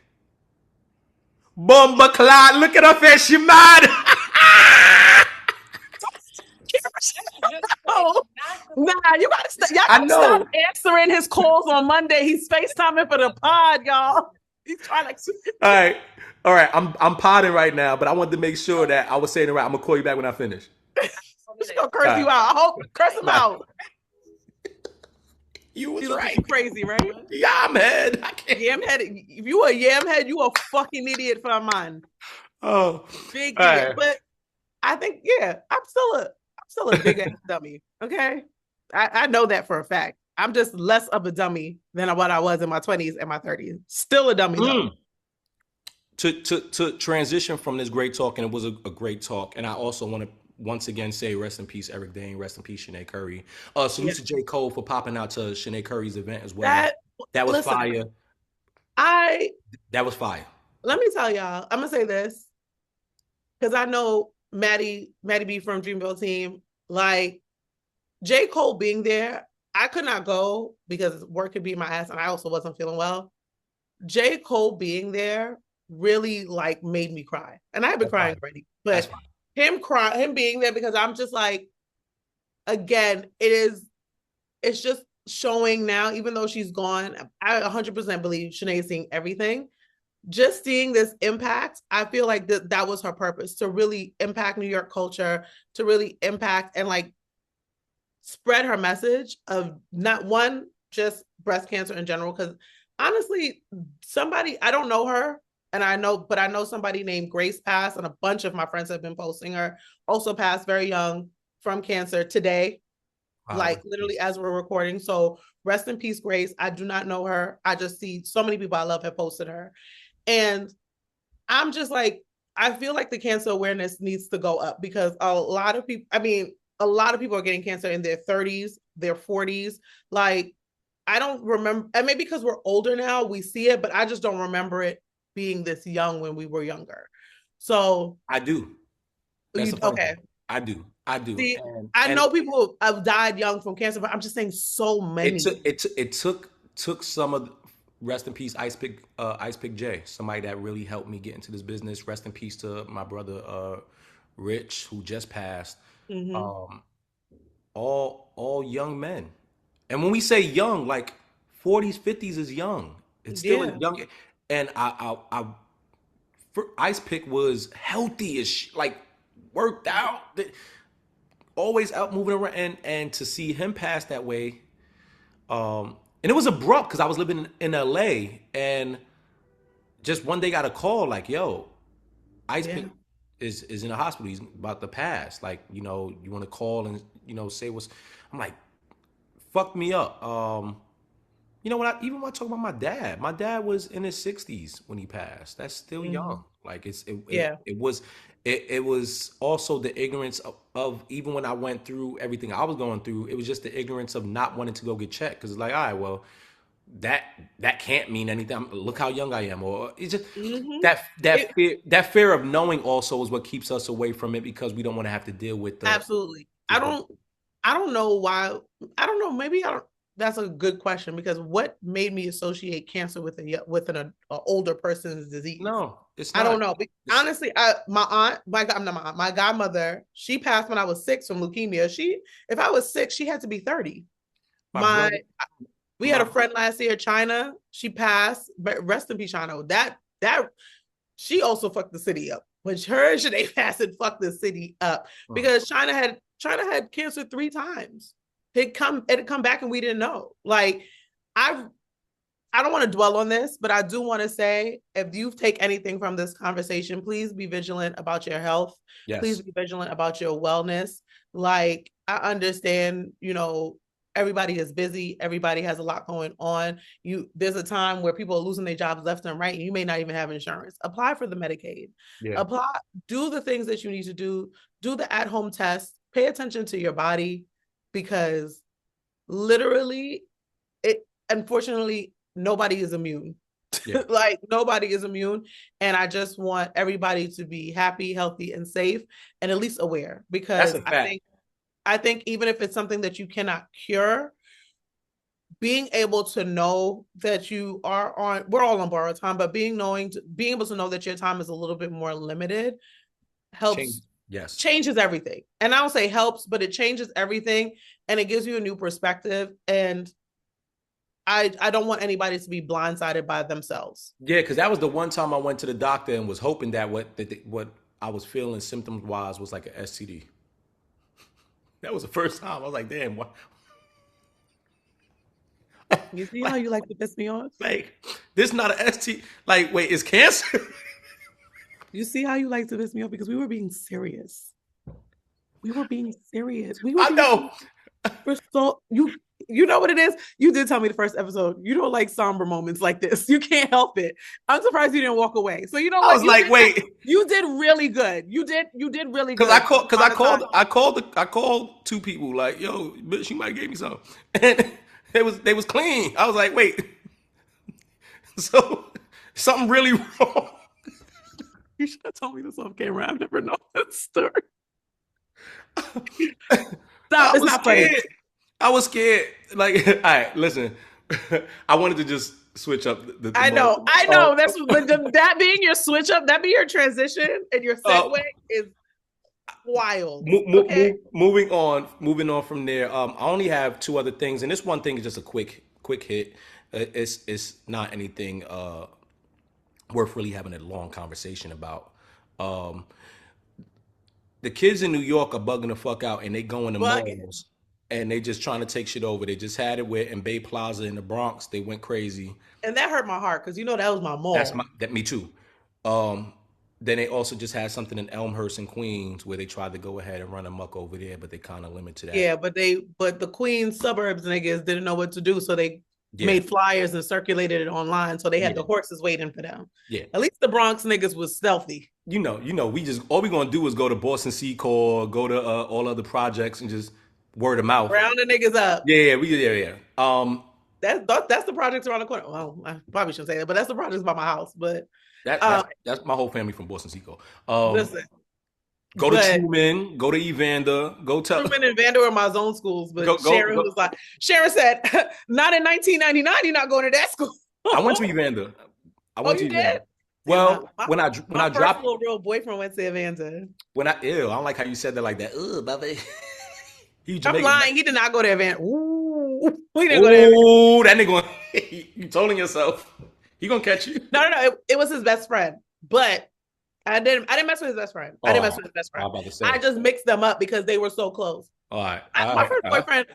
Speaker 1: Bomba clot, look at her face, she mad.
Speaker 2: You gotta stop answering his calls on Monday. He's FaceTiming for the pod, y'all. He's trying to.
Speaker 1: All right. I'm podding right now, but I wanted to make sure that I was saying it right. I'm gonna call you back when I finish.
Speaker 2: He's gonna curse you out. I hope curse him out.
Speaker 1: You was right.
Speaker 2: Crazy, right?
Speaker 1: Yam head.
Speaker 2: Yam head. If you a yam head, you a fucking idiot for a man.
Speaker 1: Oh,
Speaker 2: big idiot. Right. But I think, I'm still a big ass dummy. Okay, I know that for a fact. I'm just less of a dummy than what I was in my 20s and my 30s. Still a dummy though.
Speaker 1: To transition from this great talk, and it was a great talk, and I also want to once again say rest in peace, Eric Dane, rest in peace, Shanae Curry. Salute to J. Cole for popping out to Shanae Curry's event as well. That was
Speaker 2: listen,
Speaker 1: fire. That was fire.
Speaker 2: Let me tell y'all, I'm gonna say this because I know Maddie B from Dreamville team, like J. Cole being there, I could not go because work could beat my ass and I also wasn't feeling well. J. Cole being there really like made me cry. And I have been crying already, but him being there, because I'm just like, again, it's just showing now, even though she's gone, I 100% believe Shanae is seeing everything. Just seeing this impact, I feel like that was her purpose, to really impact New York culture, to really impact and like spread her message of not one, just breast cancer in general. Because honestly, I don't know her, and I know somebody named Grace passed, and a bunch of my friends have been posting her, also passed very young from cancer today, like literally as we're recording. So rest in peace, Grace. I do not know her. I just see so many people I love have posted her. And I'm just like, I feel like the cancer awareness needs to go up, because a lot of people are getting cancer in their 30s, their 40s. Like, I don't remember, and maybe because we're older now, we see it, but I just don't remember it being this young when we were younger. So
Speaker 1: I do.
Speaker 2: Okay.
Speaker 1: I do.
Speaker 2: See, I know people have died young from cancer, but I'm just saying so many.
Speaker 1: It took some of rest in peace, Ice Pick J, somebody that really helped me get into this business. Rest in peace to my brother Rich, who just passed. Mm-hmm. All young men, and when we say young, like 40s, 50s is young. It's still young. And Ice Pick was healthy as like worked out, always out moving around, and to see him pass that way. And it was abrupt because I was living in LA, and just one day got a call like, yo, Ice Pick is in the hospital. He's about to pass. Like, you want to call and, say what's, I'm like, fucked me up. When I talk about my dad was in his 60s when he passed. That's still young. Like it was also the ignorance of even when I went through everything I was going through, it was just the ignorance of not wanting to go get checked. Cause it's like, all right, well, that can't mean anything. Look how young I am. Or it's just that fear of knowing also is what keeps us away from it, because we don't want to have to deal with the.
Speaker 2: Absolutely. I don't know why. I don't know. Maybe I don't. That's a good question, because what made me associate cancer with an older person's disease?
Speaker 1: No, it's not.
Speaker 2: I don't know. Honestly, my godmother, she passed when I was 6 from leukemia. If I was 6, she had to be 30. We had a friend last year, China. She passed, but rest in peace, China. That she also fucked the city up. When her and Shanae passed, it fucked the city up, because China had cancer 3 times. It'd come back and we didn't know. Like, I don't want to dwell on this, but I do want to say, if you take anything from this conversation, please be vigilant about your health. Yes. Please be vigilant about your wellness. Like, I understand, everybody is busy. Everybody has a lot going on. There's a time where people are losing their jobs left and right, and you may not even have insurance. Apply for the Medicaid. Yeah. Do the things that you need to do. Do the at-home test. Pay attention to your body, because literally, unfortunately, nobody is immune. Yeah. Like, nobody is immune. And I just want everybody to be happy, healthy, and safe, and at least aware, because I think even if it's something that you cannot cure, being able to know that we're all on borrowed time, but being able to know that your time is a little bit more limited helps. Changes everything. And I don't say helps, but it changes everything, and it gives you a new perspective. And I don't want anybody to be blindsided by themselves. Yeah, because that was the one time I went to the doctor and was hoping that what I was feeling symptoms wise was like an STD. That was the first time. I was like, damn, what? You see how you like to piss me off?
Speaker 1: Like, this is not an ST. Like, wait, it's cancer?
Speaker 2: You see how you like to piss me off? Because we were being serious. I know. You know what it is? You did tell me the first episode. You don't like somber moments like this. You can't help it. I'm surprised you didn't walk away. So you know what?
Speaker 1: I was like, wait.
Speaker 2: You did really good. You did really good.
Speaker 1: Because I called two people like, yo, bitch, you might give me some. And they was clean. I was like, wait. So something really wrong.
Speaker 2: You should have told me this off camera. I've never known that story. Stop. It's not funny.
Speaker 1: I was scared. Like, all right, listen. I wanted to just switch up the
Speaker 2: I know. That's that being your switch up, that be your transition and your segue is wild.
Speaker 1: Moving on from there. I only have two other things, and this one thing is just a quick hit. It's not anything worth really having a long conversation about. The kids in New York are bugging the fuck out, and they go in the malls. And they just trying to take shit over. They just had it with in Bay Plaza in the Bronx. They went crazy.
Speaker 2: And that hurt my heart because you know that was my mall.
Speaker 1: Me too. Then they also just had something in Elmhurst in Queens where they tried to go ahead and run amok over there, but they kind of limited that.
Speaker 2: Yeah, but the Queens suburbs niggas didn't know what to do, so they made flyers and circulated it online. So they had the horses waiting for them. Yeah. At least the Bronx niggas was stealthy.
Speaker 1: You know, we just all we gonna do is go to Boston Sea Corps, go to all other projects and just word of mouth.
Speaker 2: Round the niggas up.
Speaker 1: Yeah.
Speaker 2: That's the projects around the corner. Well, I probably shouldn't say that, but that's the projects by my house. But
Speaker 1: that's my whole family from Boston Sea Corps.
Speaker 2: Listen.
Speaker 1: Go to Truman, go to Evander, go tell
Speaker 2: Truman and Vander are my zone schools, but Sharon was like, Sharon said, not in 1999, you're not going to that school.
Speaker 1: I went to Evander.
Speaker 2: You did?
Speaker 1: Well, when I dropped,
Speaker 2: little real boyfriend went to Evander.
Speaker 1: I don't like how you said that like that. Ugh, baby.
Speaker 2: I'm lying. He did not go to Evander. Ooh, he didn't go to Evander.
Speaker 1: Ooh, that nigga. You told yourself. He gonna catch you.
Speaker 2: No. It was his best friend, but I didn't mess with his best friend. I didn't mess with his best friend. I just mixed them up because they were so close.
Speaker 1: All right.
Speaker 2: My first boyfriend.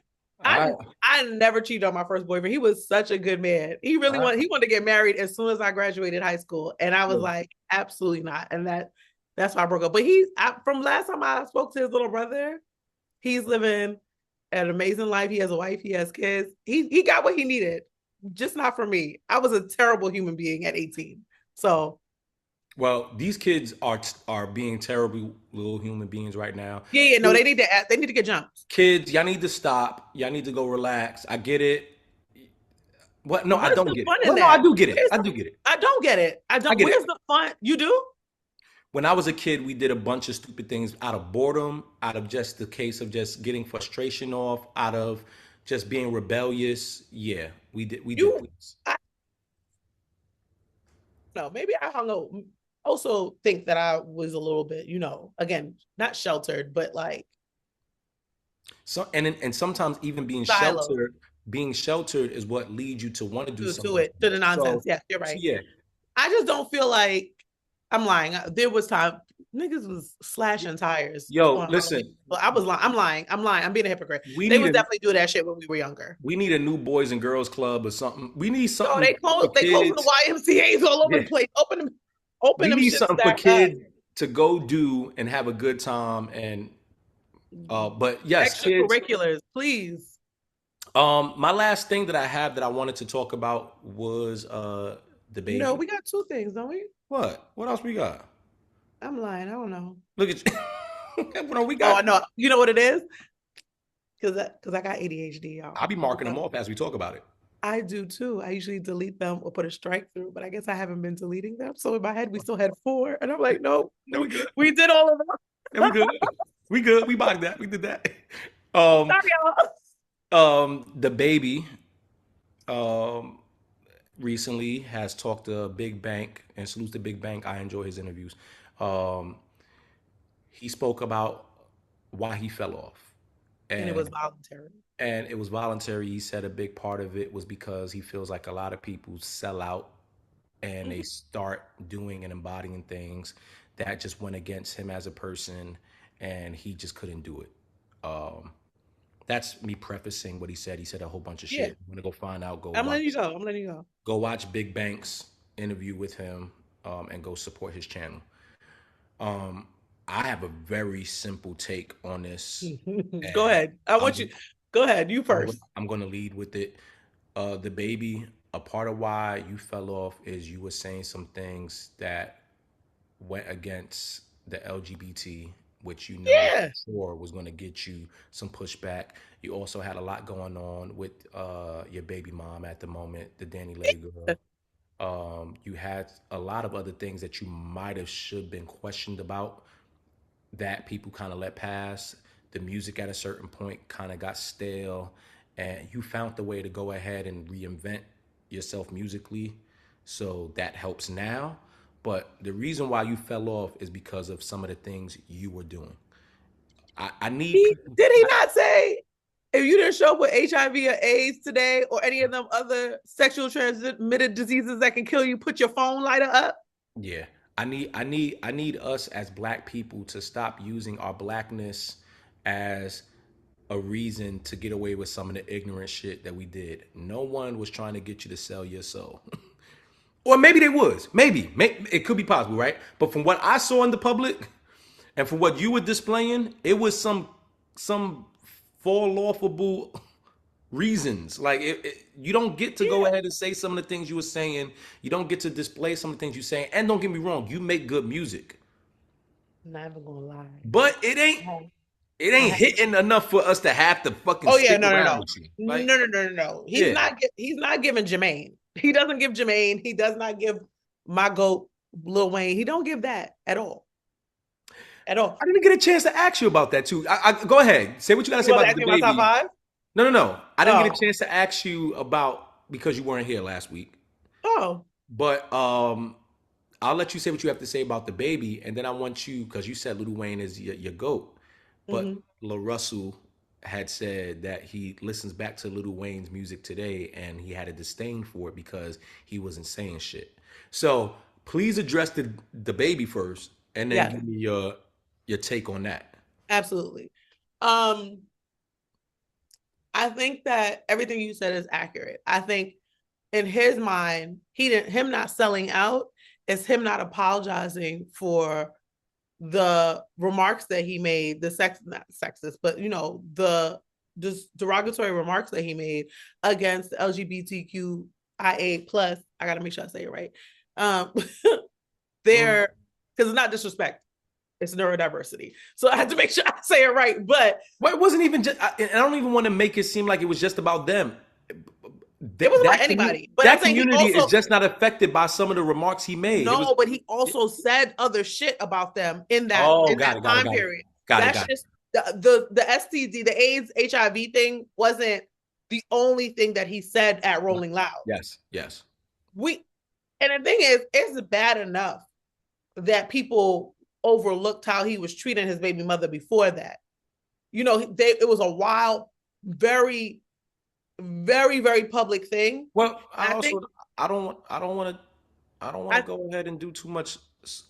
Speaker 2: I never cheated on my first boyfriend. He was such a good man. He really wanted to get married as soon as I graduated high school, and I was like, absolutely not. And that's why I broke up. But from last time I spoke to his little brother, he's living an amazing life. He has a wife. He has kids. He got what he needed, just not for me. I was a terrible human being at 18. So.
Speaker 1: Well, these kids are being terrible little human beings right now.
Speaker 2: Yeah. No, they need to get jumped.
Speaker 1: Kids, y'all need to stop. Y'all need to go relax. I get it. What? No, I don't get it. Well, no, I do get it. I do get it.
Speaker 2: I don't get it. Where's the fun? You do?
Speaker 1: When I was a kid, we did a bunch of stupid things out of boredom, out of just the case of just getting frustration off, out of just being rebellious. Yeah, we did things.
Speaker 2: No, maybe I hung out. Also think that I was a little bit, again, not sheltered, but like.
Speaker 1: So and sometimes even being sheltered is what leads you to want to do something.
Speaker 2: To the nonsense. Yeah, you're right. Yeah. I just don't feel like I'm lying. There was time niggas was slashing tires.
Speaker 1: Yo, listen.
Speaker 2: I was lying. I'm lying. I'm being a hypocrite. They would definitely do that shit when we were younger.
Speaker 1: We need a new Boys and Girls Club or something. We need something.
Speaker 2: No, they closed the YMCA's all over the place. We
Speaker 1: need something for kids to go do and have a good time. And but yes,
Speaker 2: extracurriculars, please.
Speaker 1: My last thing that I have that I wanted to talk about was DaBaby.
Speaker 2: No, we got two things, don't we?
Speaker 1: What else we got?
Speaker 2: I'm lying. I don't know.
Speaker 1: Look at you. What we got?
Speaker 2: Oh, I know. You know what it is? Because I got ADHD, y'all.
Speaker 1: I'll be marking them off as we talk about it.
Speaker 2: I do too. I usually delete them or put a strike through, but I guess I haven't been deleting them. So in my head, we still had 4. And I'm like, no, we good. We did all of them.
Speaker 1: Yeah, we good. We good. We bogged that. We did that.
Speaker 2: Sorry,
Speaker 1: y'all. DaBaby recently has talked to Big Bank and salutes to Big Bank. I enjoy his interviews. He spoke about why he fell off.
Speaker 2: And it was voluntary.
Speaker 1: And it was voluntary. He said a big part of it was because he feels like a lot of people sell out and they start doing and embodying things that just went against him as a person, and he just couldn't do it. That's me prefacing what he said. He said a whole bunch of shit. I'm gonna go find out.
Speaker 2: I'm letting you go.
Speaker 1: Go watch Big Bank's interview with him, and go support his channel. I have a very simple take on this.
Speaker 2: Go ahead. I want you. Go ahead, you first.
Speaker 1: I'm gonna lead with it. DaBaby, a part of why you fell off is you were saying some things that went against the LGBT, which you know
Speaker 2: Yeah.
Speaker 1: sure was going to get you some pushback. You also had a lot going on with your baby mom at the moment, the Danny Lay girl. You had a lot of other things that you might have should been questioned about that people kind of let pass. The music at a certain point kind of got stale, and you found the way to go ahead and reinvent yourself musically. So that helps now. But the reason why you fell off is because of some of the things you were doing. I need people.
Speaker 2: Did he not say if you didn't show up with HIV or AIDS today or any of them other sexual transmitted diseases that can kill you, put your phone lighter up?
Speaker 1: Yeah. I need us as black people to stop using our blackness as a reason to get away with some of the ignorant shit that we did. No one was trying to get you to sell your soul. Or maybe they was. Maybe it could be possible, right? But from what I saw in the public and from what you were displaying, it was some fall offable reasons. Like you don't get to go ahead and say some of the things you were saying. You don't get to display some of the things you're saying. And don't get me wrong, you make good music.
Speaker 2: Not even gonna lie.
Speaker 1: But it ain't hitting enough for us to have to fucking stick around with you. Like,
Speaker 2: No. He's not giving Jermaine. He doesn't give Jermaine. He does not give my GOAT, Lil Wayne. He don't give that at all. At all.
Speaker 1: I didn't get a chance to ask you about that too. Go ahead. Say what you got to say about the
Speaker 2: my top
Speaker 1: DaBaby.
Speaker 2: five?
Speaker 1: No. I didn't get a chance to ask you about because you weren't here last week.
Speaker 2: Oh.
Speaker 1: But I'll let you say what you have to say about DaBaby, and then I want you, because you said Lil Wayne is your GOAT, but Lil Russell had said that he listens back to Lil Wayne's music today and he had a disdain for it because he wasn't saying shit. So please address the DaBaby first, and then give me your take on that.
Speaker 2: Absolutely. I think that everything you said is accurate. I think in his mind, him not selling out is him not apologizing for the remarks that he made, not sexist, but the derogatory remarks that he made against the LGBTQIA plus. I gotta make sure I say it right. Because it's not disrespect. It's neurodiversity. So I had to make sure I say it right. But
Speaker 1: it wasn't even just, I don't even want to make it seem like it was just about them.
Speaker 2: It wasn't about anybody. But
Speaker 1: that community is just not affected by some of the remarks he made.
Speaker 2: No, but he also said other shit about them in that, time period. That's just the STD, the AIDS, HIV thing wasn't the only thing that he said at Rolling Loud.
Speaker 1: Yes.
Speaker 2: And the thing is, it's bad enough that people overlooked how he was treating his baby mother before that. It was a wild, very, very, very public thing.
Speaker 1: Well, I don't want to go ahead and do too much.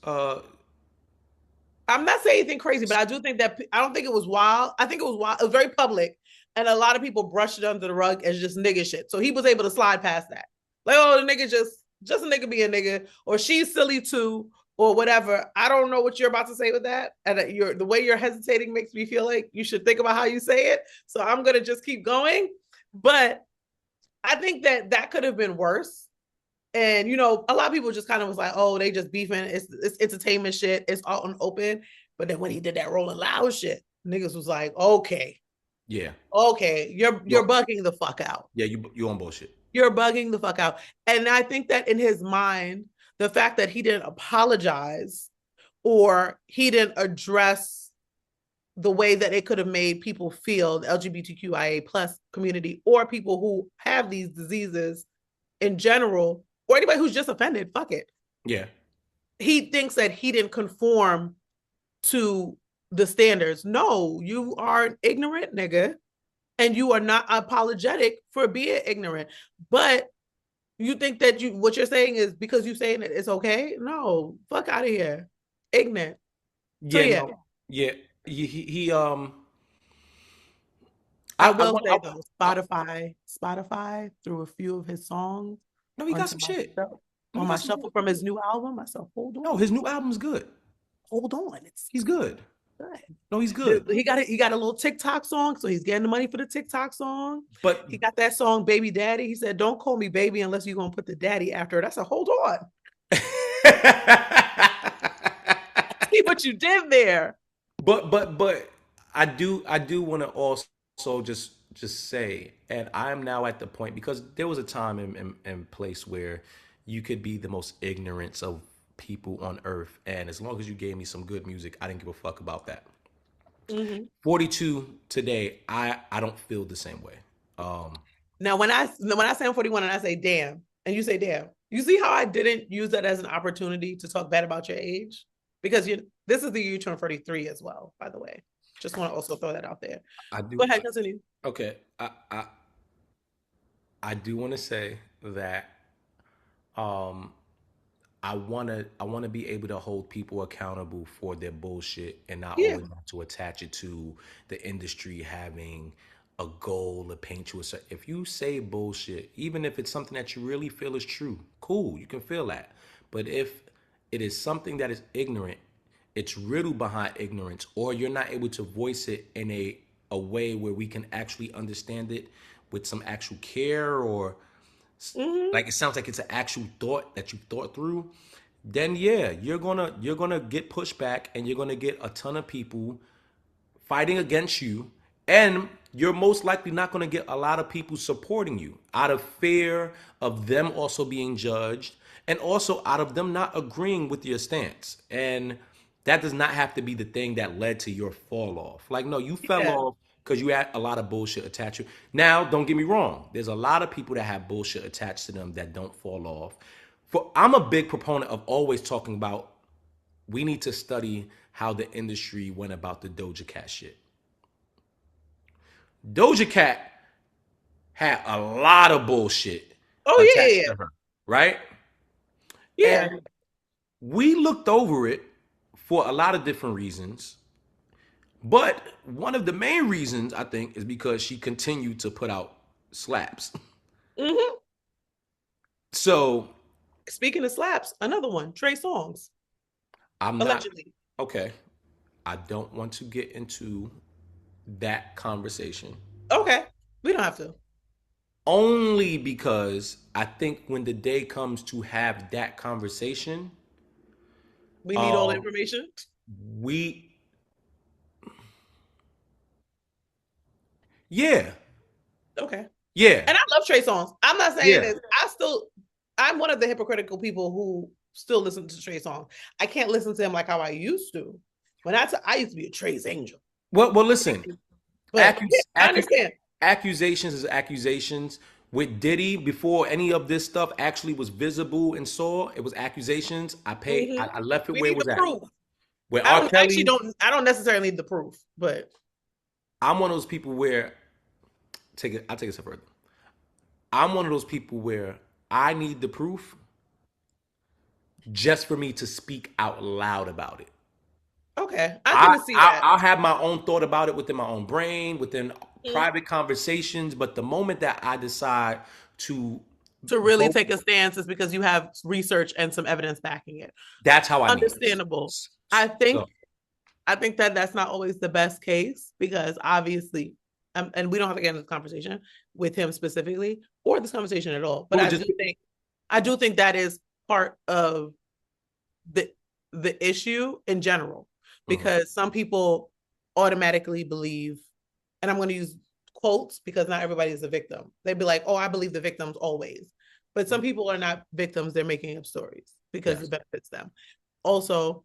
Speaker 2: I'm not saying anything crazy, but I do think that I don't think it was wild. I think it was wild. It was very public, and a lot of people brushed it under the rug as just nigga shit. So he was able to slide past that. Like, oh, the nigga just a nigga be a nigga, or she's silly too, or whatever. I don't know what you're about to say with that, and the way you're hesitating makes me feel like you should think about how you say it. So I'm gonna just keep going. But I think that could have been worse. And, a lot of people just kind of was like, oh, they just beefing. It's entertainment shit. It's all on open. But then when he did that Rolling Loud shit, niggas was like, okay.
Speaker 1: Yeah.
Speaker 2: Okay. You're bugging the fuck out.
Speaker 1: Yeah, you on bullshit.
Speaker 2: You're bugging the fuck out. And I think that in his mind, the fact that he didn't apologize or he didn't address the way that it could have made people feel, the LGBTQIA plus community, or people who have these diseases in general, or anybody who's just offended, fuck it.
Speaker 1: Yeah.
Speaker 2: He thinks that he didn't conform to the standards. No, you are an ignorant nigga, and you are not apologetic for being ignorant. But you think that what you're saying is because you're saying it, it's okay? No, fuck out of here. Ignorant.
Speaker 1: Yeah.
Speaker 2: So,
Speaker 1: yeah. He
Speaker 2: I will say though, Spotify threw a few of his songs.
Speaker 1: No, he got some shit
Speaker 2: On my shuffle from his new album. I said, hold on.
Speaker 1: No, his new album's good.
Speaker 2: Hold on.
Speaker 1: He's good.
Speaker 2: good.
Speaker 1: No, he's good.
Speaker 2: He got a little TikTok song, so he's getting the money for the TikTok song.
Speaker 1: But
Speaker 2: he got that song, Baby Daddy. He said, "Don't call me baby unless you're gonna put the daddy after it." I said, "Hold on, see what you did there."
Speaker 1: But I do want to also just say, and I am now at the point, because there was a time and place where you could be the most ignorant of people on earth, and as long as you gave me some good music, I didn't give a fuck about that. 42 today, I don't feel the same way.
Speaker 2: Now when I say I'm 41 and I say damn, and you say damn, you see how I didn't use that as an opportunity to talk bad about your age? Because this is the year you turn 43 as well, by the way. Just want to also throw that out there.
Speaker 1: I do.
Speaker 2: Go ahead, continue.
Speaker 1: Okay. I do want to say that I wanna be able to hold people accountable for their bullshit, and not always have to attach it to the industry having a goal to paint you a certain. If you say bullshit, even if it's something that you really feel is true, cool, you can feel that. But if it is something that is ignorant, it's riddled behind ignorance, or you're not able to voice it in a way where we can actually understand it with some actual care, or like it sounds like it's an actual thought that you thought through, then yeah, you're gonna get pushback, and you're gonna get a ton of people fighting against you, and you're most likely not gonna get a lot of people supporting you out of fear of them also being judged, and also out of them not agreeing with your stance. And that does not have to be the thing that led to your fall off. Like, no, you fell off because you had a lot of bullshit attached to you. Now, don't get me wrong. There's a lot of people that have bullshit attached to them that don't fall off. I'm a big proponent of always talking about, we need to study how the industry went about the Doja Cat shit. Doja Cat had a lot of bullshit attached to her, right?
Speaker 2: Yeah.
Speaker 1: And we looked over it for a lot of different reasons. But one of the main reasons, I think, is because she continued to put out slaps. So,
Speaker 2: speaking of slaps, another one, Trey Songz. Allegedly.
Speaker 1: Okay. I don't want to get into that conversation.
Speaker 2: Okay. We don't have to.
Speaker 1: Only because I think when the day comes to have that conversation,
Speaker 2: we need all the information.
Speaker 1: Yeah.
Speaker 2: Okay.
Speaker 1: Yeah.
Speaker 2: And I love Trey Songz. I'm not saying this. I'm one of the hypocritical people who still listen to Trey Songz. I can't listen to him like how I used to. When I used to be a Trey's angel.
Speaker 1: Well, listen.
Speaker 2: But I understand.
Speaker 1: Accusations is accusations. With Diddy, before any of this stuff actually was visible and saw, it was accusations. I left it where it was at. Where R. Kelly,
Speaker 2: I don't necessarily need the proof, but
Speaker 1: I'm one of those people where I'll take it a step further. I'm one of those people where I need the proof just for me to speak out loud about it.
Speaker 2: Okay, I can see that.
Speaker 1: I'll have my own thought about it within my own brain, within private conversations, but the moment that I decide to
Speaker 2: really take a stance is because you have research and some evidence backing it.
Speaker 1: That's how I
Speaker 2: understandable. I think that that's not always the best case, because obviously, and we don't have to get into this conversation with him specifically or this conversation at all. But I do think that is part of the issue in general, because some people automatically believe, and I'm going to use quotes because not everybody is a victim. They'd be like, "Oh, I believe the victims always," but some people are not victims; they're making up stories because it benefits them. Also,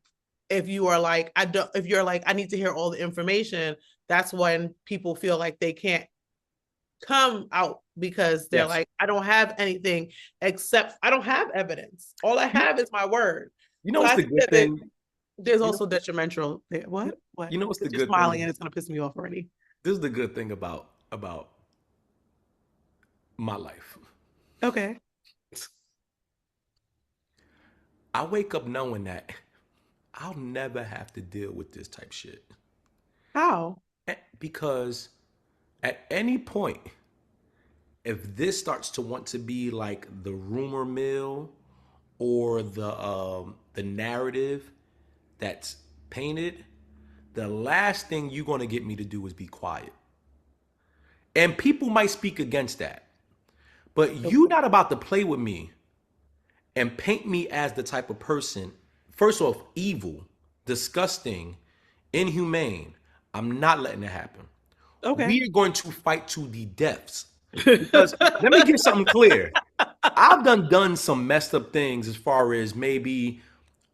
Speaker 2: if you're like, I need to hear all the information, that's when people feel like they can't come out, because they're like, I don't have anything except I don't have evidence. All I have is my word.
Speaker 1: You know what's the good thing?
Speaker 2: There's also detrimental. What?
Speaker 1: You know what's the good thing?
Speaker 2: Smiling and it's gonna piss me off already.
Speaker 1: This is the good thing about my life.
Speaker 2: Okay.
Speaker 1: I wake up knowing that I'll never have to deal with this type shit.
Speaker 2: How?
Speaker 1: Because at any point, if this starts to want to be like the rumor mill or the narrative that's painted, the last thing you're going to get me to do is be quiet. And people might speak against that. But you're not about to play with me and paint me as the type of person, first off, evil, disgusting, inhumane. I'm not letting it happen.
Speaker 2: Okay.
Speaker 1: We are going to fight to the deaths. Because let me get something clear. I've done some messed up things as far as maybe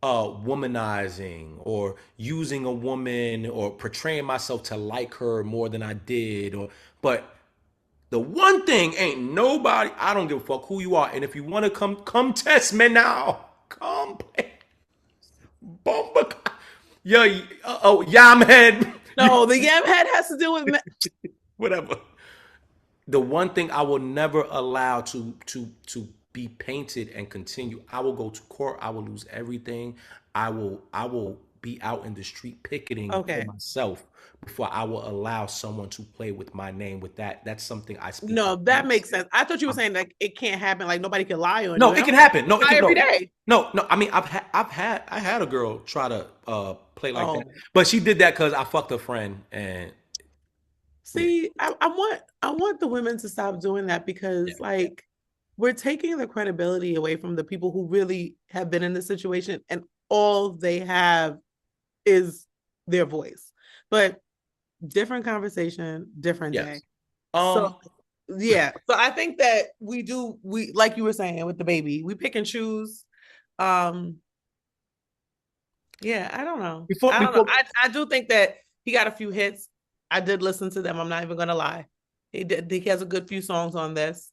Speaker 1: womanizing or using a woman or portraying myself to like her more than I did. But the one thing ain't nobody, I don't give a fuck who you are. And if you want to come test me now. Come play. Bomba. Yo, yam head.
Speaker 2: No, the yam head has to do with
Speaker 1: whatever. The one thing I will never allow to be painted and continue. I will go to court. I will lose everything. I will be out in the street picketing for myself before I will allow someone to play with my name with that. That's something I speak.
Speaker 2: No, that makes sense. I thought you were saying like it can't happen. Like nobody can lie on you.
Speaker 1: No, it can happen. No, it can
Speaker 2: every day.
Speaker 1: No. I mean, I had a girl try to play like that, but she did that because I fucked a friend and.
Speaker 2: See, I want the women to stop doing that because like we're taking the credibility away from the people who really have been in this situation and all they have is their voice. But different conversation, different day. So I think that we like you were saying with DaBaby, we pick and choose. I don't know. I do think that he got a few hits. I did listen to them. I'm not even gonna lie. He has a good few songs on this.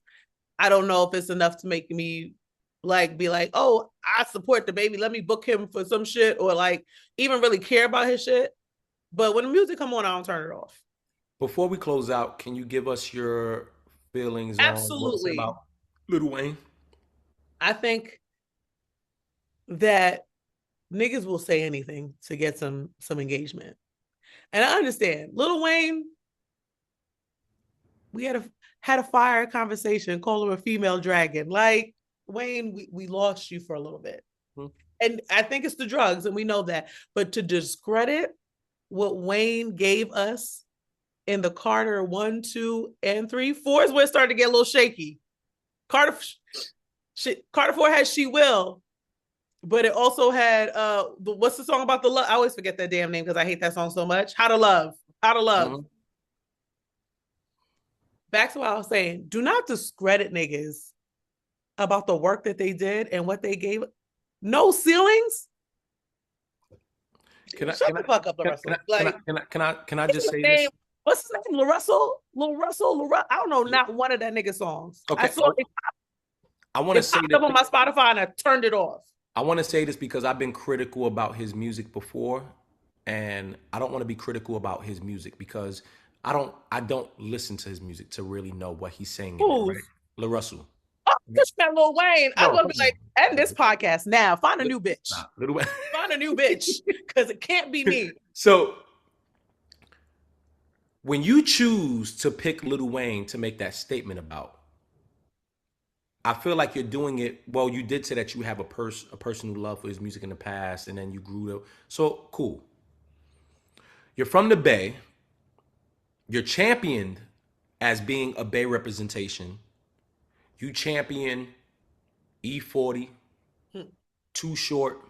Speaker 2: I don't know if it's enough to make me like be like, oh, I support DaBaby. Let me book him for some shit, or like even really care about his shit. But when the music come on, I don't turn it off.
Speaker 1: Before we close out, can you give us your feelings
Speaker 2: Absolutely.
Speaker 1: on about Lil Wayne?
Speaker 2: I think that niggas will say anything to get some engagement. And I understand. Lil Wayne, we had a fire conversation, call her a female dragon. Like, Wayne, we lost you for a little bit. Mm-hmm. And I think it's the drugs, and we know that. But to discredit what Wayne gave us in the Carter 1, 2, and 3, 4 is where it started to get a little shaky. Carter 4 had She Will, but it also had what's the song about the love? I always forget that damn name because I hate that song so much. How to Love. Mm-hmm. Back to what I was saying. Do not discredit niggas about the work that they did and what they gave. No ceilings. Shut the fuck up,
Speaker 1: Can I just say this?
Speaker 2: What's his name? Lil Russell? I don't know, not one of that nigga songs.
Speaker 1: Okay. I want to say
Speaker 2: that on my Spotify and I turned it off.
Speaker 1: I want to say this because I've been critical about his music before, and I don't want to be critical about his music because I don't listen to his music to really know what he's saying. Right? Lil Russell.
Speaker 2: Oh, this man Lil Wayne. I'm gonna be like, end this podcast now. Find a new bitch. Find a new bitch because it can't be me.
Speaker 1: So when you choose to pick Lil Wayne to make that statement about, I feel like you're doing it. Well, you did say that you have a personal love for his music in the past, and then you grew up. So cool. You're from the Bay. You're championed as being a Bay representation. You champion E40, Too Short,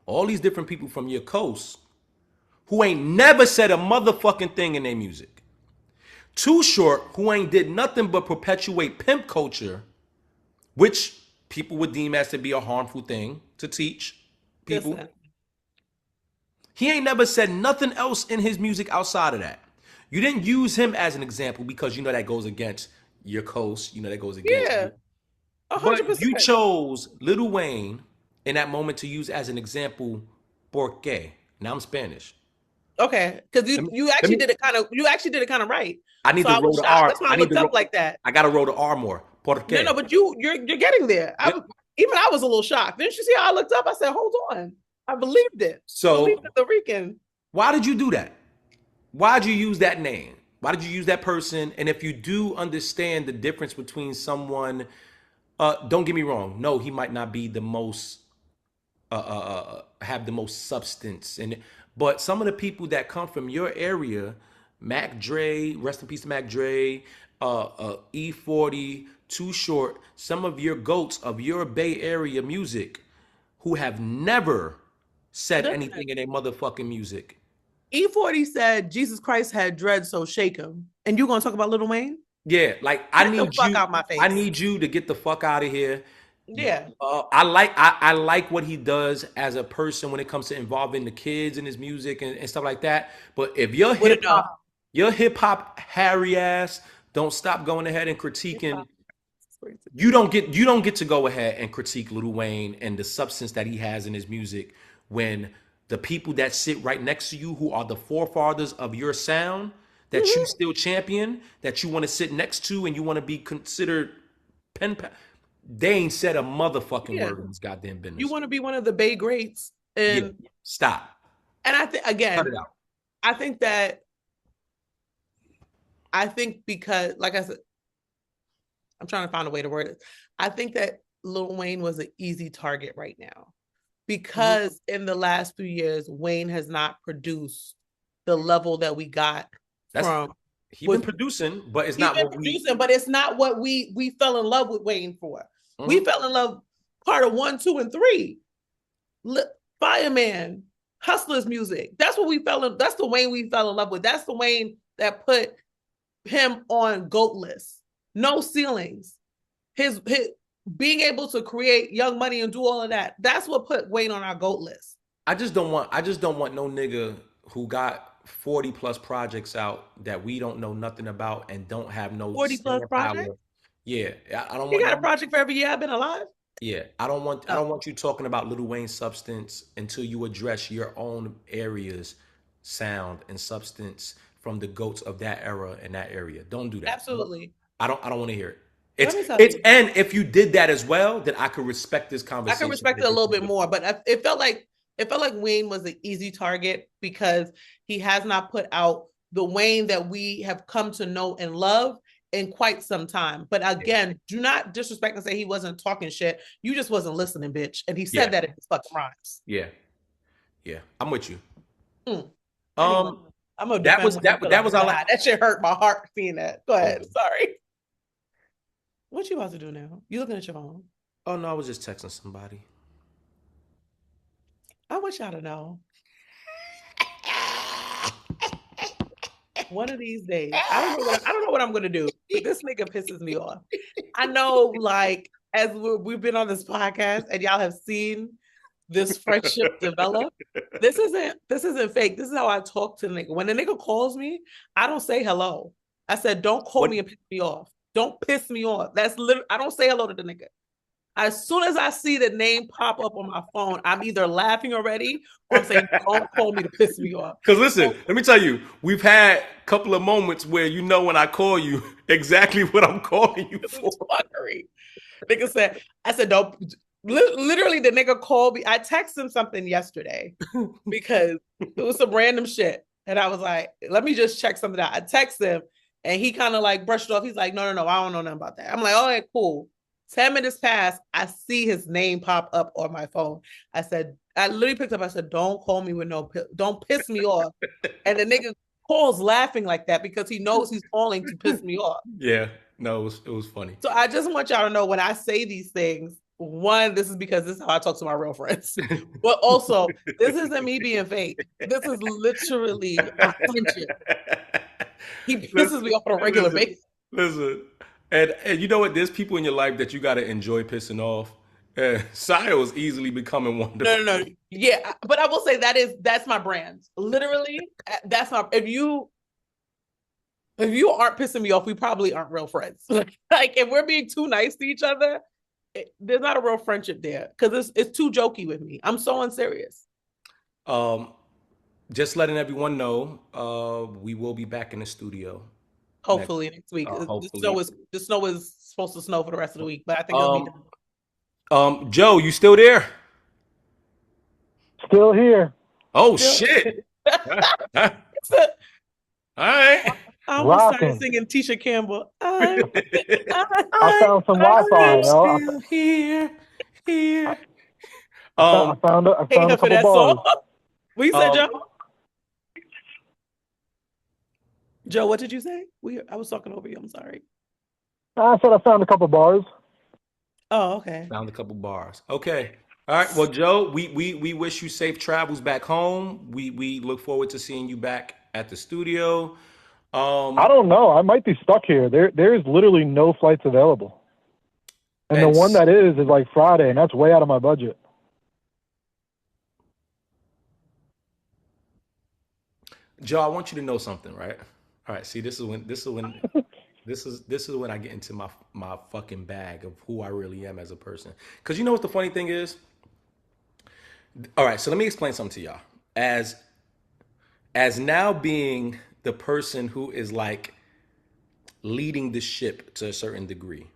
Speaker 1: all these different people from your coast who ain't never said a motherfucking thing in their music. Too Short, who ain't did nothing but perpetuate pimp culture, which people would deem as to be a harmful thing to teach people. Listen. He ain't never said nothing else in his music outside of that. You didn't use him as an example because you know that goes against your coast. You know that goes against you. 100%. But you chose Lil Wayne in that moment to use as an example. Porque. Now I'm Spanish.
Speaker 2: Okay, because you actually did it kind of right.
Speaker 1: I need to roll the R.
Speaker 2: That's why I looked up like that.
Speaker 1: I got to roll the R more. Porque.
Speaker 2: No, but you're getting there. Yep. Even I was a little shocked. Didn't you see how I looked up? I said, hold on. I believed it.
Speaker 1: So,
Speaker 2: I believed the Rican.
Speaker 1: Why did you do that? Why did you use that name? Why did you use that person? And if you do understand the difference between someone, don't get me wrong. No, he might not be the most, have the most substance. But some of the people that come from your area, Mac Dre, rest in peace, Mac Dre, E40, Too Short, some of your goats of your Bay Area music who have never said
Speaker 2: Listen.
Speaker 1: anything in their motherfucking music.
Speaker 2: E40 said Jesus Christ had dread, so shake him. And you gonna talk about Lil Wayne?
Speaker 1: Yeah, like
Speaker 2: Get the fuck out my face.
Speaker 1: I need you to get the fuck out of here.
Speaker 2: Yeah.
Speaker 1: I like what he does as a person when it comes to involving the kids in his music and stuff like that. But if your hip hop Harry ass don't stop going ahead and critiquing, you don't get to go ahead and critique Lil Wayne and the substance that he has in his music when the people that sit right next to you who are the forefathers of your sound that you still champion, that you want to sit next to and you want to be considered they ain't said a motherfucking word in this goddamn business.
Speaker 2: You want to be one of the Bay greats. And
Speaker 1: stop.
Speaker 2: And I think, again,
Speaker 1: cut it out.
Speaker 2: I think because, like I said, I'm trying to find a way to word it. I think that Lil Wayne was an easy target right now because in the last few years, Wayne has not produced the level that we got from.
Speaker 1: He's been producing, but it's not
Speaker 2: what we fell in love with Wayne for. We fell in love part of 1, 2, and 3. Fireman, Hustler's music. That's what we that's the Wayne we fell in love with. That's the Wayne that put him on GOAT list. No ceilings. His being able to create Young Money and do all of that. That's what put Wayne on our GOAT list.
Speaker 1: I just don't want no nigga who got 40 plus projects out that we don't know nothing about and don't have no
Speaker 2: 40 plus projects.
Speaker 1: Yeah, I don't.
Speaker 2: You got a project for every year I've been alive.
Speaker 1: Yeah, I don't want you talking about Lil Wayne's substance until you address your own area's sound and substance from the goats of that era and that area. Don't do that.
Speaker 2: Absolutely.
Speaker 1: I don't want to hear it. And if you did that as well, then I could respect this conversation.
Speaker 2: I could respect it a little bit more, but it felt like Wayne was an easy target because he has not put out the Wayne that we have come to know and love in quite some time. But again, do not disrespect and say he wasn't talking shit. You just wasn't listening, bitch. And he said that in his fucking rhymes.
Speaker 1: Yeah. I'm with you.
Speaker 2: I'm a
Speaker 1: that was all.
Speaker 2: That shit hurt my heart seeing that. Go ahead. Sorry. What you about to do now? You looking at your phone?
Speaker 1: Oh no, I was just texting somebody.
Speaker 2: I want y'all to know. One of these days, I don't know what I'm gonna do. But this nigga pisses me off. I know, like, as we've been on this podcast and y'all have seen this friendship develop. This isn't fake. This is how I talk to the nigga. When the nigga calls me, I don't say hello. I said, don't call me and piss me off. Don't piss me off. That's literally, I don't say hello to the nigga. As soon as I see the name pop up on my phone, I'm either laughing already or I'm saying, don't call me to piss me off.
Speaker 1: Because listen, let me tell you, we've had a couple of moments where you know when I call you exactly what I'm calling you for.
Speaker 2: Fuckery. Nigga said, I said, don't. Literally, the nigga called me. I texted him something yesterday because it was some random shit. And I was like, let me just check something out. I texted him and he kind of like brushed it off. He's like, no, I don't know nothing about that. I'm like, all right, cool. 10 minutes passed. I see his name pop up on my phone. I literally picked up. I said, don't call me with don't piss me off. And the nigga calls laughing like that because he knows he's calling to piss me off.
Speaker 1: Yeah, no, it was funny.
Speaker 2: So I just want y'all to know when I say these things, one, this is because this is how I talk to my real friends. But also, this isn't me being fake. This is literally a friendship. He pisses me off on a regular basis.
Speaker 1: Listen. And you know what? There's people in your life that you got to enjoy pissing off. Sio is easily becoming one.
Speaker 2: No. Yeah, but I will say that's my brand. Literally, that's my. If you aren't pissing me off, we probably aren't real friends. Like if we're being too nice to each other, there's not a real friendship there because it's too jokey with me. I'm so unserious.
Speaker 1: Just letting everyone know, we will be back in the studio.
Speaker 2: Hopefully next week. The snow is supposed to snow for the rest of the week, but I think it'll be
Speaker 1: done. Joe, you still there?
Speaker 3: Still here.
Speaker 1: Oh shit! All right.
Speaker 2: I almost started singing Tisha Campbell.
Speaker 3: I found some Wi-Fi, yo.
Speaker 1: I'm still here.
Speaker 3: I found a couple bars.
Speaker 2: What you said, Joe? Joe, what did you say? I was talking over you. I'm sorry.
Speaker 3: I said I found a couple bars.
Speaker 2: Oh, okay.
Speaker 1: Found a couple bars. Okay. All right. Well, Joe, we wish you safe travels back home. We look forward to seeing you back at the studio.
Speaker 3: I don't know. I might be stuck here. There is literally no flights available. And the one that is like Friday, and that's way out of my budget.
Speaker 1: Joe, I want you to know something, right? All right. See, this is when this is when I get into my fucking bag of who I really am as a person. Because you know what the funny thing is? All right, so let me explain something to y'all. As now being the person who is like leading the ship to a certain degree.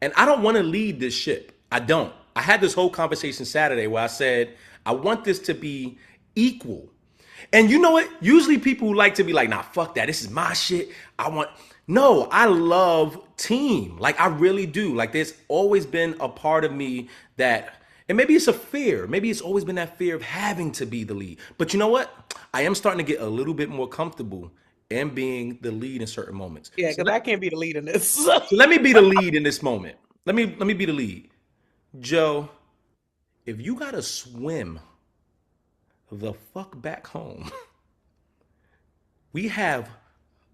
Speaker 1: And I don't want to lead this ship. I don't. I had this whole conversation Saturday where I said, I want this to be equal. And you know what? Usually people like to be like, nah, fuck that. This is my shit. No, I love team. Like I really do. Like there's always been a part of me that, and maybe it's a fear. Maybe it's always been that fear of having to be the lead. But you know what? I am starting to get a little bit more comfortable in being the lead in certain moments.
Speaker 2: Yeah, because I can't be the lead in this.
Speaker 1: So let me be the lead in this moment. Let me be the lead. Joe, if you gotta swim the fuck back home, we have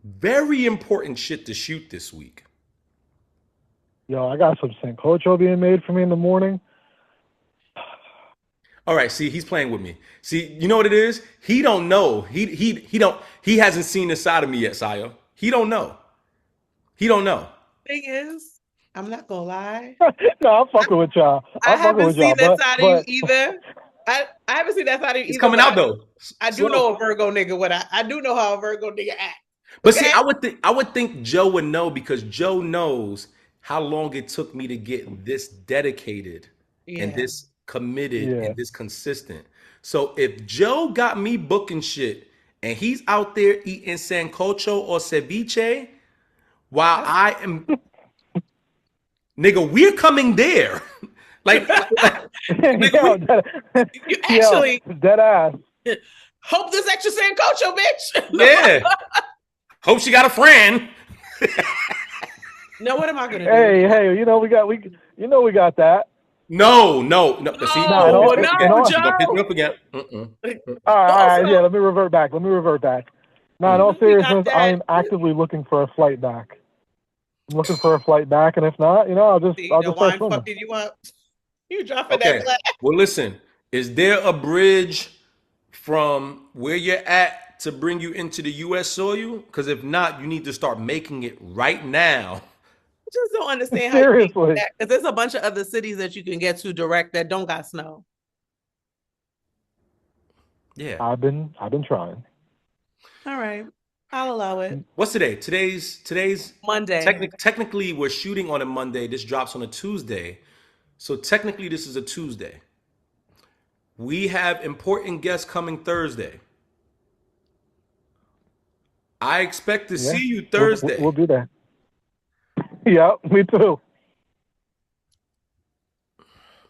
Speaker 1: very important shit to shoot this week.
Speaker 3: Yo, I got some sancocho being made for me in the morning.
Speaker 1: All right, see, he's playing with me. See, you know what it is? He don't know. He hasn't seen this side of me yet, Sio. He don't know. He don't know.
Speaker 2: Thing is, I'm not gonna lie.
Speaker 3: No, I'm fucking with y'all.
Speaker 2: I haven't seen that side of you either. I haven't seen that side of you either.
Speaker 1: It's coming out though.
Speaker 2: I do know a Virgo nigga. I do know how a Virgo nigga act.
Speaker 1: But see, I would think Joe would know because Joe knows how long it took me to get this dedicated and this committed and this consistent. So if Joe got me booking shit and he's out there eating sancocho or ceviche while I am nigga, we're coming there. like
Speaker 2: you actually
Speaker 3: dead ass.
Speaker 2: Hope this extra sancocho, bitch.
Speaker 1: Yeah. Hope she got a friend.
Speaker 2: No, what am I gonna do?
Speaker 3: Hey, you know we got that.
Speaker 1: No. See,
Speaker 2: no,
Speaker 1: Joe. Pick me up again.
Speaker 3: All right, yeah. Let me revert back. No, in all seriousness, I am actively looking for a flight back. I'm looking for a flight back, and if not, I'll just start swimming.
Speaker 2: Did you want? You dropping that flag?
Speaker 1: Well, listen. Is there a bridge from where you're at to bring you into the U.S. soil? Because if not, you need to start making it right now.
Speaker 2: I just don't understand
Speaker 3: Seriously.
Speaker 2: Because there's a bunch of other cities that you can get to direct that don't got snow.
Speaker 1: Yeah,
Speaker 3: I've been trying.
Speaker 2: All right, I'll allow it.
Speaker 1: What's today? Today's
Speaker 2: Monday.
Speaker 1: Technically, we're shooting on a Monday. This drops on a Tuesday, so technically, this is a Tuesday. We have important guests coming Thursday. I expect to see you Thursday.
Speaker 3: We'll do that. Yeah, me too.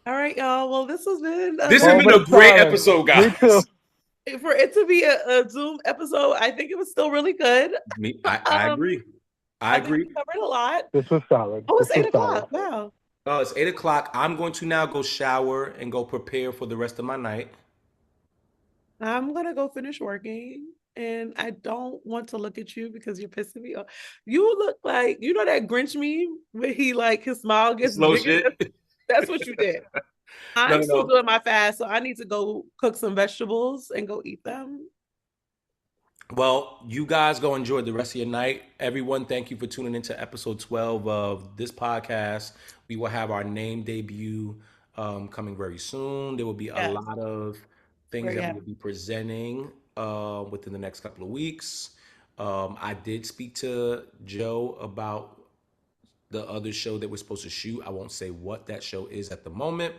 Speaker 2: All right, y'all. Well, this has been
Speaker 1: a great episode, guys.
Speaker 3: Me too.
Speaker 2: For it to be a Zoom episode, I think it was still really good.
Speaker 1: I agree. I agree.
Speaker 2: We covered a lot.
Speaker 3: This was solid.
Speaker 2: Oh, it's 8 o'clock. Wow.
Speaker 1: Oh, it's 8 o'clock. I'm going to now go shower and go prepare for the rest of my night.
Speaker 2: I'm gonna go finish working, and I don't want to look at you because you're pissing me off. You look like that Grinch meme where he like his smile gets
Speaker 1: Slow
Speaker 2: bigger.
Speaker 1: shit.
Speaker 2: That's what you did. I'm still doing my fast, so I need to go cook some vegetables and go eat them.
Speaker 1: Well, you guys go enjoy the rest of your night. Everyone, thank you for tuning into episode 12 of this podcast. We will have our name debut coming very soon. There will be a lot of things that we will be presenting within the next couple of weeks. I did speak to Joe about the other show that we're supposed to shoot. I won't say what that show is at the moment.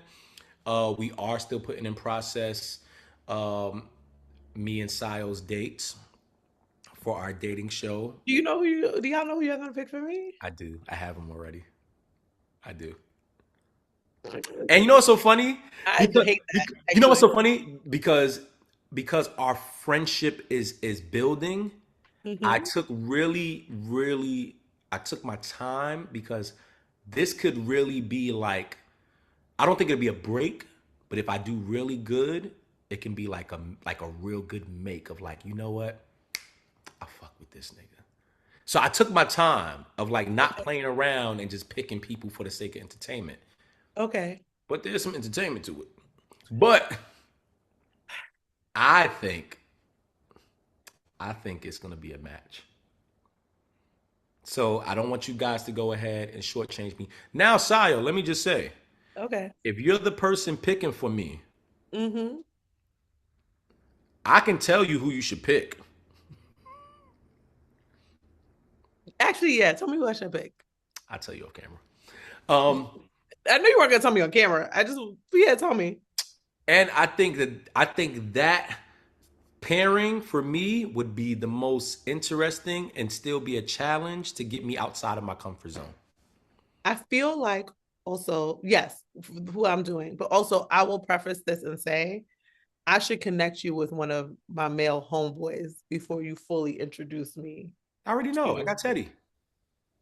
Speaker 1: We are still putting in process me and Sio's dates for our dating show.
Speaker 2: Do y'all know who you're gonna pick for me?
Speaker 1: I do. I have them already. I do. And you know what's so funny?
Speaker 2: I hate that.
Speaker 1: You know what's so funny? Because our friendship is building, I took I took my time because this could really be like, I don't think it'd be a break, but if I do really good, it can be like a real good make of like, you know what? I fuck with this nigga. So I took my time of like not playing around and just picking people for the sake of entertainment.
Speaker 2: Okay.
Speaker 1: But there's some entertainment to it. But I think it's gonna be a match. So I don't want you guys to go ahead and shortchange me. Now, Sio, let me just say,
Speaker 2: Okay.
Speaker 1: if you're the person picking for me,
Speaker 2: Mm-hmm.
Speaker 1: I can tell you who you should pick.
Speaker 2: Actually, yeah. Tell me who I should pick.
Speaker 1: I'll tell you off camera.
Speaker 2: I knew you weren't gonna tell me on camera. Tell me.
Speaker 1: And I think that pairing for me would be the most interesting and still be a challenge to get me outside of my comfort zone.
Speaker 2: I feel like also, yes, who I'm doing, but also I will preface this and say I should connect you with one of my male homeboys before you fully introduce me.
Speaker 1: I already know. I got Teddy.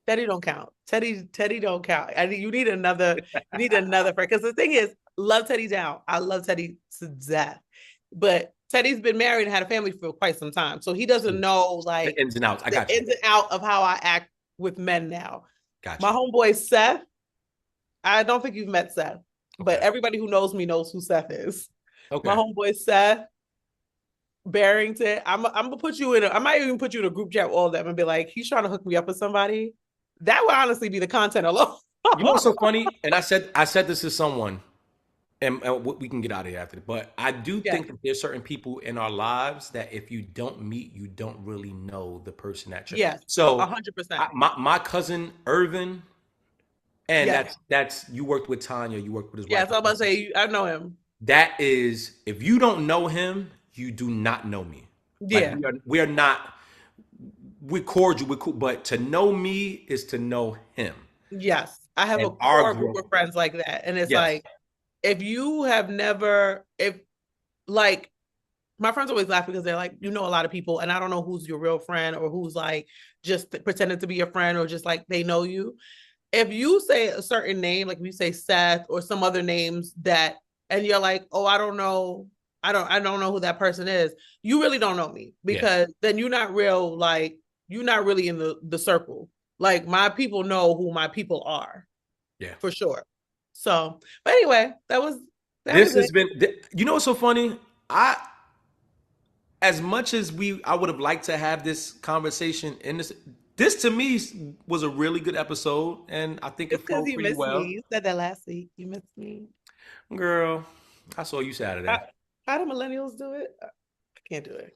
Speaker 2: Teddy don't count. Teddy don't count. You need another friend. Because the thing is, love Teddy down. I love Teddy to death. But Teddy's been married and had a family for quite some time. So he doesn't know like
Speaker 1: the ins and outs. I got
Speaker 2: the ins and out of how I act with men now.
Speaker 1: Gotcha.
Speaker 2: My homeboy Seth, I don't think you've met Seth, but everybody who knows me knows who Seth is. Okay. My homeboy Seth Barrington, I'm gonna put you I might even put you in a group chat with all of them and be like, he's trying to hook me up with somebody. That would honestly be the content alone.
Speaker 1: You know what's so funny? And I said this to someone, and we can get out of here after. But I do think that there's certain people in our lives that if you don't meet, you don't really know the person that you're.
Speaker 2: Yes.
Speaker 1: So
Speaker 2: 100%.
Speaker 1: My cousin Irvin, and that's you worked with Tanya, you worked with his wife.
Speaker 2: Yeah, so I'm about to say I know him.
Speaker 1: That is, if you don't know him, you do not know me.
Speaker 2: Yeah,
Speaker 1: like we're not. We're cordial, we're cool, but to know me is to know him.
Speaker 2: Yes, I have a core group of friends like that, and it's like, if you have never, like, my friends always laugh because they're like, you know, a lot of people, and I don't know who's your real friend or who's like just pretending to be your friend or just like they know you. If you say a certain name, like if you say Seth or some other names that, and you're like, oh, I don't know who that person is, you really don't know me, because then you're not real, like, you're not really in the circle. Like, my people know who my people are. Yeah, for sure. So, but anyway, this has been,
Speaker 1: you know what's so funny? As much as I would have liked to have this conversation in this to me was a really good episode, and I think it flowed pretty well.
Speaker 2: You said that last week. You missed me.
Speaker 1: Girl, I saw you Saturday.
Speaker 2: How do millennials do it? I can't do it.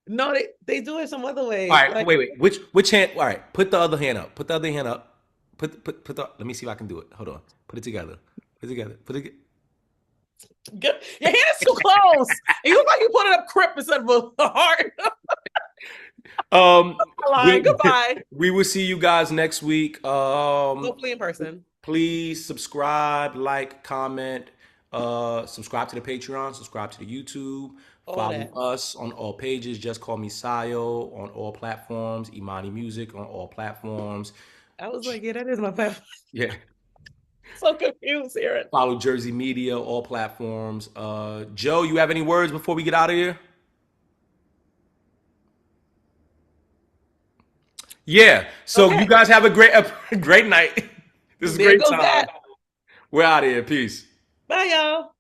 Speaker 2: No, they do it some other way.
Speaker 1: All right, like, wait. Which hand? All right, put the other hand up. Put the other hand up. Put let me see if I can do it. Hold on. Put it together. Your
Speaker 2: hand is too close. You look like you put it up crip instead of a heart. Goodbye.
Speaker 1: We will see you guys next week.
Speaker 2: Hopefully in person.
Speaker 1: Please subscribe, like, comment, subscribe to the Patreon, subscribe to the YouTube. Follow us on all pages. Just call me Sio on all platforms. Emanny Music on all platforms.
Speaker 2: I was like, yeah, that is my platform.
Speaker 1: Yeah.
Speaker 2: So confused here.
Speaker 1: Follow Jersey Media, all platforms. Joe, you have any words before we get out of here? Yeah. So you guys have a great night. This is a great time. We're out of here. Peace.
Speaker 2: Bye, y'all.